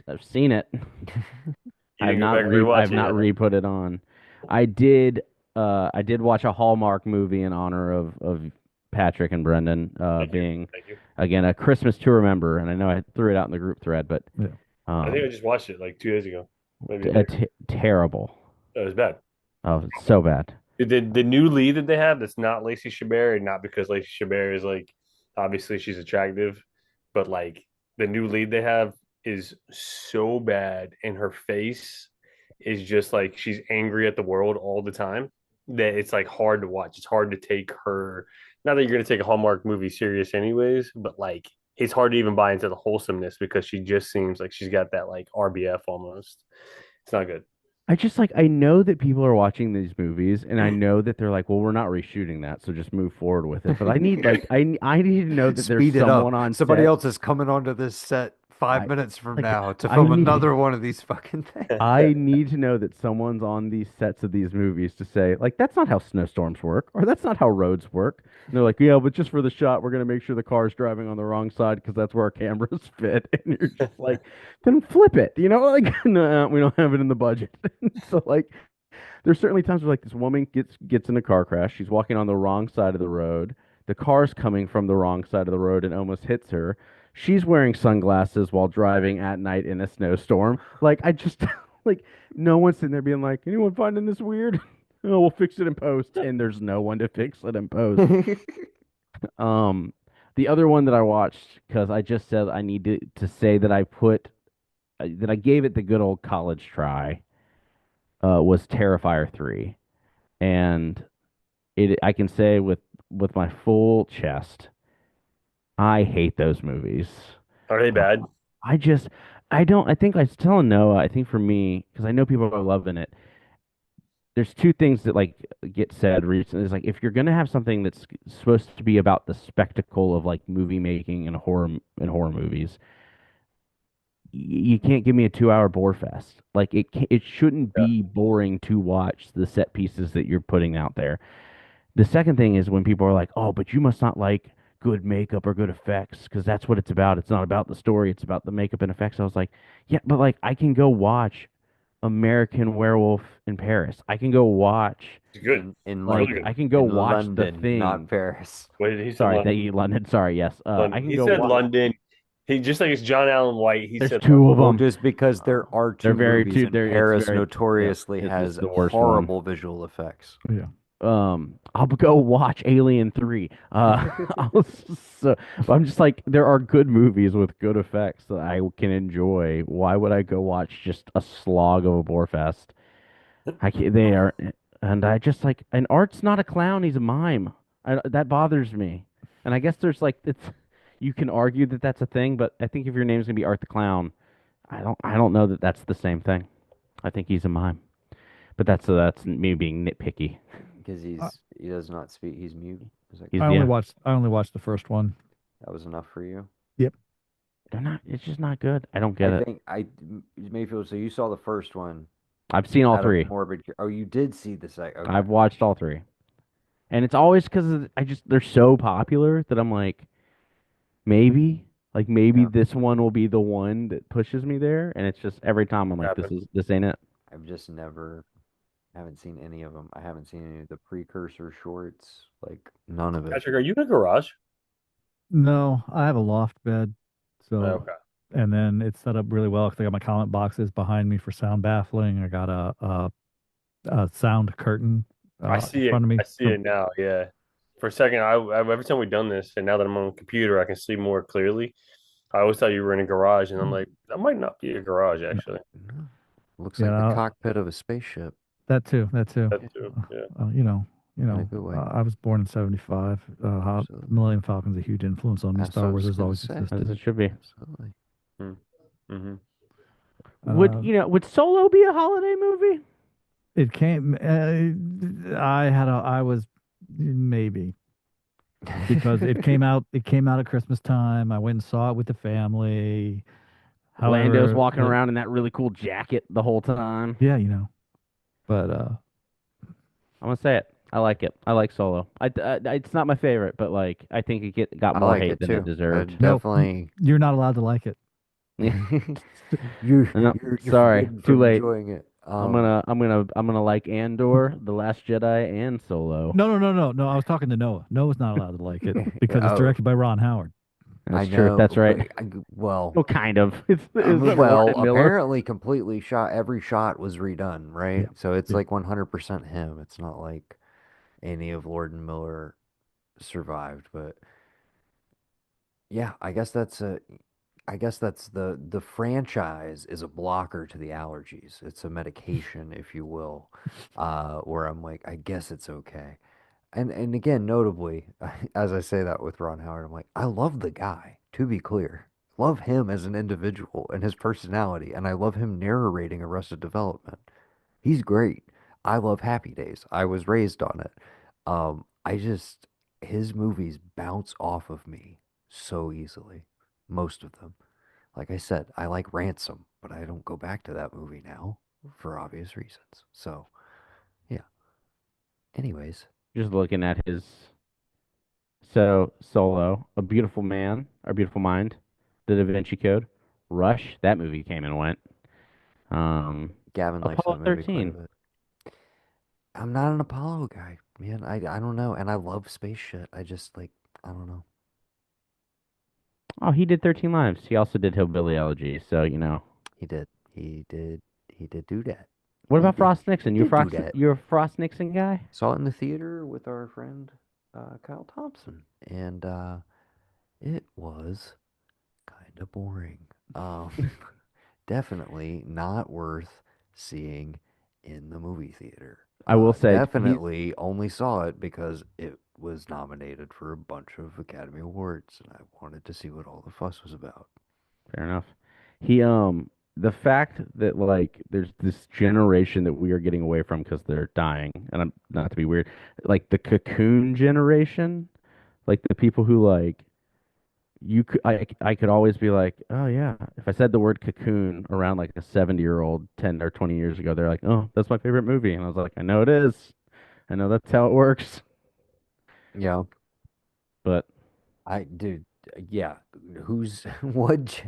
I've seen it. You didn't go back and rewatch I've it not yet? re-put it on. I did watch a Hallmark movie in honor of Patrick and Brendan Thank you. being Thank you. again a Christmas to remember, and I know I threw it out in the group thread, but Yeah. I think I just watched it like 2 days ago. Maybe terrible. it was bad. Oh, it's so bad. The new lead that they have that's not Lacey Chabert, and not because Lacey Chabert is like obviously she's attractive, but like the new lead they have is so bad, and her face is just like she's angry at the world all the time that it's like hard to watch. It's hard to take her. Not that you're gonna take a Hallmark movie serious anyways, but like it's hard to even buy into the wholesomeness because she just seems like she's got that like RBF almost. It's not good. I know that people are watching these movies, and I know that they're like, well, we're not reshooting that, so just move forward with it. But I need I need to know that there's Speed it someone up. on Somebody set. else is coming onto this set five I- minutes from like, now to I film need- another one of these fucking things. I need to know that someone's on these sets of these movies to say, like, that's not how snowstorms work, or that's not how roads work. And they're like, yeah, but just for the shot, we're going to make sure the car's driving on the wrong side because that's where our cameras fit. And you're just like, then flip it, you know? Like, no, we don't have it in the budget. So, like, there's certainly times where, like, this woman gets in a car crash. She's walking on the wrong side of the road. The car's coming from the wrong side of the road and almost hits her. She's wearing sunglasses while driving at night in a snowstorm. Like, I just, like, no one's sitting there being like, anyone finding this weird? Oh, we'll fix it in post. And there's no one to fix it in post. The other one that I watched, because I just said I need to say that that I gave it the good old college try, was Terrifier 3. And I can say with my full chest, I hate those movies. Are they bad? I just, I don't, I think I was telling Noah, I think for me, because I know people are loving it, there's two things that like get said recently. It's like if you're gonna have something that's supposed to be about the spectacle of like movie making and horror movies, you can't give me a 2 hour bore fest. Like it shouldn't Yeah. be boring to watch the set pieces that you're putting out there. The second thing is when people are like, "Oh, but you must not like good makeup or good effects because that's what it's about. It's not about the story. It's about the makeup and effects." I was like, "Yeah, but like I can go watch American Werewolf in Paris. I can go watch It's good. In It's really like good. I can go in watch The London, not Thing." Paris. Wait, he said Sorry, London. thank you, London. Sorry, yes. I London. can He go said watch. London. He just like it's John Allen White. He There's said two of London. Well, them. just because there are They're two very movies two. and They're it's Paris very yeah. notoriously It's has the worst one. horrible visual effects. Yeah. I'll go watch Alien 3. I'll, so, but I'm just like, there are good movies with good effects that I can enjoy. Why would I go watch just a slog of a bore fest? I can't, they are, and I just like, and Art's not a clown, he's a mime. That bothers me. And I guess there's like, you can argue that that's a thing, but I think if your name's gonna be Art the Clown, I don't know that that's the same thing. I think he's a mime. But that's me being nitpicky. Because I, he does not speak. He's mute. Is that He's I correct? only yeah. watched I only watched the first one. That was enough for you. Yep. They're not. It's just not good. I don't get I it. think Mayfield. So you saw the first one I've seen all out of three. Oh, you did see the second. Okay. I've watched all three, and it's always because I just they're so popular that I'm like maybe Yeah. this one will be the one that pushes me there, and it's just every time I'm like Happened. this ain't it. I've just never haven't seen any of them. I haven't seen any of the precursor shorts. Like none of it. Patrick, are you in a garage? No, I have a loft bed, Oh, so okay. and then it's set up really well because I got my comment boxes behind me for sound baffling. I got a sound curtain I in see it. front of me. I see it now. Yeah. For a second, every time we've done this, and now that I'm on the computer, I can see more clearly. I always thought you were in a garage, and I'm like, that might not be a garage actually. No. Looks You like the know, cockpit of a spaceship that too. That too. That too. Yeah. You in a know, good way. I was born in '75. Absolutely. Millennium Falcon's a huge influence on me. That's what Star I Wars was has gonna always say. As existed. it should be. Absolutely. Mm-hmm. Uh, Would Solo be a holiday movie? it came. I was maybe because it came out. It came out at Christmas time. I went and saw it with the family. Lando's However, walking around in that really cool jacket the whole time. yeah, but I'm gonna say it. I like it. I like Solo. It's not my favorite, but like I think got I more like hate it than it too. deserved. no, Definitely. you're not allowed to like it. You're No, you're sorry, forbidden too from late. enjoying it. I'm gonna like Andor, The Last Jedi, and Solo. No. I was talking to Noah. Noah's not allowed to like it because it's Oh, directed by Ron Howard. I That's true. know, That's but right. well, Well, kind of. It's well, Warren Miller. apparently completely shot. Every shot was redone, right? Yeah, So it's yeah. like 100% him. It's not like any of Lord and Miller survived, but yeah, I guess that's the franchise is a blocker to the allergies. It's a medication, if you will, where I'm like, I guess it's okay. And again, notably, as I say that with Ron Howard, I'm like, I love the guy, to be clear. Love him as an individual and his personality, and I love him narrating Arrested Development. He's great. I love Happy Days. I was raised on it. I just his movies bounce off of me so easily. Most of them. Like I said, I like Ransom, but I don't go back to that movie now for obvious reasons. So, yeah. Anyways, Just looking at his Solo, A Beautiful Man, or Beautiful Mind, The Da Vinci Code, Rush. That movie came and went. Gavin likes that Apollo movie quite a 13. bit. I'm not an Apollo guy, man. I don't know, and I love space shit. I just like I don't know. Oh, he did 13 Lives. He also did Hillbilly Elegy. So He did. He did do that. What He about did. Frost He Nixon? did do that. You're a Frost Nixon guy? Saw it in the theater with our friend Kyle Thompson, and it was kind of boring. Um, definitely not worth seeing in the movie theater. I will say Definitely only saw it because it was nominated for a bunch of Academy Awards, and I wanted to see what all the fuss was about. fair enough. He the fact that like there's this generation that we are getting away from because they're dying, and I'm not to be weird, like the cocoon generation, like the people who like I could always be like, oh yeah, if I said the word cocoon around like a 70-year-old 10 or 20 years ago, they're like, oh, that's my favorite movie, and I was like, I know it is, I know that's how it works, Yeah. but Dude, yeah. Who's what?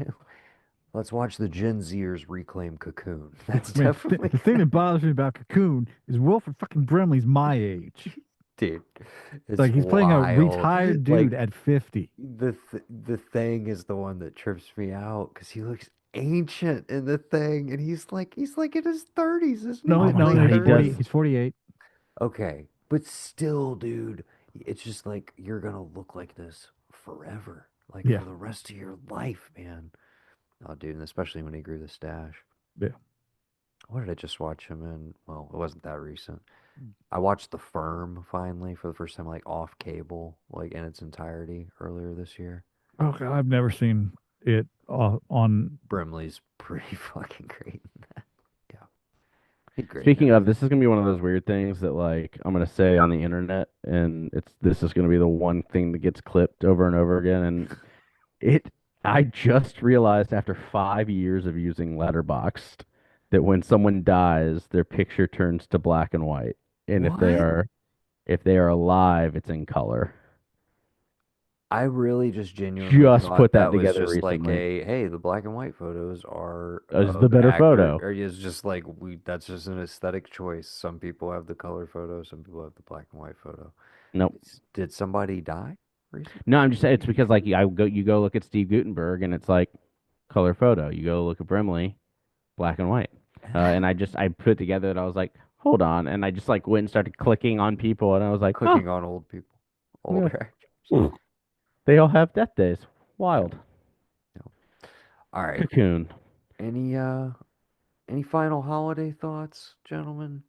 Let's watch the Gen Zers reclaim Cocoon. That's I mean, definitely the thing that bothers me about Cocoon is Wilford fucking Brimley's my age. dude. It's Like he's playing a wild. retired dude Like at 50. the thing is the one that trips me out because he looks ancient in the thing, and he's like in his 30s, isn't he? No, oh Mid my no, late god, he's he does. 40. 30s. He's 48. Okay, but still, dude, it's just like you're gonna look like this forever, like Yeah, for the rest of your life, man. Oh, dude, and especially when he grew the stash. yeah. What did I just watch him in? Well, it wasn't that recent. I watched The Firm finally for the first time, like off cable, like in its entirety earlier this year. Oh God, I've never seen it on. Brimley's pretty fucking great in that. Yeah, he's great in Speaking of, everything. this is gonna be one of those weird things that like I'm gonna say on the internet, and this is gonna be the one thing that gets clipped over and over again, and it I just realized after 5 years of using Letterboxd that when someone dies, their picture turns to black and white, and What? if they are alive, it's in color. I really just genuinely Just thought put that that was together just like recently. a hey, the black and white photos are Is the of better actor, photo. or is just like we that's just an aesthetic choice. Some people have the color photo, some people have the black and white photo. Nope. Did somebody die recently? No, I'm just saying it's because like you go look at Steve Gutenberg and it's like color photo. You go look at Brimley, black and white. And I put together that I was like, hold on, and I just like went and started clicking on people, and I was like, huh, Clicking on old people, yeah, older Hmm. they all have death days. Yeah, Wild. yeah. All right. Cocoon. Any uh any final holiday thoughts, gentlemen?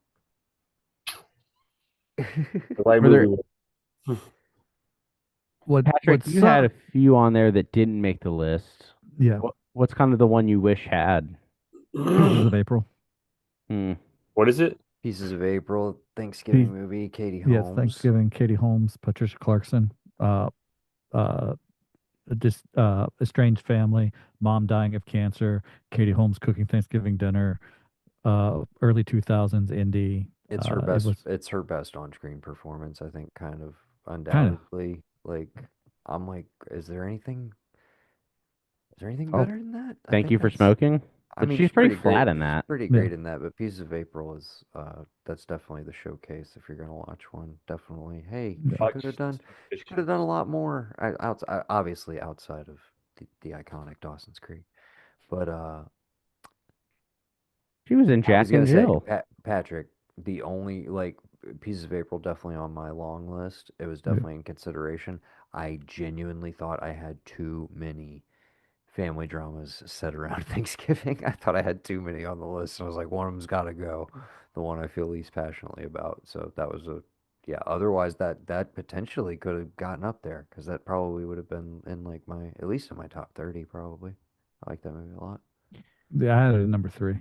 The right Were there movie. Patrick? What You had a sucked? few on there that didn't make the list. Yeah, What's kind of the one you wish had? Pieces of April. Hmm. What is it? Pieces of April, Thanksgiving Piece, movie, Katie yes, Holmes. Thanksgiving. Katie Holmes, Patricia Clarkson. Uh, uh, just estranged family. Mom dying of cancer. Katie Holmes cooking Thanksgiving dinner. Early 2000s indie. It was It's her best on-screen performance, I think, kind of kind of. undoubtedly. Like I'm like, is there anything Oh, better than that? I thank think you for that's smoking. I But mean, she's pretty flat in she's that. pretty Yeah, great in that, but Pieces of April is that's definitely the showcase if you're gonna watch one. Definitely. Hey, yeah. she could have done a lot more. Obviously outside of the iconic Dawson's Creek. But She was in I was Jack and gonna say, Jill. Patrick, the only like Pieces of April definitely on my long list. It was Yeah. definitely in consideration. I genuinely thought I had too many family dramas set around Thanksgiving. I thought I had too many on the list, and I was like, one of them's got to go. The one I feel least passionately about. So that was a yeah. Otherwise, that potentially could have gotten up there because that probably would have been in like my at least in my top 30 probably. I like that movie a lot. Yeah, I had it at number three.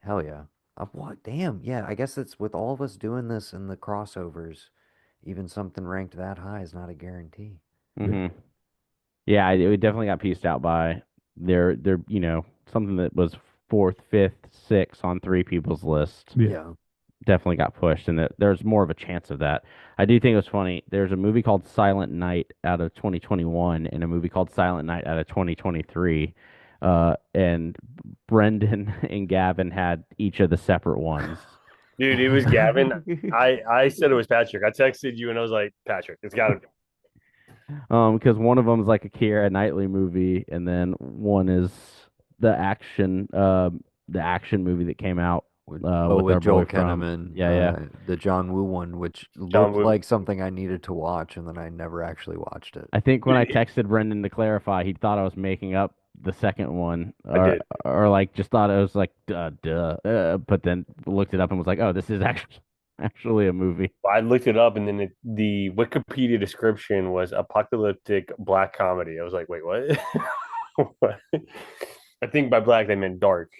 Hell yeah. What? Damn. Yeah. I guess it's with all of us doing this and the crossovers. Even something ranked that high is not a guarantee. Yeah, Hmm. Yeah, it definitely got pieced out by something that was fourth, fifth, sixth on three people's list. yeah. Yeah. Definitely got pushed, and that there's more of a chance of that. I do think it was funny. There's a movie called Silent Night out of 2021, and a movie called Silent Night out of 2023. And Brendan and Gavin had each of the separate ones. Dude, it was Gavin. I said it was Patrick. I texted you and I was like, Patrick, it's got to be. Because one of them is like a Keira Knightley movie, and then one is the action, the action movie that came out with With our boy Joel from Kinnaman, yeah. the John Woo one, which John looked Woo. like something I needed to watch, and then I never actually watched it. I think when I texted Brendan to clarify, he thought I was making up the second one, I did. or like just thought it was like duh. But then looked it up and was like, oh, this is actually a movie. I looked it up and then the Wikipedia description was apocalyptic black comedy. I was like, wait, what? What? I think by black they meant dark.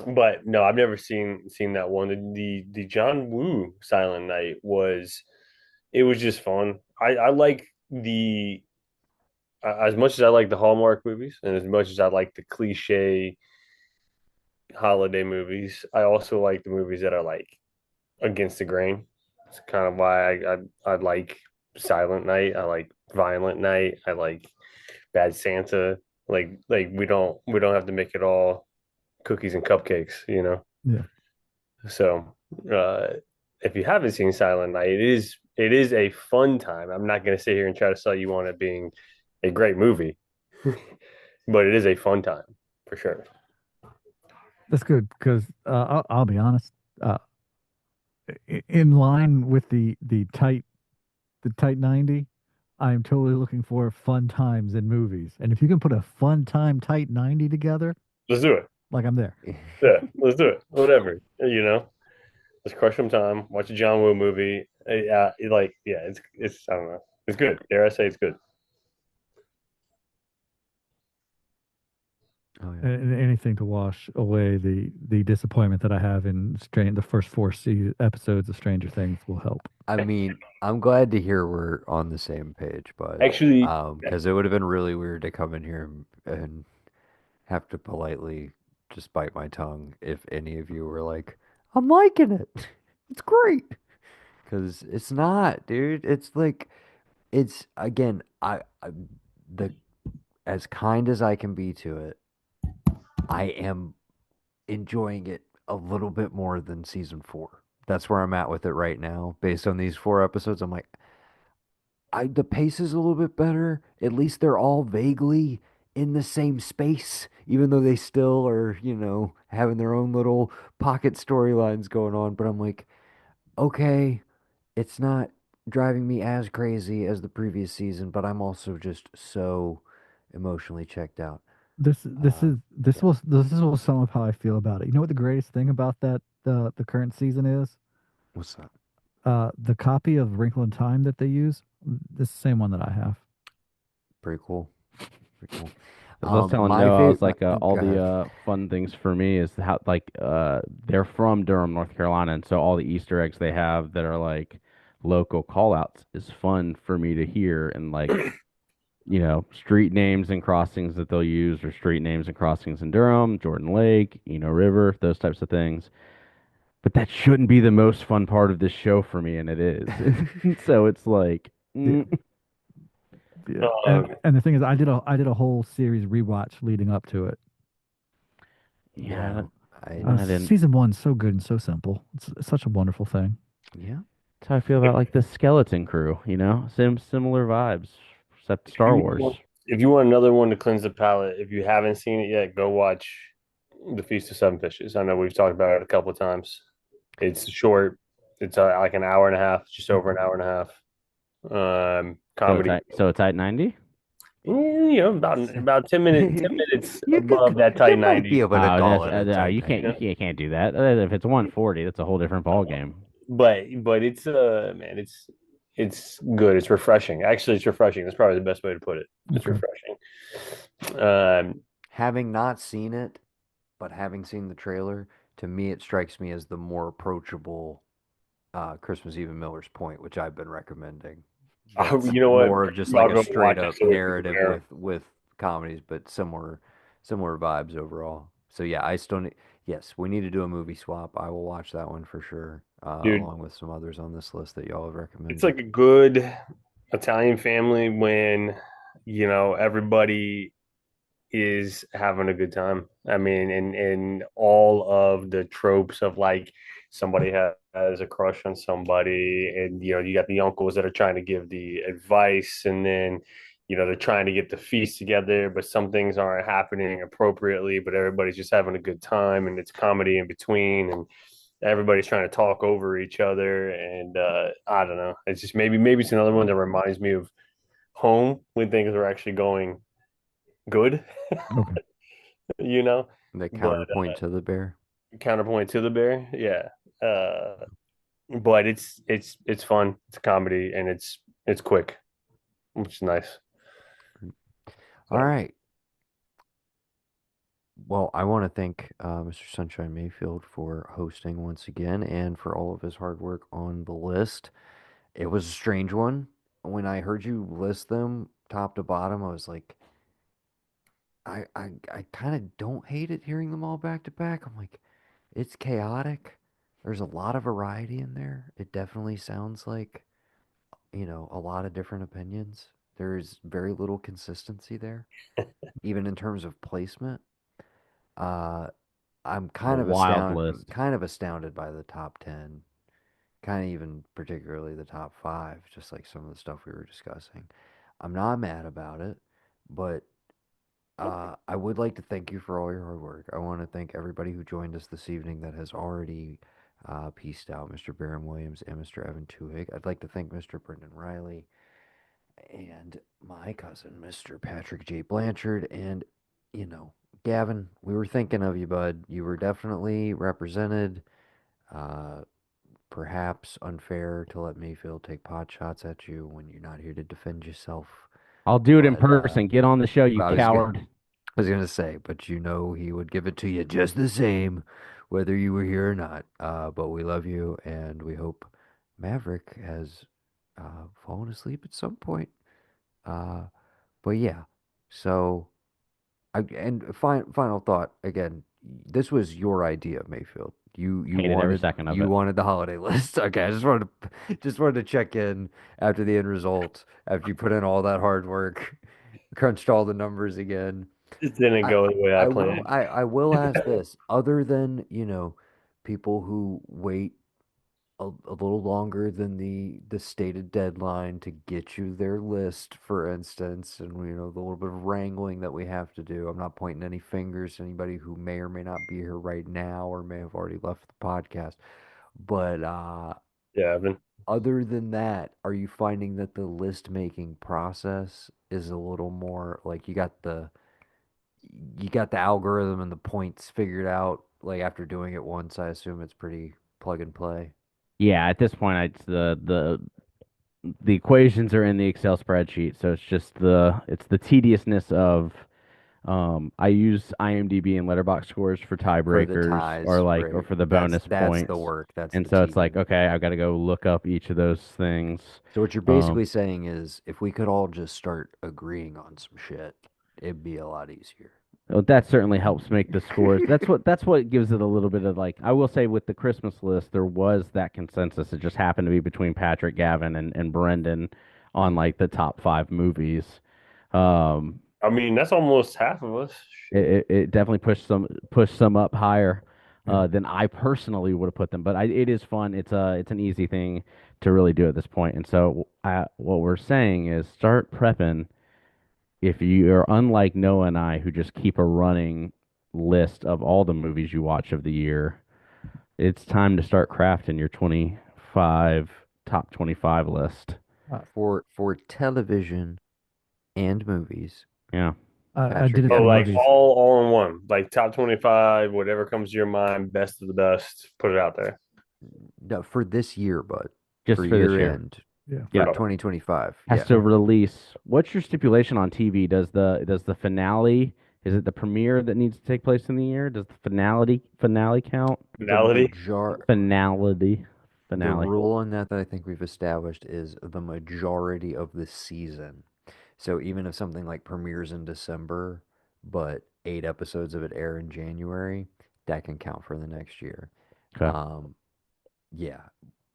But no, I've never seen that one. The John Woo Silent Night was it was just fun. I like the as much as I like the Hallmark movies, and as much as I like the cliche holiday movies, I also like the movies that are like against the grain. It's kind of why I like Silent Night. I like Violent Night. I like Bad Santa. Like we don't have to make it all cookies and cupcakes, you know. Yeah. So uh, if you haven't seen Silent Night, it is a fun time. I'm not going to sit here and try to sell you on it being a great movie, but it is a fun time for sure. That's good because I'll be honest. In line with the tight 90, I'm totally looking for fun times in movies. And if you can put a fun time tight 90 together, Let's do it. like I'm there. Yeah, let's do it. Whatever, you know. Let's crush some time. Watch a John Woo movie. Yeah, it's I don't know. It's good. Dare I say it's good. Oh yeah. Anything to wash away the disappointment that I have in the first four episodes of Stranger Things will help. I mean, I'm glad to hear we're on the same page, but Actually, because it would have been really weird to come in here and have to politely just bite my tongue if any of you were like, I'm liking it. It's great. Because it's not, dude. It's like, it's again, the as kind as I can be to it, I am enjoying it a little bit more than season four. That's where I'm at with it right now. Based on these four episodes, I'm like, the pace is a little bit better. At least they're all vaguely in the same space, even though they still are, having their own little pocket storylines going on. But I'm like, okay, it's not driving me as crazy as the previous season, but I'm also just so emotionally checked out. This this Uh, is this yeah. will this is will sum up how I feel about it. You know what the greatest thing about that the current season is? What's that? The copy of Wrinkle in Time that they use. This is the same one that I have. Pretty cool. Pretty cool. As I was telling My Noah, I was favorite. like, Go all the ahead. fun things for me is how like they're from Durham, North Carolina, and so all the Easter eggs they have that are like local call outs is fun for me to hear, and like street names and crossings that they'll use, or street names and crossings in Durham, Jordan Lake, River, those types of things. But that shouldn't be the most fun part of this show for me, and it is. So it's like, Yeah, mm, yeah. um, And the thing is, I did a whole series rewatch leading up to it. yeah, I I didn't. Season one's so good and so simple. It's such a wonderful thing. yeah. That's how I feel about like the Skeleton Crew. Similar vibes, except if Star you Wars. want, if you want another one to cleanse the palate, if you haven't seen it yet, go watch The Feast of Seven Fishes. I know we've talked about it a couple of times. It's short. It's like an hour and a half, just over an hour and a half. Comedy. So it's at 90. About 10 minutes You above could, that you tight might be 90. able to call it a tight You can't 90. you can't do that. If it's 140, that's a whole different ball game. But it's man, it's good. It's refreshing. Actually, it's refreshing. That's probably the best way to put it. It's Okay. refreshing. Um, Having not seen it, but having seen the trailer, to me it strikes me as the more approachable Christmas Eve in Miller's Point, which I've been recommending. That's you know what? more of just I'll like a go watch straight it up so we can narrative compare. with comedies, but similar vibes overall. So yeah, I still need. Yes, we need to do a movie swap. I will watch that one for sure, Dude, along with some others on this list that y'all have it's recommended. like a good Italian family when everybody is having a good time. I mean, and all of the tropes of like somebody has a crush on somebody, and you got the uncles that are trying to give the advice, and then they're trying to get the feast together, but some things aren't happening appropriately, but everybody's just having a good time, and it's comedy in between, and everybody's trying to talk over each other, and I don't know. It's just maybe it's another one that reminds me of home when things are actually going good. Okay. you know. The But counterpoint to the bear. counterpoint to the bear, yeah. But it's fun. It's a comedy and it's quick, which is nice. All So right. Well, I want to thank Mr. Sunshine Mayfield for hosting once again and for all of his hard work on the list. It was a strange one. When I heard you list them, top to bottom, I was like, I kind of don't hate it hearing them all back to back. I'm like, it's chaotic. There's a lot of variety in there. It definitely sounds like, a lot of different opinions. There's very little consistency there, even in terms of placement. Uh, I'm A wild list. kind of astounded by the top 10, kind of even particularly the top 5, just like some of the stuff we were discussing. I'm not mad about it, but I would like to thank you for all your hard work. I want to thank everybody who joined us this evening that has already pieced out, Mr. Barron Williams and Mr. Evan Tuhig. I'd like to thank Mr. Brendan Riley and my cousin, Mr. Patrick J. Blanchard. And, Gavin, we were thinking of you, bud. You were definitely represented. Uh, Perhaps unfair to let Mayfield take pot shots at you when you're not here to defend yourself. I'll do it in But person. Get on the show, you I was coward. I was gonna say, but he would give it to you just the same, whether you were here or not. But we love you, and we hope Maverick has fallen asleep at some point. Uh, but yeah, so final thought again. This was your idea, Mayfield. You Hated every wanted second of it. the holiday list. Okay, I just wanted to check in after the end result, after you put in all that hard work, crunched all the numbers again. It didn't I go the way I I will planned. I will ask this. Other than, people who wait a little longer than the stated deadline to get you their list, for instance, and the little bit of wrangling that we have to do. I'm not pointing any fingers to anybody who may or may not be here right now or may have already left the podcast. But Yeah, Evan. other than that, are you finding that the list making process is a little more like you got the algorithm and the points figured out, like after doing it once? I assume it's pretty plug and play. Yeah, at this point, it's the equations are in the Excel spreadsheet, so it's the tediousness of I use IMDb and Letterbox scores for For the tiebreakers ties, or right? for the That's bonus that's the points. work. That's And the so it's like, tedium. okay, I've got to go look up each of those things. So what you're Um, basically saying is, if we could all just start agreeing on some shit, it'd be a lot easier. well, that certainly helps make the scores. That's what gives it a little bit of like I will say with the Christmas list there was that consensus. It just happened to be between Patrick, Gavin, and Brendan on like the top 5 movies. Um, I mean, that's almost half of us. it definitely pushed some up higher Yeah. than I personally would have put them. But it is fun. It's an easy thing to really do at this point. And so what we're saying is start prepping. If you are unlike Noah and I, who just keep a running list of all the movies you watch of the year, it's time to start crafting your 25 top 25 list. For television and movies, Yeah. I Patrick did it Oh, for Gavin. like movies. all in one, like top 25, whatever comes to your mind, best of the best, put it out there. No, for this year, bud. Just For for this year year. end. Yeah. For Yeah. 2025. Has Yeah. to release. What's your stipulation on TV? Does the finale? Is it the premiere that needs to take place in the year? Does the finale count? The Finality. major Finality. The Finale. rule on that I think we've established is the majority of the season. So even if something like premieres in December, but 8 episodes of it air in January, that can count for the next year. Okay. Yeah.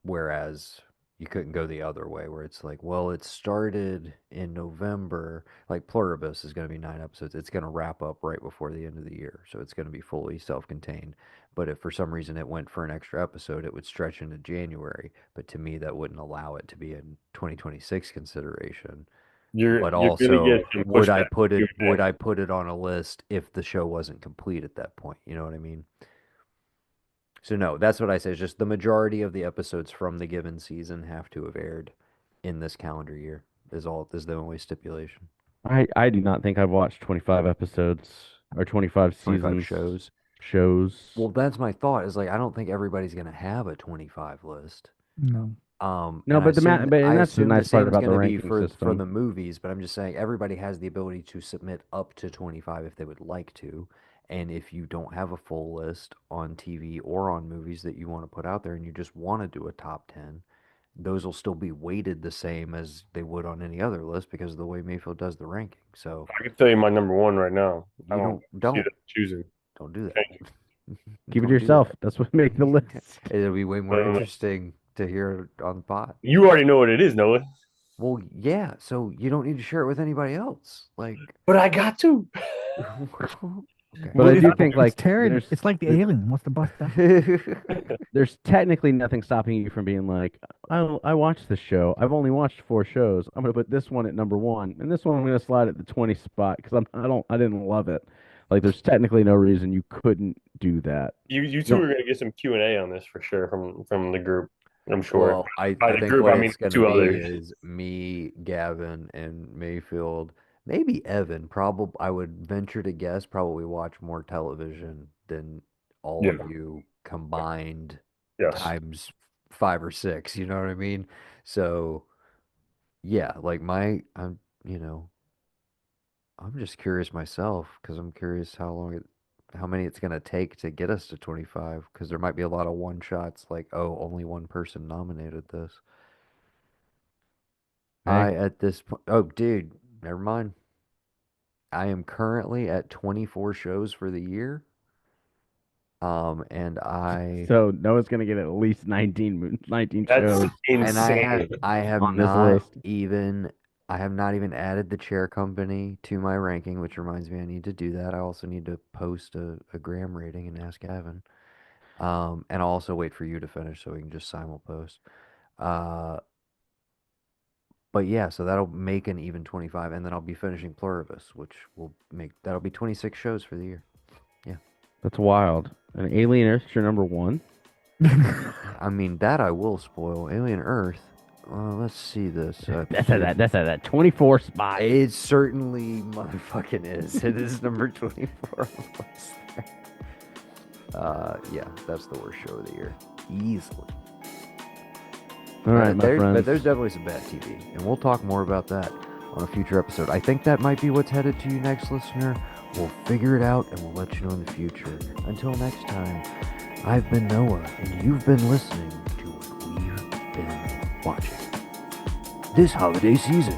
Whereas you couldn't go the other way, where it's like, well, it started in November. Like Pluribus is going to be 9 episodes. It's going to wrap up right before the end of the year, so it's going to be fully self-contained. But if for some reason it went for an extra episode, it would stretch into January. But to me, that wouldn't allow it to be in 2026 consideration. But You're gonna also, get some pushback. would I put it on a list if the show wasn't complete at that point? You know what I mean? So no, that's what I say. It's just the majority of the episodes from the given season have to have aired in this calendar year. Is the only stipulation. I do not think I've watched 25 episodes or 25 25 seasons shows. shows. Well, that's my thought. Is like I don't think everybody's gonna have a 25 list. No. No, And but I and that's the assume the nice part same's about the gonna be ranking for system. the movies. But I'm just saying everybody has the ability to submit up to 25 if they would like to. And if you don't have a full list on TV or on movies that you want to put out there, and you just want to do a top 10, those will still be weighted the same as they would on any other list because of the way Mayfield does the ranking. So I can tell you my number one right now. I you don't see don't that choosing. don't do that. Change it. Keep it Don't to do yourself. that. That's what makes the list. It'll be way more No. interesting to hear it on the pod. You already know what it is, Noah. Well, yeah, so you don't need to share it with anybody else. Like, But I got to. okay. But I do It's think like Terry. It's like the alien wants to bust out. there's technically nothing stopping you from being like, I watched the show. I've only watched 4 shows. I'm gonna put this one at number 1, and this one I'm gonna slide at the 20 spot because I didn't love it. Like there's technically no reason you couldn't do that. You two No. are gonna get some Q&A on this for sure from the group. I'm sure. Well, I By the think group, what I mean it's going 2 to be others. is me, Gavin, and Mayfield. Maybe Evan. Probably, I would venture to guess, probably watch more television than all Yeah. of you combined Yes. times 5 or 6. You know what I mean? So, yeah, like I'm, I'm just curious myself because I'm curious how many it's gonna take to get us to 25. Because there might be a lot of one shots, like, oh, only one person nominated this. Hey. At this point, oh, dude, never mind. I am currently at 24 shows for the year. And So Noah's gonna get at least 19 That's shows insane. I have on this not list. even I have not even added the chair company to my ranking, which reminds me I need to do that. I also need to post a gram rating and ask Evan. And I'll also wait for you to finish so we can just simul post. But yeah, so that'll make an even 25, and then I'll be finishing Pluribus, which that'll be 26 shows for the year. Yeah. That's wild. And Alien Earth's your number 1. I mean, that I will spoil. Alien Earth. Let's see this. That's at that 24 spot. It certainly motherfucking is. It is number 24 on the list. Yeah, that's the worst show of the year. Easily. All right, my friends. But there's definitely some bad TV, and we'll talk more about that on a future episode. I think that might be what's headed to you next, listener. We'll figure it out, and we'll let you know in the future. Until next time, I've been Noah, and you've been listening to what we've been watching this holiday season.